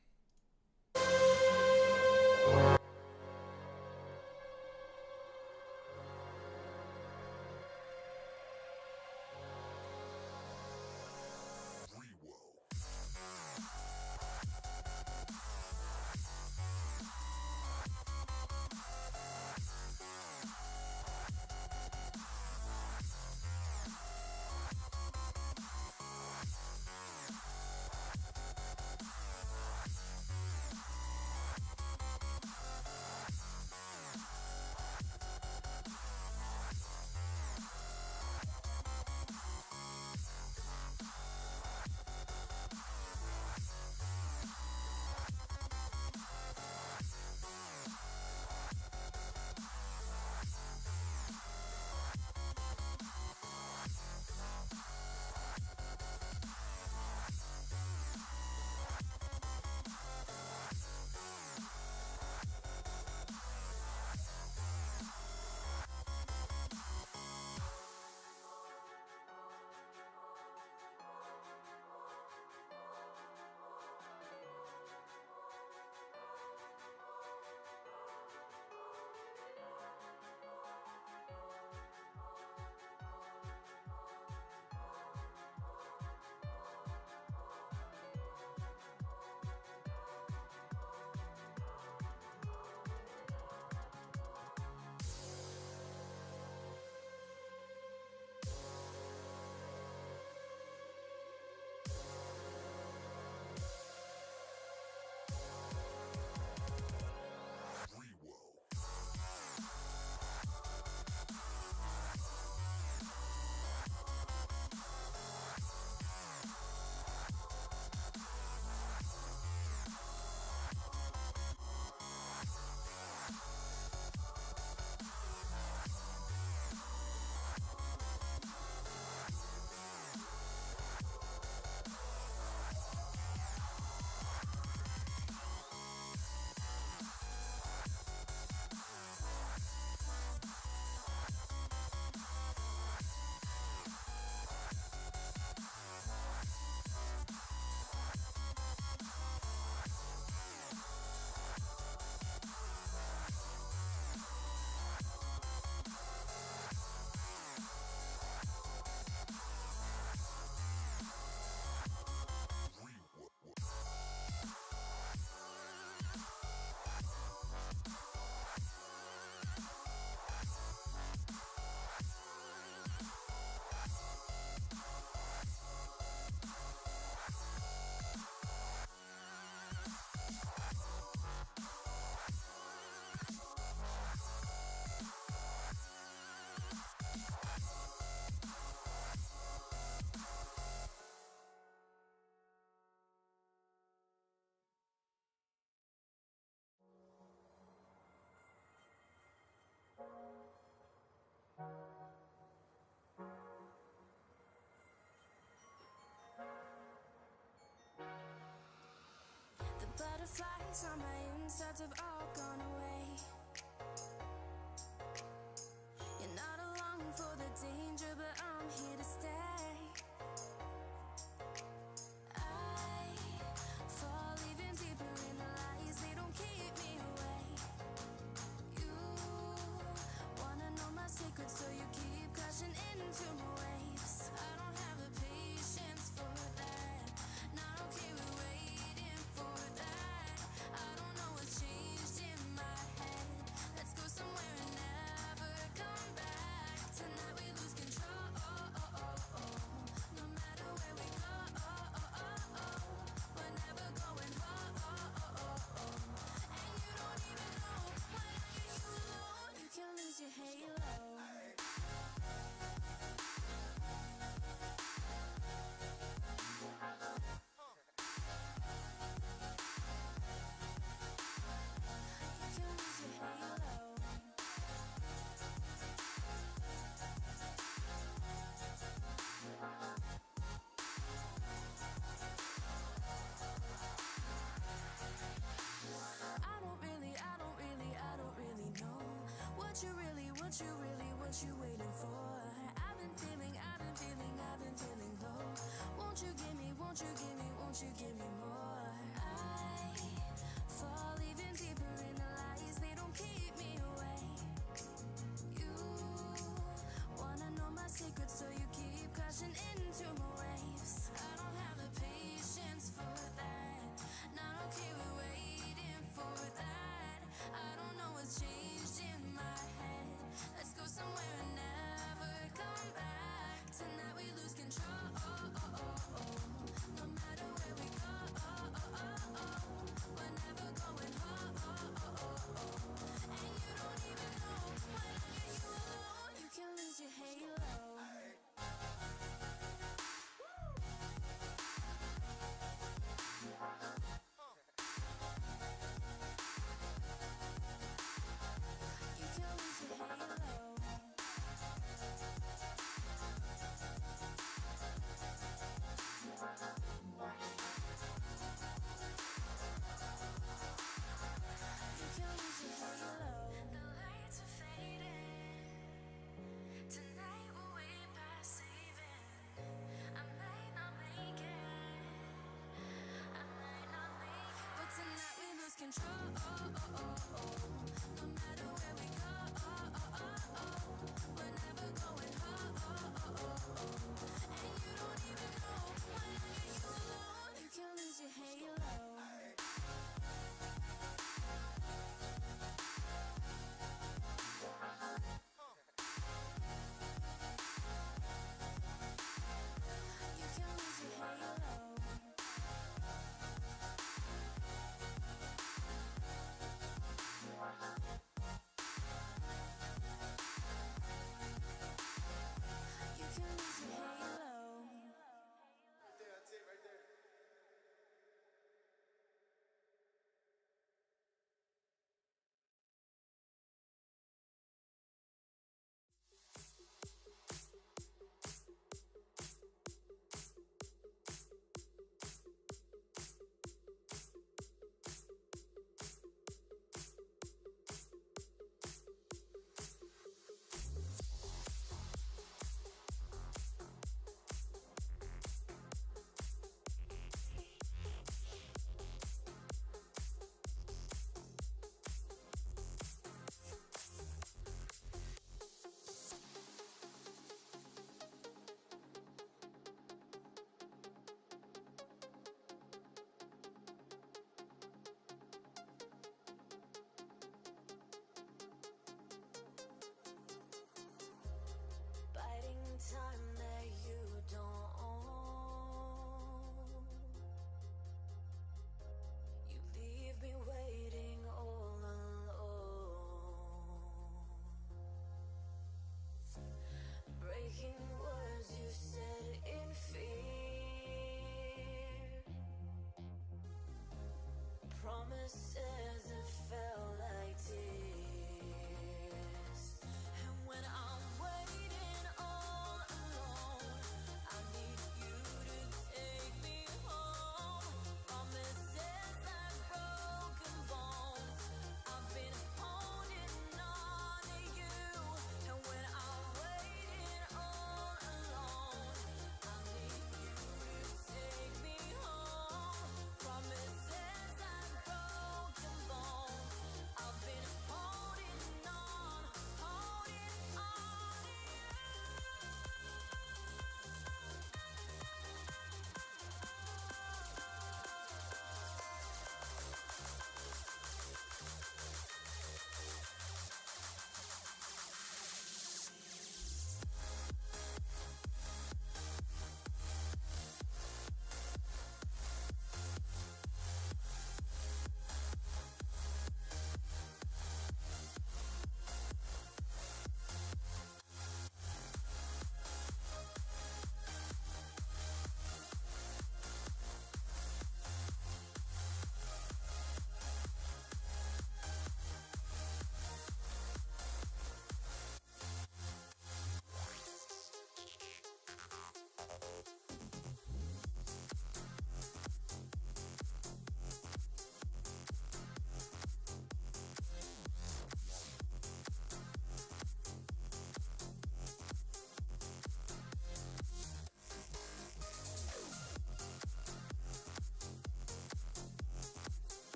Butterflies on my insides have all gone away. You're not along for the danger, but I'm here to stay. I fall even deeper in the lies, they don't keep me away. You wanna know my secrets, so you keep crashing into my waves. I don't have the patience for that, not okay with won't you give me more? I fall even deeper in the lies, they don't keep me awake. You wanna know my secrets, so you keep crashing into my waves. I don't have the patience for that, not okay with waiting for that. I don't know what's changed in my head. Let's go somewhere and never come back. Tonight we lose control. No matter where we go.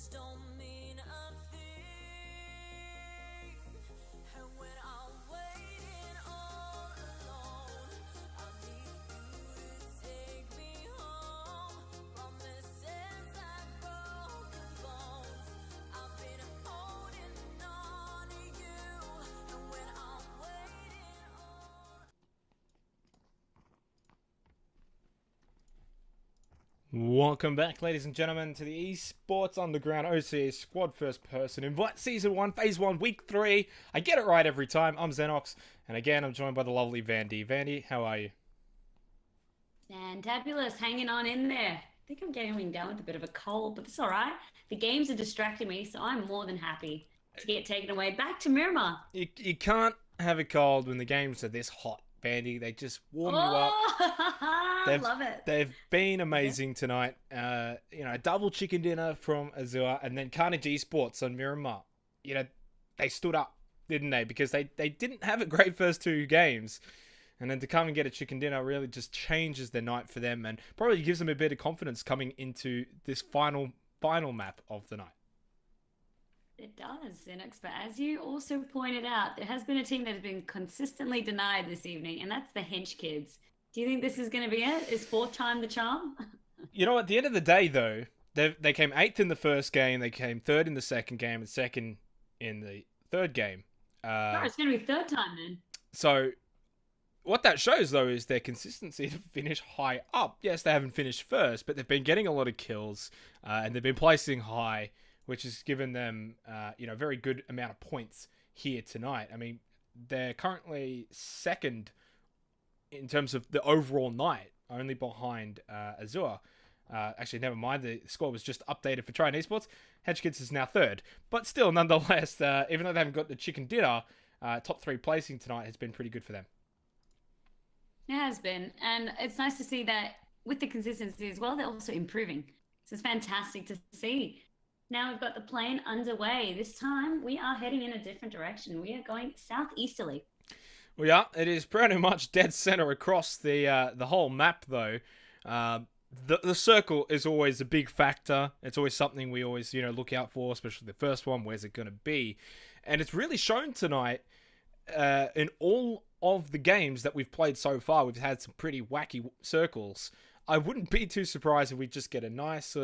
don't mean a thing. And when I'm waiting all alone, I need you to take me home. Promises like broken bones. I've been holding on to you. And when I'm waiting all Welcome back, ladies and gentlemen, to the Esports Underground OCA Squad First Person Invite Season 1, Phase 1, Week 3. I get it right every time. I'm Xenox, and again, I'm joined by the lovely Vandy. Vandy, how are you? Fantabulous, hanging on in there. I think I'm getting down with a bit of a cold, but it's all right. The games are distracting me, so I'm more than happy to get taken away back to Miramar. You can't have a cold when the games are this hot, Vandy. They just warm you up. I love it. They've been amazing tonight. Double chicken dinner from Azure and then Carnage Esports on Miramar. They stood up, didn't they? Because they didn't have a great first two games. And then to come and get a chicken dinner really just changes the night for them and probably gives them a bit of confidence coming into this final map of the night. It does, Xenox, but as you also pointed out, there has been a team that has been consistently denied this evening, and that's the Hench Kids. Do you think this is going to be it? Is fourth time the charm? You know, at the end of the day, though, they came 8th in the first game, they came 3rd in the second game, and 2nd in the third game. It's going to be third time then. So, what that shows, though, is their consistency to finish high up. Yes, they haven't finished first, but they've been getting a lot of kills, and they've been placing high, which has given them, a very good amount of points here tonight. I mean, they're currently 2nd in terms of the overall night, only behind Azure. Actually, never mind. The score was just updated for Try Esports. Hedge Kids is now 3rd. But still, nonetheless, even though they haven't got the chicken dinner, top 3 placing tonight has been pretty good for them. It has been. And it's nice to see that with the consistency as well, they're also improving. So it's fantastic to see. Now we've got the plane underway. This time we are heading in a different direction. We are going southeasterly. Well, yeah, it is pretty much dead center across the whole map, though. The circle is always a big factor. It's always something we always look out for, especially the first one. Where's it going to be? And it's really shown tonight in all of the games that we've played so far. We've had some pretty wacky circles. I wouldn't be too surprised if we just get a nice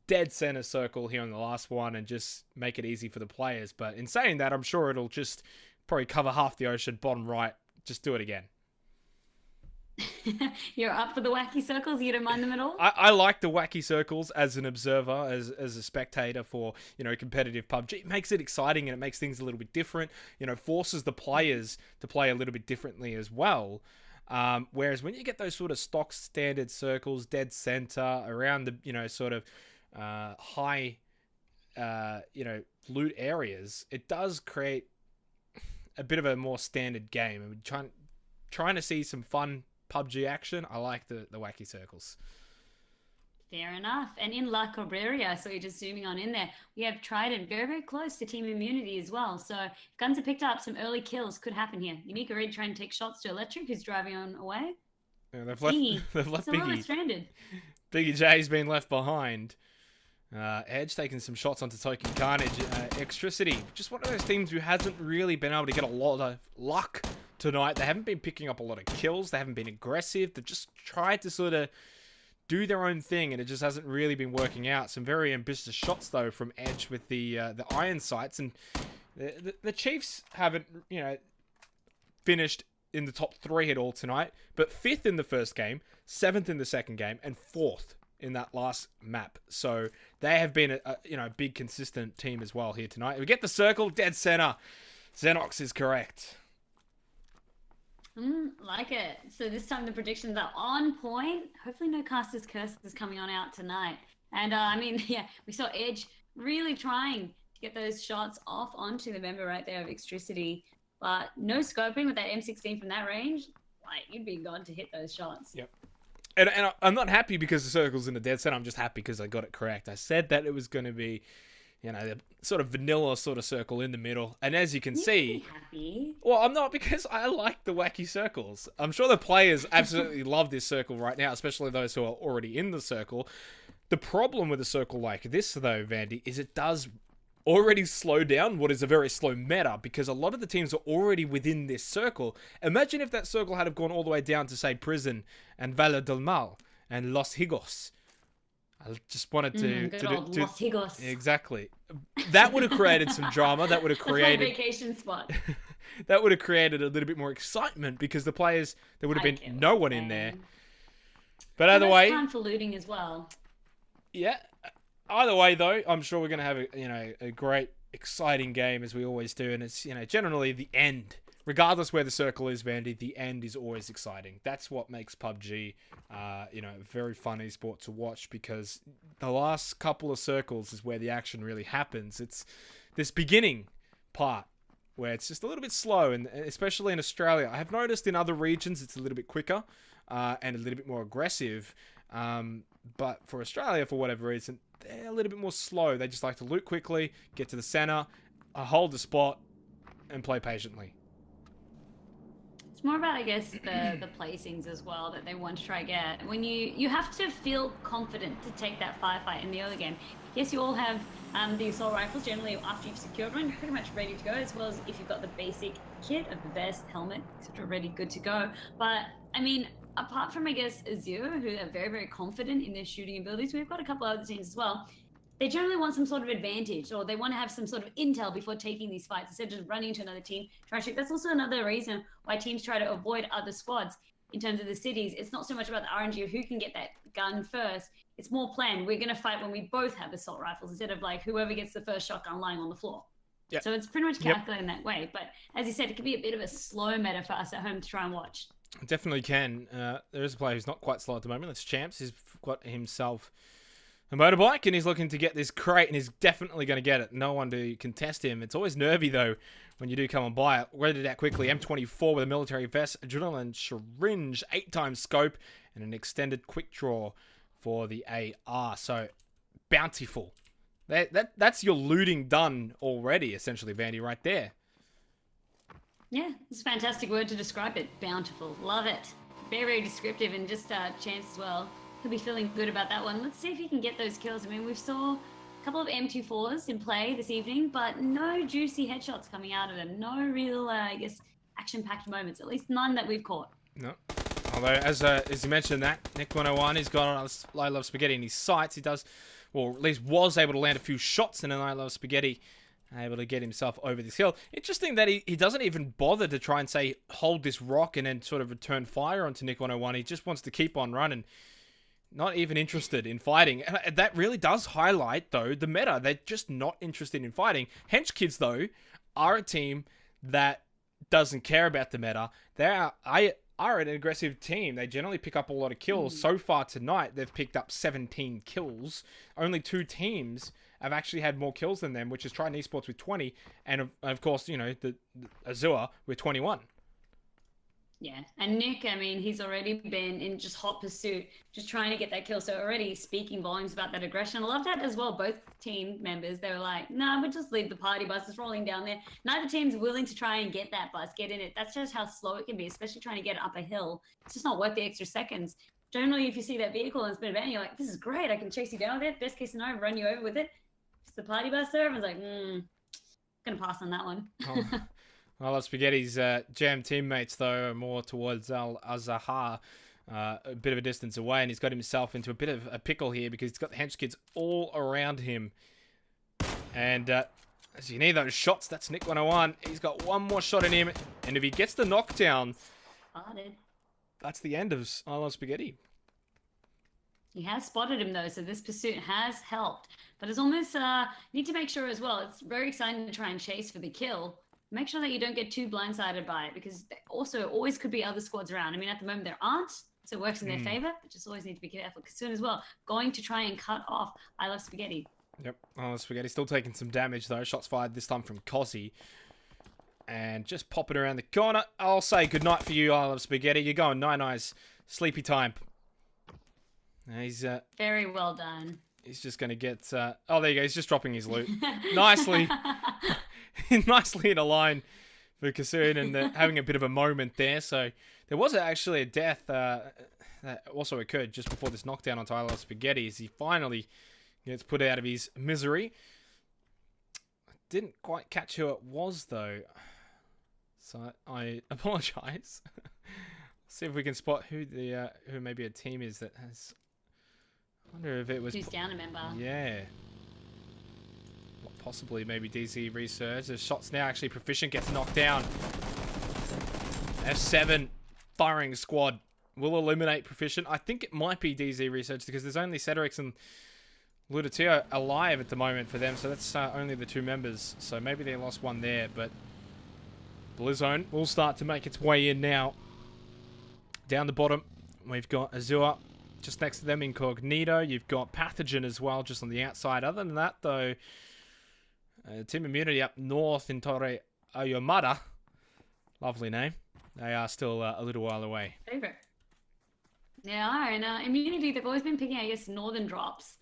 dead center circle here on the last one and just make it easy for the players. But in saying that, I'm sure it'll just probably cover half the ocean, bottom right. Just do it again. You're up for the wacky circles? You don't mind them at all? I like the wacky circles as an observer, as a spectator for, competitive PUBG. It makes it exciting and it makes things a little bit different, forces the players to play a little bit differently as well. Whereas when you get those sort of stock standard circles, dead center, around the, sort of high, loot areas, it does create a bit of a more standard game. And trying to see some fun PUBG action, I like the wacky circles. Fair enough. And in La Cabrera, so you're just zooming on in there, we have Trident very, very close to Team Immunity as well. So if Guns have picked up some early kills, could happen here. Unique already trying to take shots to Electric, who's driving on away. Yeah, they've left Biggie. Stranded. Biggie J's been left behind. Edge taking some shots onto Token Carnage. Extricity, just one of those teams who hasn't really been able to get a lot of luck tonight. They haven't been picking up a lot of kills. They haven't been aggressive. They've just tried to sort of do their own thing, and it just hasn't really been working out. Some very ambitious shots, though, from Edge with the iron sights. And the Chiefs haven't, finished in the top 3 at all tonight, but 5th in the first game, 7th in the second game, and 4th in that last map. So they have been a big consistent team as well here tonight. We get the circle, dead center. Xenox is correct. Like it. So this time the predictions are on point. Hopefully no Caster's Curse is coming on out tonight. And we saw Edge really trying to get those shots off onto the member right there of Extricity. But no scoping with that M16 from that range. Like, you'd be gone to hit those shots. Yep. And I'm not happy because the circle's in the dead center. I'm just happy because I got it correct. I said that it was going to be, the sort of vanilla sort of circle in the middle. And as you can see... happy. Well, I'm not, because I like the wacky circles. I'm sure the players absolutely love this circle right now, especially those who are already in the circle. The problem with a circle like this, though, Vandy, is it does already slow down what is a very slow meta, because a lot of the teams are already within this circle. Imagine if that circle had have gone all the way down to, say, Prison and Valle del Mal and Los Higos. I just wanted to good old Los Higos. Exactly. That would have created some drama. That would have created That's my vacation spot. that would have created a little bit more excitement, because the players, there would have been no one in there. But either way, time for looting as well. Yeah. Either way, though, I'm sure we're going to have a great, exciting game, as we always do, and it's generally the end. Regardless where the circle is, Vandy, the end is always exciting. That's what makes PUBG, a very fun esport to watch, because the last couple of circles is where the action really happens. It's this beginning part where it's just a little bit slow, and especially in Australia. I have noticed in other regions it's a little bit quicker and a little bit more aggressive. But for Australia, for whatever reason, they're a little bit more slow. They just like to loot quickly, get to the center, hold the spot, and play patiently. It's more about, I guess, the placings as well that they want to try get. When you have to feel confident to take that firefight in the early game. Yes, you all have the assault rifles. Generally, after you've secured one, you're pretty much ready to go, as well as if you've got the basic kit of the vest, helmet, etc., ready, good to go. But, I mean, apart from, I guess, Azure, who are very, very confident in their shooting abilities, we've got a couple other teams as well. They generally want some sort of advantage, or they want to have some sort of intel before taking these fights instead of just running to another team, trying to shoot. That's also another reason why teams try to avoid other squads in terms of the cities. It's not so much about the RNG of who can get that gun first. It's more planned. We're going to fight when we both have assault rifles instead of like whoever gets the first shotgun lying on the floor. Yep. So it's pretty much calculated in that way. But as you said, it can be a bit of a slow meta for us at home to try and watch. Definitely can. There is a player who's not quite slow at the moment. That's Champs. He's got himself a motorbike, and he's looking to get this crate, and he's definitely going to get it. No one to contest him. It's always nervy, though, when you do come and buy it. Read it out quickly. M24 with a military vest, adrenaline syringe, 8x scope, and an extended quick draw for the AR. So, bountiful. That's your looting done already, essentially, Vandy, right there. Yeah, it's a fantastic word to describe it. Bountiful. Love it. Very, very descriptive, and just Chance as well. He'll be feeling good about that one. Let's see if he can get those kills. I mean, we saw a couple of M24s in play this evening, but no juicy headshots coming out of them. No real, action-packed moments. At least none that we've caught. No. Although, as you mentioned that, Nick 101, he's got on I Love Spaghetti in his sights. He does, or at least was able to land a few shots in an I Love Spaghetti, able to get himself over this hill. Interesting that he doesn't even bother to try and say, hold this rock and then sort of return fire onto Nick 101. He just wants to keep on running. Not even interested in fighting. That really does highlight, though, the meta. They're just not interested in fighting. Hench Kids, though, are a team that doesn't care about the meta. They are an aggressive team. They generally pick up a lot of kills. So far tonight, they've picked up 17 kills. Only 2 teams have actually had more kills than them, which is Triton Esports with 20, and of course, the Azure with 21. Yeah, and Nick, I mean, he's already been in just hot pursuit, just trying to get that kill. So already speaking volumes about that aggression. I love that as well. Both team members, they were like, nah, we'll just leave the party bus. It's rolling down there. Neither team's willing to try and get that bus, get in it. That's just how slow it can be, especially trying to get up a hill. It's just not worth the extra seconds. Generally, if you see that vehicle and it's been abandoned, you're like, this is great. I can chase you down with it. Best case scenario, run you over with it. It's the party bus there. Everyone's like, gonna pass on that one. Oh. I Love Spaghetti's jam teammates, though, are more towards Al-Azhar, a bit of a distance away, and he's got himself into a bit of a pickle here because he's got the hench kids all around him. And as you need those shots, that's Nick 101. He's got one more shot in him, and if he gets the knockdown, that's the end of I Love Spaghetti. He has spotted him, though, so this pursuit has helped. But it's almost, need to make sure as well, it's very exciting to try and chase for the kill. Make sure that you don't get too blindsided by it, because also always could be other squads around. I mean, at the moment there aren't, so it works in their favor, but just always need to be careful. Because soon as well, going to try and cut off I Love Spaghetti. Yep, I Love Spaghetti still taking some damage, though. Shots fired this time from Cossie. And just popping around the corner. I'll say goodnight for you, I Love Spaghetti. You're going nine-eyes. Sleepy time. He's very well done. He's just going to get... oh, there you go. He's just dropping his loot. Nicely. Nicely in a line for Kassoon, and having a bit of a moment there. So there was actually a death. that also occurred just before this knockdown on Tyler Spaghetti as he finally gets put out of his misery. Didn't quite catch who it was, though. So I apologize. See if we can spot who maybe a team is that has... I wonder if it was... Who's down a member? Yeah. Possibly maybe DZ Research. The shots now actually Proficient gets knocked down. F7 firing squad will eliminate Proficient. I think it might be DZ Research because there's only Cedrix and Ludatio alive at the moment for them. So that's only the 2 members. So maybe they lost one there. But Blizzone will start to make its way in now. Down the bottom, we've got Azure just next to them, Incognito. You've got Pathogen as well just on the outside. Other than that, though... Team Immunity up north in Torre Ayomada. Lovely name. They are still a little while away. Favorite. Yeah, and Immunity, they've always been picking, I guess, northern drops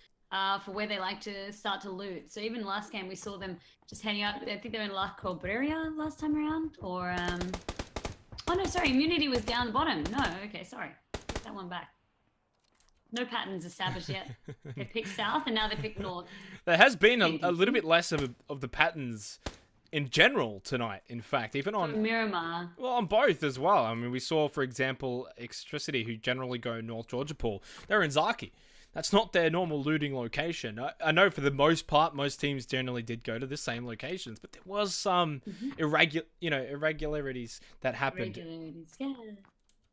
for where they like to start to loot. So even last game, we saw them just heading up. I think they were in La Cobreria last time around. Or, oh no, sorry, Immunity was down the bottom. No, okay, sorry. Take that one back. No patterns established yet. They picked south and now they pick north. There has been a little bit less of the patterns in general tonight, in fact. Even on Miramar. Well, on both as well. I mean, we saw, for example, Extricity, who generally go North Georgia Pool. They're in Zaki. That's not their normal looting location. I know for the most part, most teams generally did go to the same locations, but there was some irregularities that happened. Irregularities, yeah.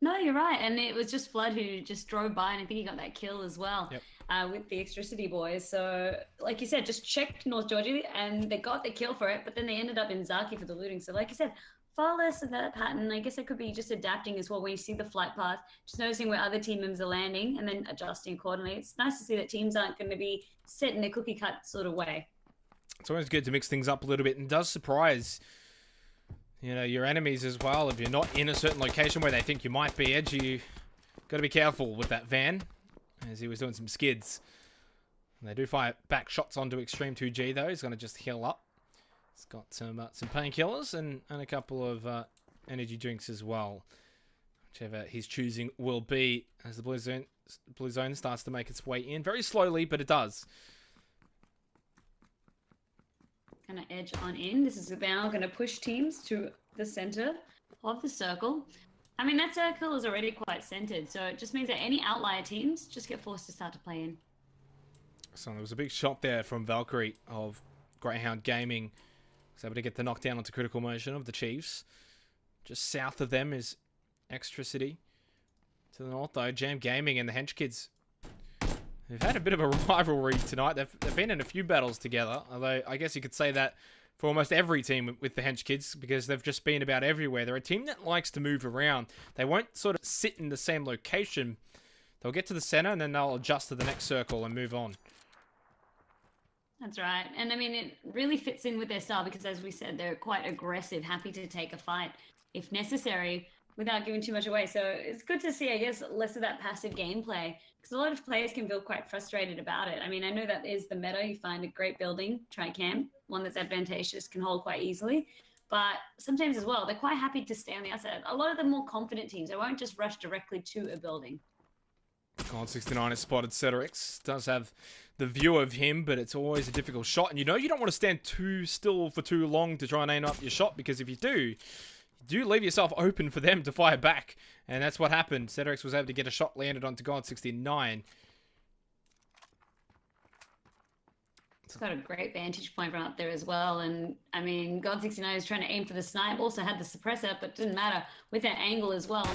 No, you're right. And it was just Flood who just drove by, and I think he got that kill as well. Yep. With the Extricity boys. So, like you said, just checked North Georgia, and they got the kill for it, but then they ended up in Zaki for the looting. So, like you said, far less of that pattern. I guess it could be just adapting as well, when you see the flight path, just noticing where other team members are landing, and then adjusting accordingly. It's nice to see that teams aren't going to be set in their cookie cut sort of way. It's always good to mix things up a little bit, and does surprise... your enemies as well. If you're not in a certain location where they think you might be, Edge, you got to be careful with that van, as he was doing some skids. And they do fire back shots onto Extreme 2G, though. He's going to just heal up. He's got some painkillers and a couple of energy drinks as well. Whichever his choosing will be, as the blue zone starts to make its way in. Very slowly, but it does. Kind of edge on in. This is now going to push teams to the center of the circle. I mean, that circle is already quite centered, so it just means that any outlier teams just get forced to start to play in. So there was a big shot there from Valkyrie of Greyhound Gaming. Was able to get the knockdown onto critical motion of the Chiefs. Just south of them is Extricity. To the north, though, Jam Gaming and the Hench Kids. They've had a bit of a rivalry tonight. They've been in a few battles together, although I guess you could say that for almost every team with the Hench Kids, because they've just been about everywhere. They're a team that likes to move around. They won't sort of sit in the same location. They'll get to the center, and then they'll adjust to the next circle and move on. That's right. And I mean, it really fits in with their style because, as we said, they're quite aggressive, happy to take a fight if necessary without giving too much away. So it's good to see, I guess, less of that passive gameplay because a lot of players can feel quite frustrated about it. I mean, I know that is the meta. You find a great building, try camp, one that's advantageous, can hold quite easily. But sometimes as well, they're quite happy to stay on the outside. A lot of the more confident teams, they won't just rush directly to a building. Colin 69 has spotted Cedrix. Does have the view of him, but it's always a difficult shot. And you know you don't want to stand too still for too long to try and aim up your shot, because if you do leave yourself open for them to fire back. And that's what happened. Cedrix was able to get a shot landed onto God 69. It's got a great vantage point from up there as well. And I mean, God 69 is trying to aim for the snipe, also had the suppressor, but didn't matter with that angle as well.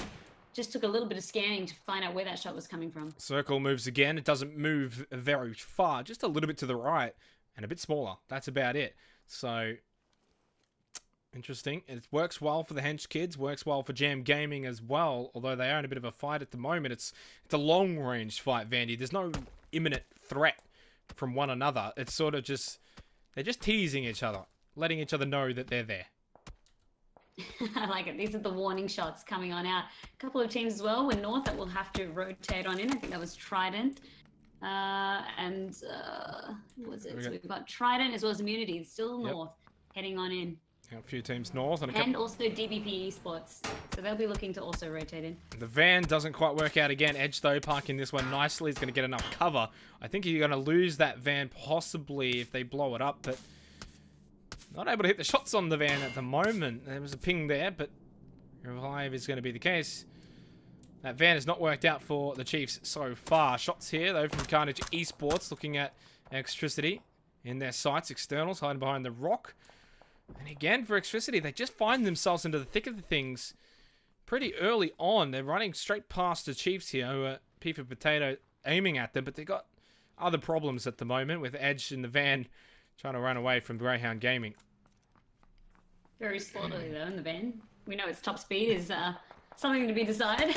Just took a little bit of scanning to find out where that shot was coming from. Circle moves again. It doesn't move very far, just a little bit to the right and a bit smaller. That's about it. So, interesting. It works well for the Hench Kids, works well for Jam Gaming as well, although they are in a bit of a fight at the moment. It's a long-range fight, Vandy. There's no imminent threat from one another. It's sort of just, they're just teasing each other, letting each other know that they're there. I like it. These are the warning shots coming on out. A couple of teams as well. We're north that will have to rotate on in. I think that was Trident. Who was it? So we've got Trident as well as Immunity. It's still north, heading on in. A few teams north. And also DBP Esports. So they'll be looking to also rotate in. The van doesn't quite work out again. Edge, though, parking this one nicely. Is going to get enough cover. I think you're going to lose that van possibly if they blow it up, but not able to hit the shots on the van at the moment. There was a ping there, but revive is going to be the case. That van has not worked out for the Chiefs so far. Shots here, though, from Carnage Esports, looking at Electricity in their sights. Externals hiding behind the rock. And again, for Electricity, they just find themselves into the thick of the things pretty early on. They're running straight past the Chiefs here, who are P for Potato aiming at them, but they've got other problems at the moment with Edge in the van trying to run away from Greyhound Gaming. Very slowly, though, in the van. We know its top speed is something to be decided,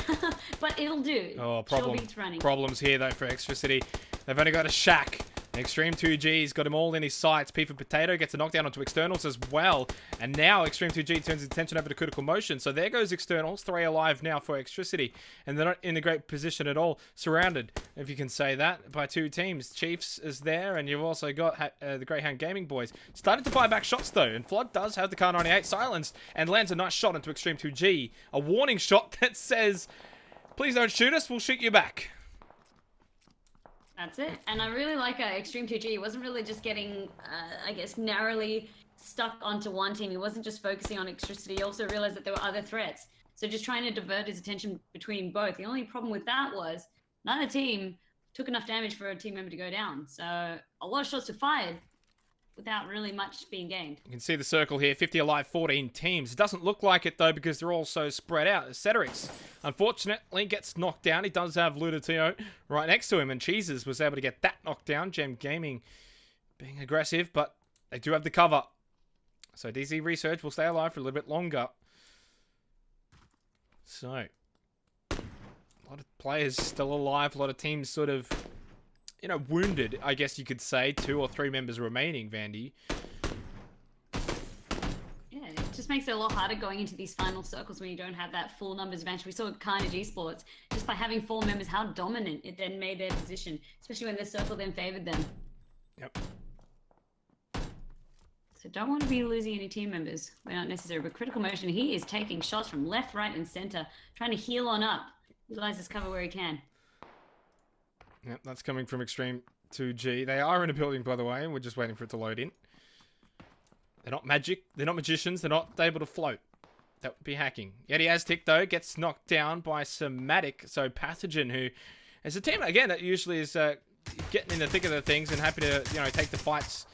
but it'll do. Oh, Sure beats running. problems here, though, for Electricity. They've only got a Shack. Extreme 2G's got him all in his sights. P for Potato gets a knockdown onto Externals as well. And now Extreme 2G turns his attention over to Critical Motion. So there goes Externals. 3 alive now for Electricity. And they're not in a great position at all. Surrounded, if you can say that, by 2 teams. Chiefs is there, and you've also got the Greyhound Gaming boys. Starting to fire back shots, though. And Flood does have the Car 98 silenced and lands a nice shot into Extreme 2G. A warning shot that says, please don't shoot us, we'll shoot you back. That's it. And I really like Extreme 2G. He wasn't really just getting, I guess, narrowly stuck onto one team. He wasn't just focusing on Electricity. He also realized that there were other threats. So just trying to divert his attention between both. The only problem with that was neither team took enough damage for a team member to go down. So a lot of shots were fired without really much being gained. You can see the circle here, 50 alive, 14 teams. It doesn't look like it, though, because they're all so spread out. Cedric's, unfortunately, gets knocked down. He does have Ludatio right next to him, and Cheeses was able to get that knocked down. Gem Gaming being aggressive, but they do have the cover. So DZ Research will stay alive for a little bit longer. So, a lot of players still alive, a lot of teams sort of, you know, wounded, I guess you could say. 2 or 3 members remaining, Vandy. Yeah, it just makes it a lot harder going into these final circles when you don't have that full numbers advantage. We saw Carnage Esports, just by having 4 members, how dominant it then made their position, especially when the circle then favored them. Yep. So don't want to be losing any team members. We're not necessary, but Critical Motion, he is taking shots from left, right, and center, trying to heal on up. Utilize this cover where he can. Yep, that's coming from Extreme 2G. They are in a building, by the way, and we're just waiting for it to load in. They're not magic. They're not magicians. They're not able to float. That would be hacking. Yeti Aztec, though, gets knocked down by Somatic. So Pathogen, who is a team, again, that usually is getting in the thick of the things and happy to, you know, take the fights.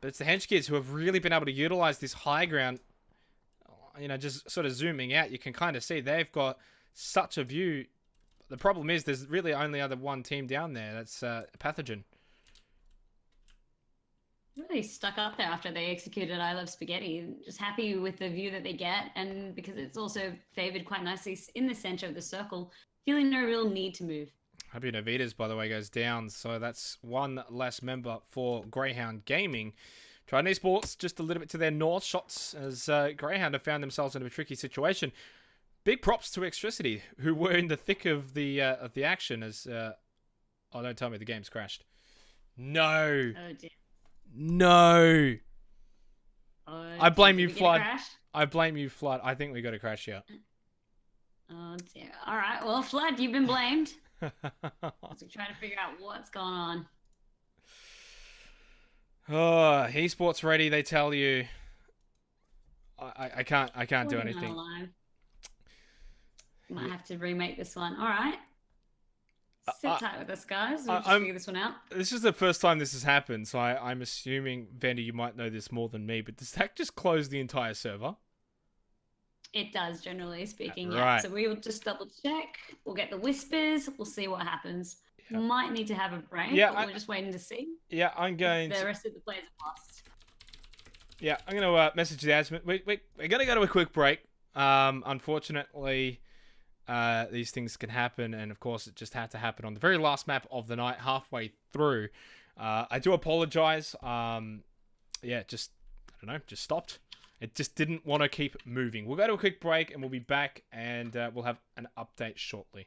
But it's the Hench Kids who have really been able to utilize this high ground. You know, just sort of zooming out, you can kind of see they've got such a view. The problem is there's really only other one team down there. That's Pathogen. Really stuck up there after they executed I Love Spaghetti. Just happy with the view that they get, and because it's also favored quite nicely in the center of the circle, feeling no real need to move. Happy Navitas, by the way, goes down. So that's 1 less member for Greyhound Gaming. Trident Esports just a little bit to their north. Shots as Greyhound have found themselves in a tricky situation. Big props to Electricity, who were in the thick of the action as... oh, don't tell me the game's crashed. No. Oh dear. No. Oh, I blame dear. you, Did we get a Flood. crash? I blame you, Flood. I think we got a crash here. Oh dear. All right. Well, Flood, you've been blamed. As we try to figure out what's going on. Oh, esports ready, they tell you. I can't do anything. Might have to remake this one. All right. Sit tight with us, guys. We'll just figure this one out. This is the first time this has happened, so I'm assuming, Vandy, you might know this more than me, but does that just close the entire server? It does, generally speaking, Right. yeah. So we will just double check. We'll get the whispers. We'll see what happens. Yeah. Might need to have a break, Yeah, but we're just waiting to see. Yeah, I'm going The to... rest of the players have lost. Yeah, I'm going to message the admin. We're going to go to a quick break. Unfortunately, these things can happen, and of course, it just had to happen on the very last map of the night, halfway through. I do apologize. Yeah, just, I don't know, just stopped. It just didn't want to keep moving. We'll go to a quick break, and we'll be back, and we'll have an update shortly.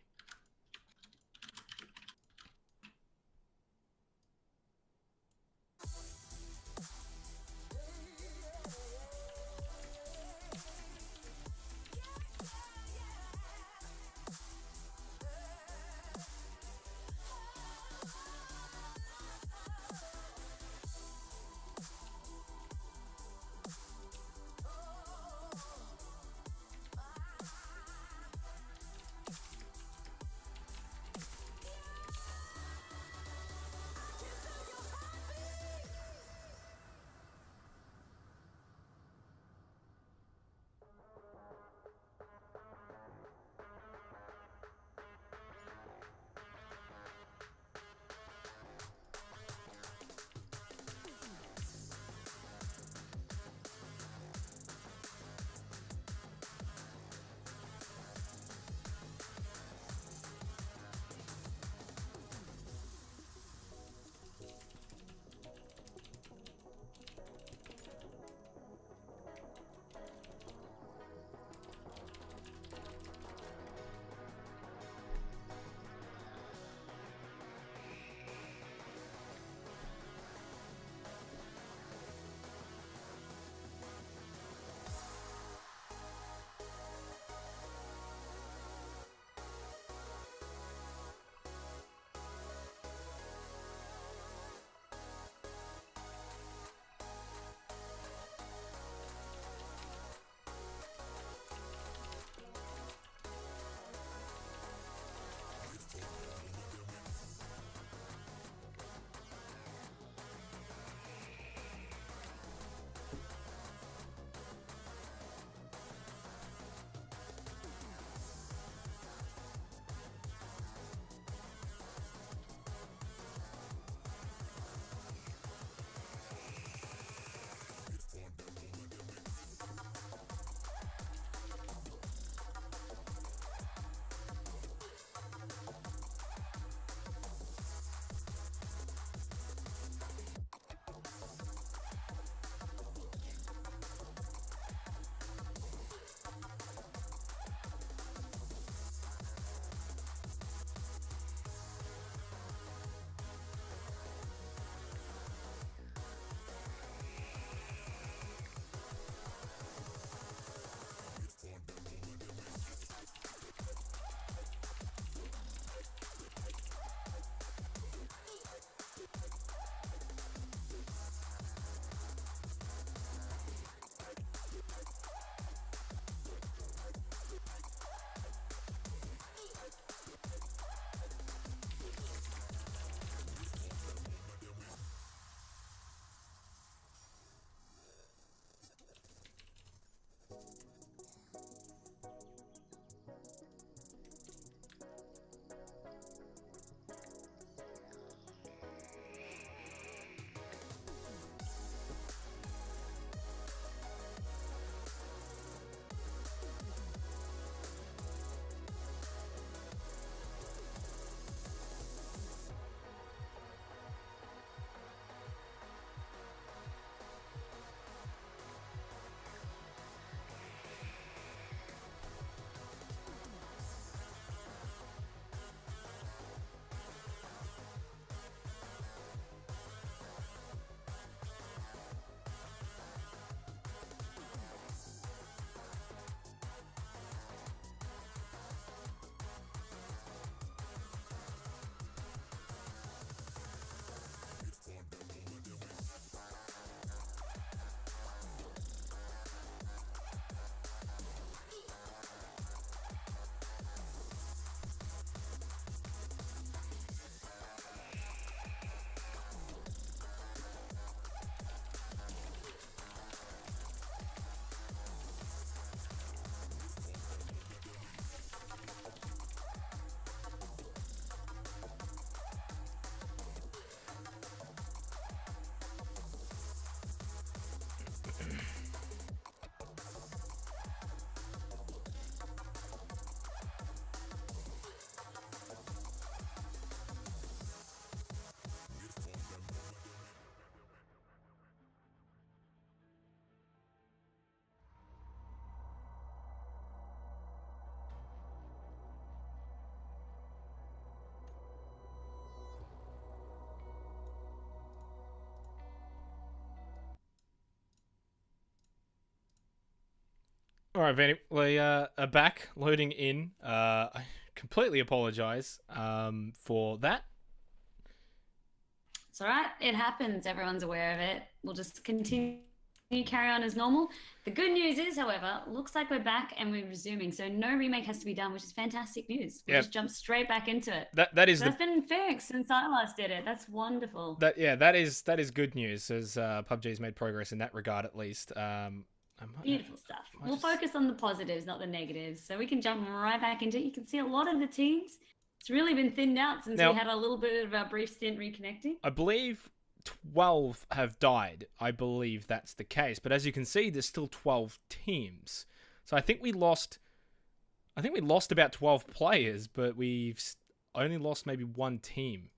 All right, Vanny, we are back loading in. I completely apologize for that. It's all right. It happens. Everyone's aware of it. We'll just continue carry on as normal. The good news is, however, looks like we're back and we're resuming. So no remake has to be done, which is fantastic news. We'll Yep. just jump straight back into it. That is So that's been fixed since I last did it. That's wonderful. that is good news as PUBG's made progress in that regard at least. Beautiful stuff. We'll focus on the positives, not the negatives. So we can jump right back into it. You can see a lot of the teams. It's really been thinned out since Now, we had a little bit of a brief stint reconnecting. I believe 12 have died. I believe that's the case. But as you can see, there's still 12 teams. So I think we lost about 12 players, but we've only lost maybe one team.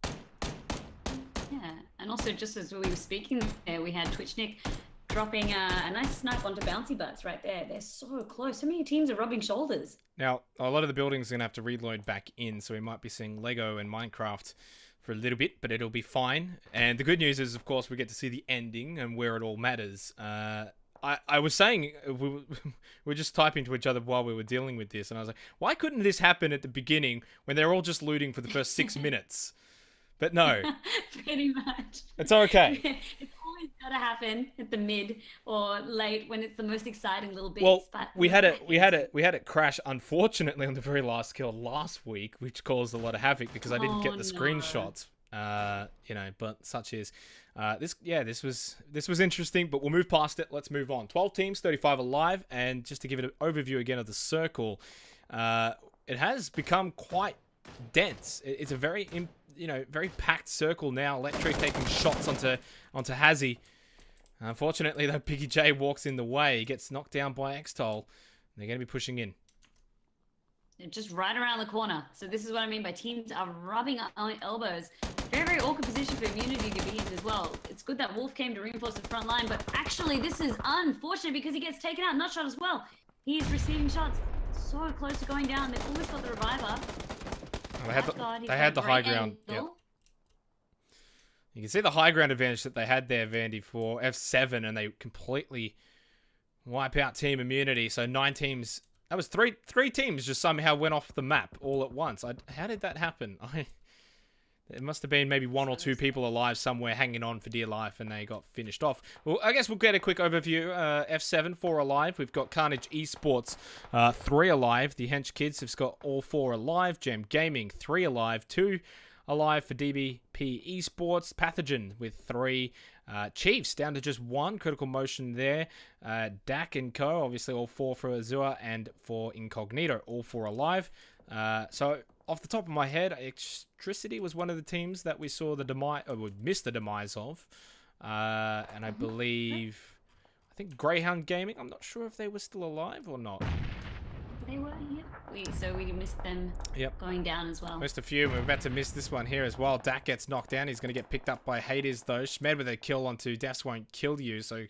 Yeah, and also just as we were speaking there, we had TwitchNick dropping a nice snipe onto Bouncy Butts right there. They're so close. So many teams are rubbing shoulders. Now, a lot of the buildings are going to have to reload back in, so we might be seeing Lego and Minecraft for a little bit, but it'll be fine. And the good news is, of course, we get to see the ending and where it all matters. I was saying, we were just typing to each other while we were dealing with this, and I was like, why couldn't this happen at the beginning when they're all just looting for the first 6 minutes? But no. Pretty much. It's okay. It's always got to happen at the mid or late when it's the most exciting little bits. Well, but we had it crash, unfortunately, on the very last kill last week, which caused a lot of havoc because I didn't get the screenshots. But such is. This was interesting, but we'll move past it. Let's move on. 12 teams, 35 alive, and just to give it an overview again of the circle, it has become quite dense. It's a very very packed circle now. Electric taking shots onto Hazzy. Unfortunately, though, Piggy J walks in the way. He gets knocked down by Xtol. They're going to be pushing in. They're just right around the corner. So this is what I mean by teams are rubbing elbows. Very, very awkward position for Immunity to be in as well. It's good that Wolf came to reinforce the front line, but actually this is unfortunate because he gets taken out. Nutshot as well. He is receiving shots. So close to going down. They've almost got the reviver. They had the high ground. Yep. You can see the high ground advantage that they had there, Vandy, for F7, and they completely wipe out Team Immunity. So 9 teams. That was three teams just somehow went off the map all at once. How did that happen? It must have been maybe 1 or 2 people alive somewhere hanging on for dear life, and they got finished off. Well, I guess we'll get a quick overview. F7, 4 alive. We've got Carnage Esports, 3 alive. The Hench Kids have got all 4 alive. Jam Gaming, 3 alive. 2 alive for DBP Esports. Pathogen with 3. Chiefs down to just 1. Critical Motion there. Dak and Co. Obviously all 4 for Azure and for Incognito. All 4 alive. So off the top of my head, Electricity was one of the teams that we saw the demise, or would miss the demise of. And I think Greyhound Gaming, I'm not sure if they were still alive or not. They were, yeah. So we missed them going down as well. Missed a few. We're about to miss this one here as well. Dak gets knocked down. He's going to get picked up by Hades, though. Schmed with a kill onto Deaths Won't Kill You. So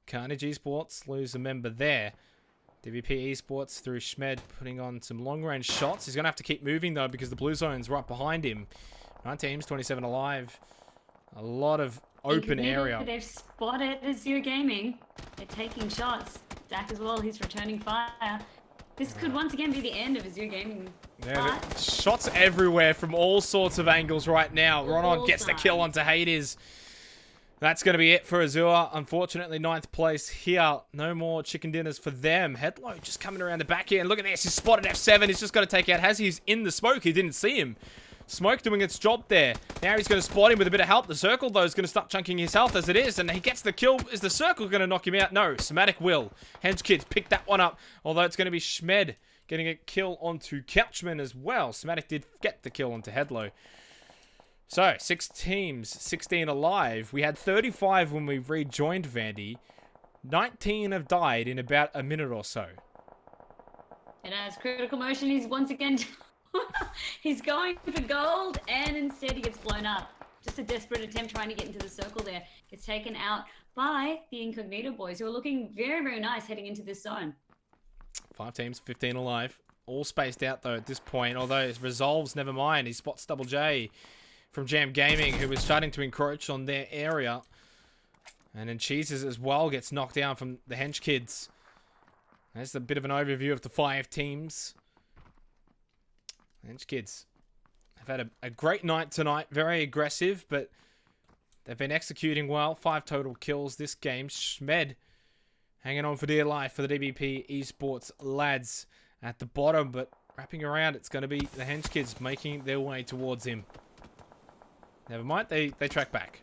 Carnage Esports lose a member there. DVP Esports through Schmed putting on some long-range shots. He's going to have to keep moving, though, because the blue zone's right behind him. 9 teams, 27 alive. A lot of open area. They've spotted Azure Gaming. They're taking shots. Dak as well, he's returning fire. This could once again be the end of Azure Gaming. Yeah, shots everywhere from all sorts of angles right now. Ronon gets the kill onto Hades. That's going to be it for Azure. Unfortunately, 9th place here. No more chicken dinners for them. Headlow just coming around the back here. And look at this. He's spotted F7. He's just got to take out Hazzy. He's in the smoke. He didn't see him. Smoke doing its job there. Now he's going to spot him with a bit of help. The circle, though, is going to start chunking his health as it is. And he gets the kill. Is the circle going to knock him out? No. Somatic will. Hench Kids picked that one up. Although it's going to be Schmed getting a kill onto Couchman as well. Somatic did get the kill onto Headlow. So, 6 teams, 16 alive. We had 35 when we rejoined Vandy. 19 have died in about a minute or so. And as Critical Motion, he's once again... he's going for gold, and instead he gets blown up. Just a desperate attempt trying to get into the circle there. Gets taken out by the Incognito boys, who are looking very, very nice heading into this zone. 5 teams, 15 alive. All spaced out, though, at this point. Although it resolves, never mind. He spots Double J from Jam Gaming, who was starting to encroach on their area. And then Cheeses as well gets knocked down from the Hench Kids. That's a bit of an overview of the 5 teams. Hench Kids have had a great night tonight. Very aggressive, but they've been executing well. 5 total kills this game. Schmed hanging on for dear life for the DBP Esports lads at the bottom, but wrapping around, it's going to be the Hench Kids making their way towards him. Never mind, they track back.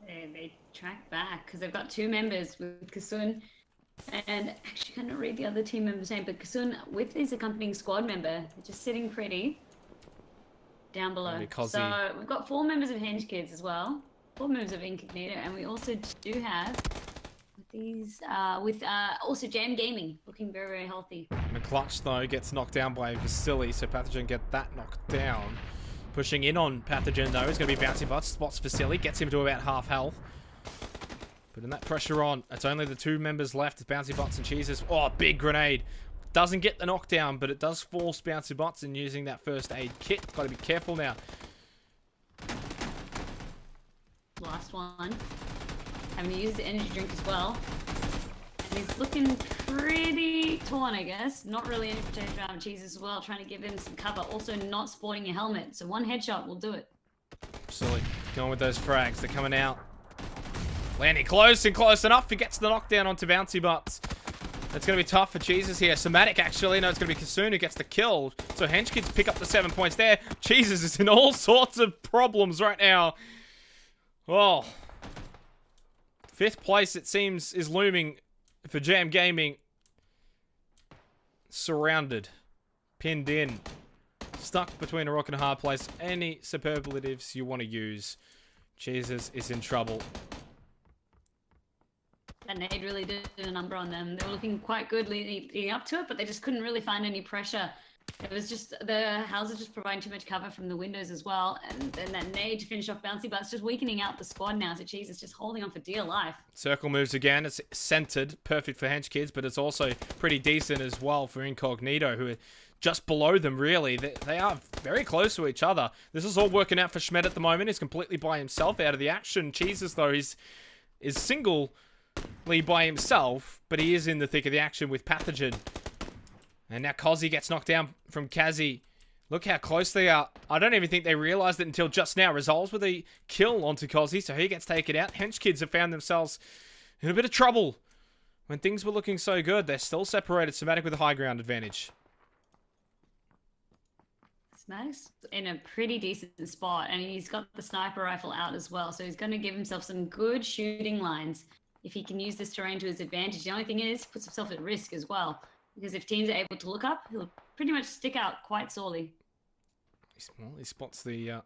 They track back because they've got 2 members with Kasun. And actually, I can't read the other team member's name, but Kasun with his accompanying squad member, just sitting pretty down below. So we've got 4 members of Henge Kids as well, 4 members of Incognito, and we also do have these also Jam Gaming looking very, very healthy. McClutch though gets knocked down by Vasily, so Pathogen get that knocked down. Pushing in on Pathogen though is going to be Bouncy Butts, spots Vasily, gets him to about half health. Putting that pressure on. It's only the 2 members left. It's Bouncy Butts and Cheeses. Oh, big grenade. Doesn't get the knockdown, but it does force Bouncy Butts in using that first aid kit. Got to be careful now. Last one. Having to use the energy drink as well. And he's looking pretty torn, I guess. Not really any protection around Cheeses as well. Trying to give him some cover. Also not sporting a helmet. So 1 headshot will do it. Silly. Going with those frags. They're coming out. Landing close and close enough. He gets the knockdown onto Bouncy Butts. That's going to be tough for Jesus here. Somatic, actually. No, it's going to be Kasun who gets the kill. So Hench Kids pick up the 7 points there. Jesus is in all sorts of problems right now. Well, 5th place, it seems, is looming for Jam Gaming. Surrounded. Pinned in. Stuck between a rock and a hard place. Any superlatives you want to use. Jesus is in trouble. That nade really did a number on them. They were looking quite good leading up to it, but they just couldn't really find any pressure. It was just the houses just providing too much cover from the windows as well. And then that nade to finish off Bouncy Butts just weakening out the squad now. So Jesus just holding on for dear life. Circle moves again. It's centered. Perfect for Hench Kids, but it's also pretty decent as well for Incognito, who are just below them, really. They are very close to each other. This is all working out for Schmed at the moment. He's completely by himself out of the action. Jesus, though, is single by himself, but he is in the thick of the action with Pathogen. And now Cozzy gets knocked down from Kazzy. Look how close they are. I don't even think they realized it until just now. Resolves with a kill onto Cozzy, so he gets taken out. Hench Kids have found themselves in a bit of trouble. When things were looking so good, they're still separated. Somatic with a high ground advantage. Somatic's in a pretty decent spot, and he's got the sniper rifle out as well, so he's going to give himself some good shooting lines. If he can use this terrain to his advantage. The only thing is, he puts himself at risk as well. Because if teams are able to look up, he'll pretty much stick out quite sorely. Well, he spots the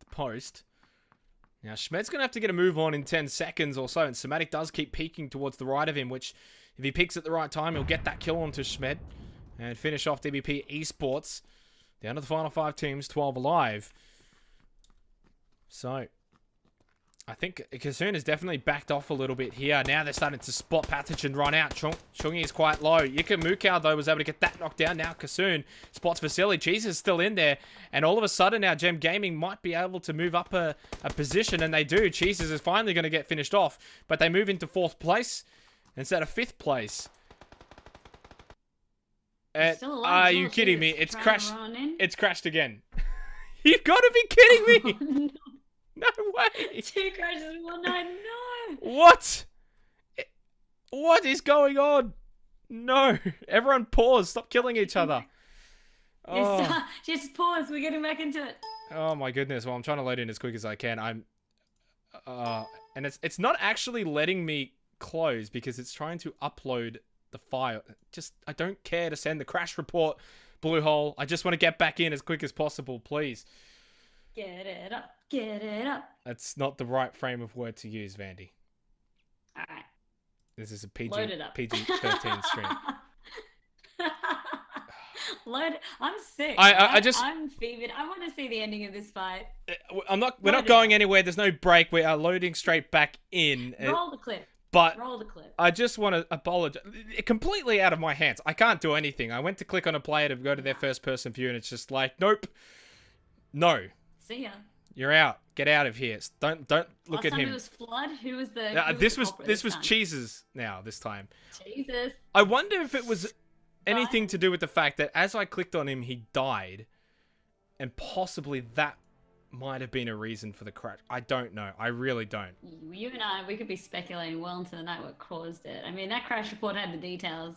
post. Now, Schmed's going to have to get a move on in 10 seconds or so. And Somatic does keep peeking towards the right of him, which, if he peeks at the right time, he'll get that kill onto Schmed. And finish off DBP Esports. Down to the final 5 teams, 12 alive. So, I think Kasun has definitely backed off a little bit here. Now they're starting to spot Pathogen run out. Chungi is quite low. Yika Mukau, though, was able to get that knocked down. Now Kasun spots Vasily. Jesus is still in there. And all of a sudden now Gem Gaming might be able to move up a position. And they do. Jesus is finally going to get finished off. But they move into 4th place instead of 5th place. Are you kidding me? It's crashed. It's crashed again. You've got to be kidding me. Oh, no. No way! 2 crashes in one night, no! What? What is going on? No. Everyone pause. Stop killing each other. Oh. Yes, just pause. We're getting back into it. Oh my goodness. Well, I'm trying to load in as quick as I can. And it's not actually letting me close because it's trying to upload the file. I don't care to send the crash report, Bluehole. I just want to get back in as quick as possible, please. Get it up. Get it up. That's not the right frame of word to use, Vandy. Alright. This is a PG, Load it up. PG-13 stream. I'm sick. I'm fevered. I want to see the ending of this fight. We're not going anywhere. There's no break. We are loading straight back in. Roll the clip. But roll the clip. I just want to apologize. Completely out of my hands. I can't do anything. I went to click on a player to go to their first person view and it's just like, nope. No. See ya. You're out. Get out of here. Don't look at him. Last time it was Flood. Who was the? This was Cheeses. Now this time. Jesus. I wonder if it was anything to do with the fact that as I clicked on him, he died, and possibly that might have been a reason for the crash. I don't know. I really don't. You and I, we could be speculating well into the night what caused it. I mean, that crash report had the details.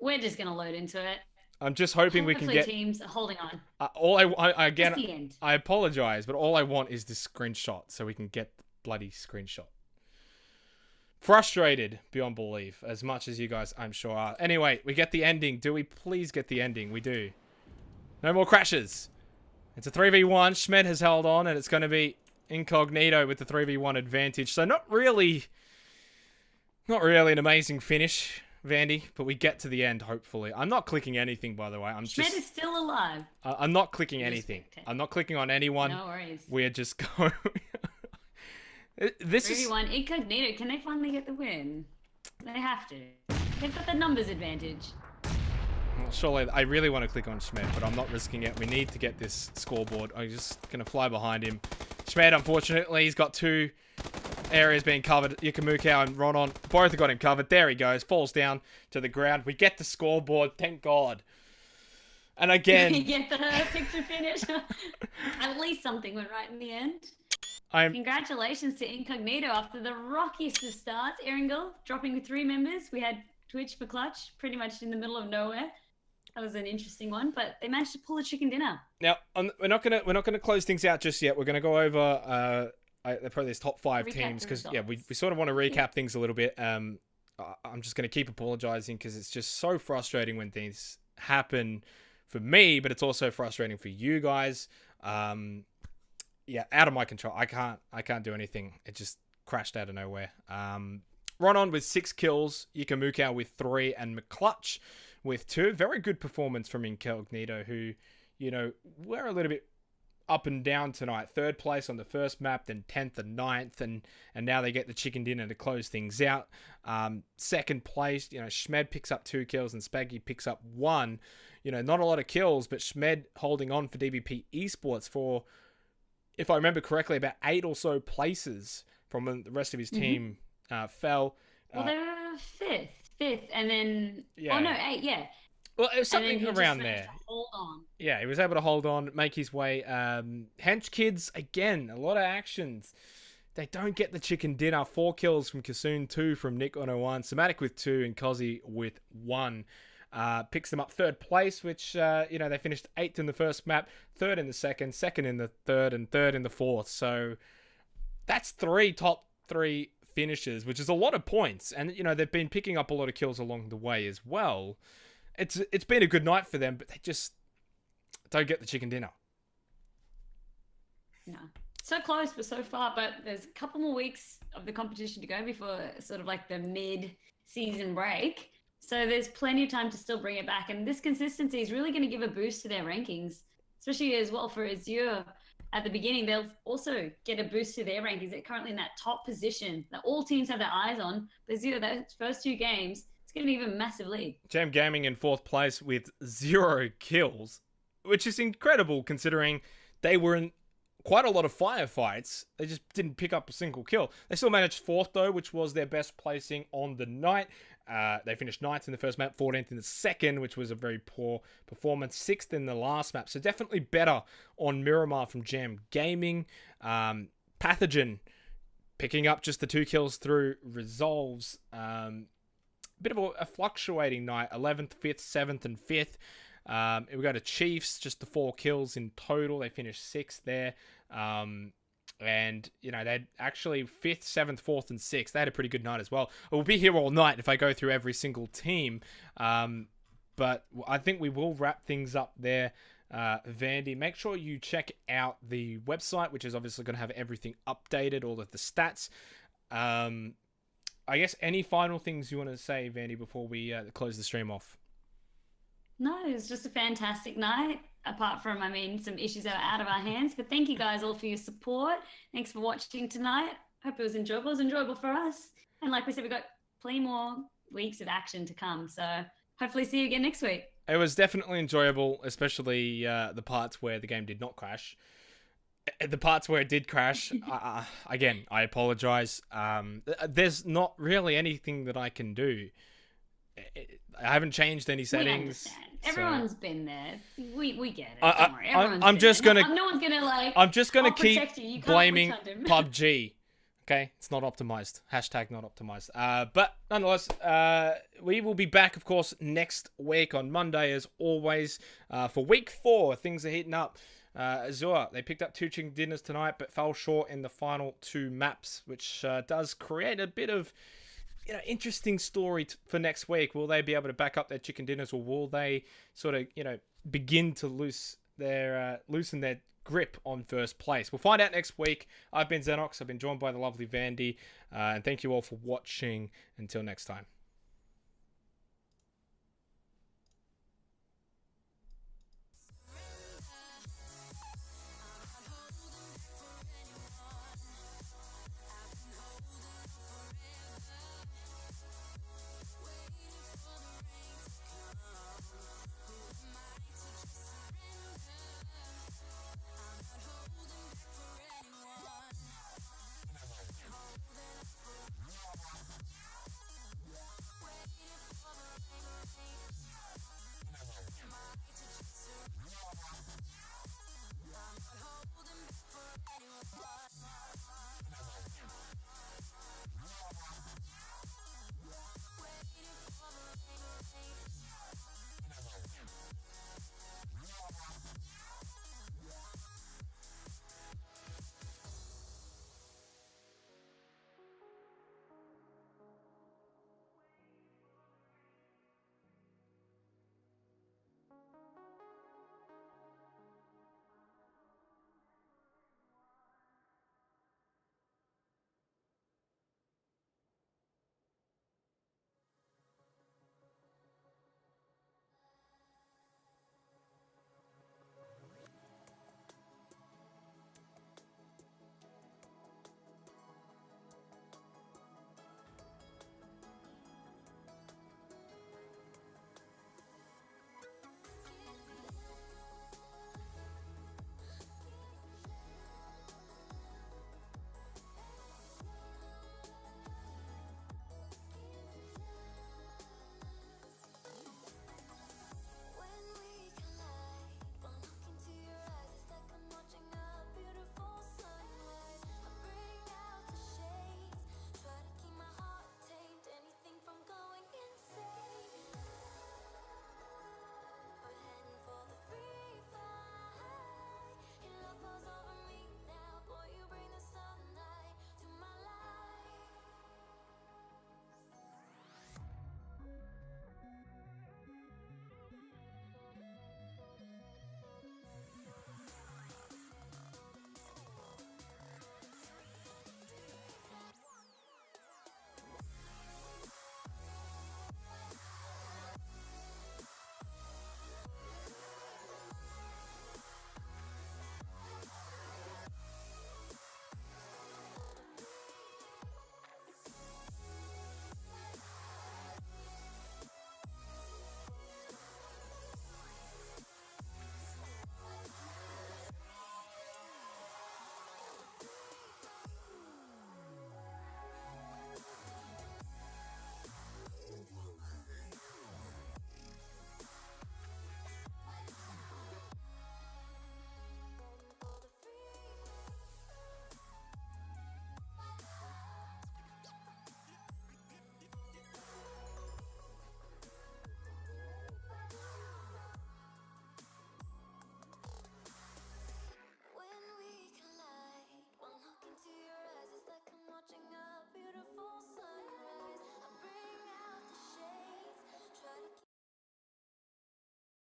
We're just going to load into it. I'm just hoping we can Hopefully get. teams are holding on. All I again. That's the end. I apologize, but all I want is this screenshot so we can get the bloody screenshot. Frustrated beyond belief, as much as you guys, I'm sure, are. Anyway, we get the ending. Do we please get the ending? We do. No more crashes. It's a 3v1. Schmed has held on, and it's going to be Incognito with the 3v1 advantage. So not really an amazing finish, Vandy, but we get to the end, hopefully. I'm not clicking anything, by the way. Schmed is still alive. I'm not clicking anything. I'm not clicking on anyone. No worries. We're just going... This 3v1 Incognito. Can they finally get the win? They have to. They've got the numbers advantage. Well, surely, I really want to click on Schmed, but I'm not risking it. We need to get this scoreboard. I'm just going to fly behind him. Schmed, unfortunately, he's got two areas being covered. Yukamukau and Ronon both have got him covered. There he goes. Falls down to the ground. We get the scoreboard. Thank God. And again... You get the picture finish. At least something went right in the end. Congratulations to Incognito after the rockiest of starts. Erangel dropping with 3 members. We had Twitch for clutch pretty much in the middle of nowhere. That was an interesting one, but they managed to pull a chicken dinner. Now we're not gonna close things out just yet. We're gonna go over probably these top 5 teams because we sort of want to recap things a little bit. I'm just gonna keep apologizing because it's just so frustrating when things happen for me, but it's also frustrating for you guys. Yeah, out of my control. I can't do anything. It just crashed out of nowhere. Ronon with 6 kills, Yukamukau with 3, and McClutch with 2. Very good performance from Incognito, who, you know, we're a little bit up and down tonight. 3rd place on the first map, then 10th and 9th, and now they get the chicken dinner to close things out. 2nd place, you know, Schmed picks up 2 kills and Spaggy picks up 1. You know, not a lot of kills, but Schmed holding on for DBP Esports for, if I remember correctly, about 8 or so places from when the rest of his team fell. Well, they were fifth, and then... Yeah. Oh, no, 8, yeah. Well, it was something around there. To hold on. Yeah, he was able to hold on, make his way. Hench Kids, again, a lot of actions. They don't get the chicken dinner. 4 kills from Kasoon, 2 from Nick on 1, Somatic with 2, and Cozzy with 1. Picks them up 3rd place, which, you know, they finished 8th in the first map, 3rd in the 2nd, 2nd in the 3rd, and 3rd in the 4th. So that's 3 top 3 finishes, which is a lot of points. And, you know, they've been picking up a lot of kills along the way as well. It's been a good night for them, but they just don't get the chicken dinner. No. So close, but so far. But there's a couple more weeks of the competition to go before sort of like the mid-season break. So there's plenty of time to still bring it back. And this consistency is really going to give a boost to their rankings, especially as well for Azure. At the beginning, they'll also get a boost to their rankings. They're currently in that top position that all teams have their eyes on. But Azure, those first 2 games, it's going to give a massive lead. Jam Gaming in 4th place with 0 kills, which is incredible considering they were in quite a lot of firefights. They just didn't pick up a single kill. They still managed 4th though, which was their best placing on the night. They finished 9th in the first map, 14th in the second, which was a very poor performance, 6th in the last map. So definitely better on Miramar from Jam Gaming. Pathogen picking up just the 2 kills through resolves. Bit of a fluctuating night, 11th, 5th, 7th, and 5th. We go to Chiefs, just the 4 kills in total. They finished 6th there. And, you know, they'd actually 5th, 7th, 4th, and 6th. They had a pretty good night as well. We'll be here all night if I go through every single team. But I think we will wrap things up there, Vandy. Make sure you check out the website, which is obviously going to have everything updated, all of the stats. I guess any final things you want to say, Vandy, before we close the stream off? No, it was just a fantastic night. Apart from, I mean, some issues that are out of our hands. But thank you guys all for your support. Thanks for watching tonight. Hope it was enjoyable. It was enjoyable for us. And like we said, we've got plenty more weeks of action to come. So hopefully see you again next week. It was definitely enjoyable, especially the parts where the game did not crash. The parts where it did crash, again, I apologize. There's not really anything that I can do. I haven't changed any We settings. understand. so- Everyone's been there. We get it. I- Don't worry. Everyone's I'm been just there. gonna- No one's gonna like. I'm just gonna I'll keep protect you. You can't blaming retard him. PUBG. Okay, it's not optimized. Hashtag not optimized. But nonetheless, we will be back, of course, next week on Monday, as always, for week 4. Things are heating up. Azure, they picked up 2 chicken dinners tonight, but fell short in the final 2 maps, which does create a bit of interesting story for next week. Will they be able to back up their chicken dinners, or will they sort of begin to loosen their grip on first place? We'll find out next week. I've been Xenox. I've been joined by the lovely Vandy, and thank you all for watching. Until next time.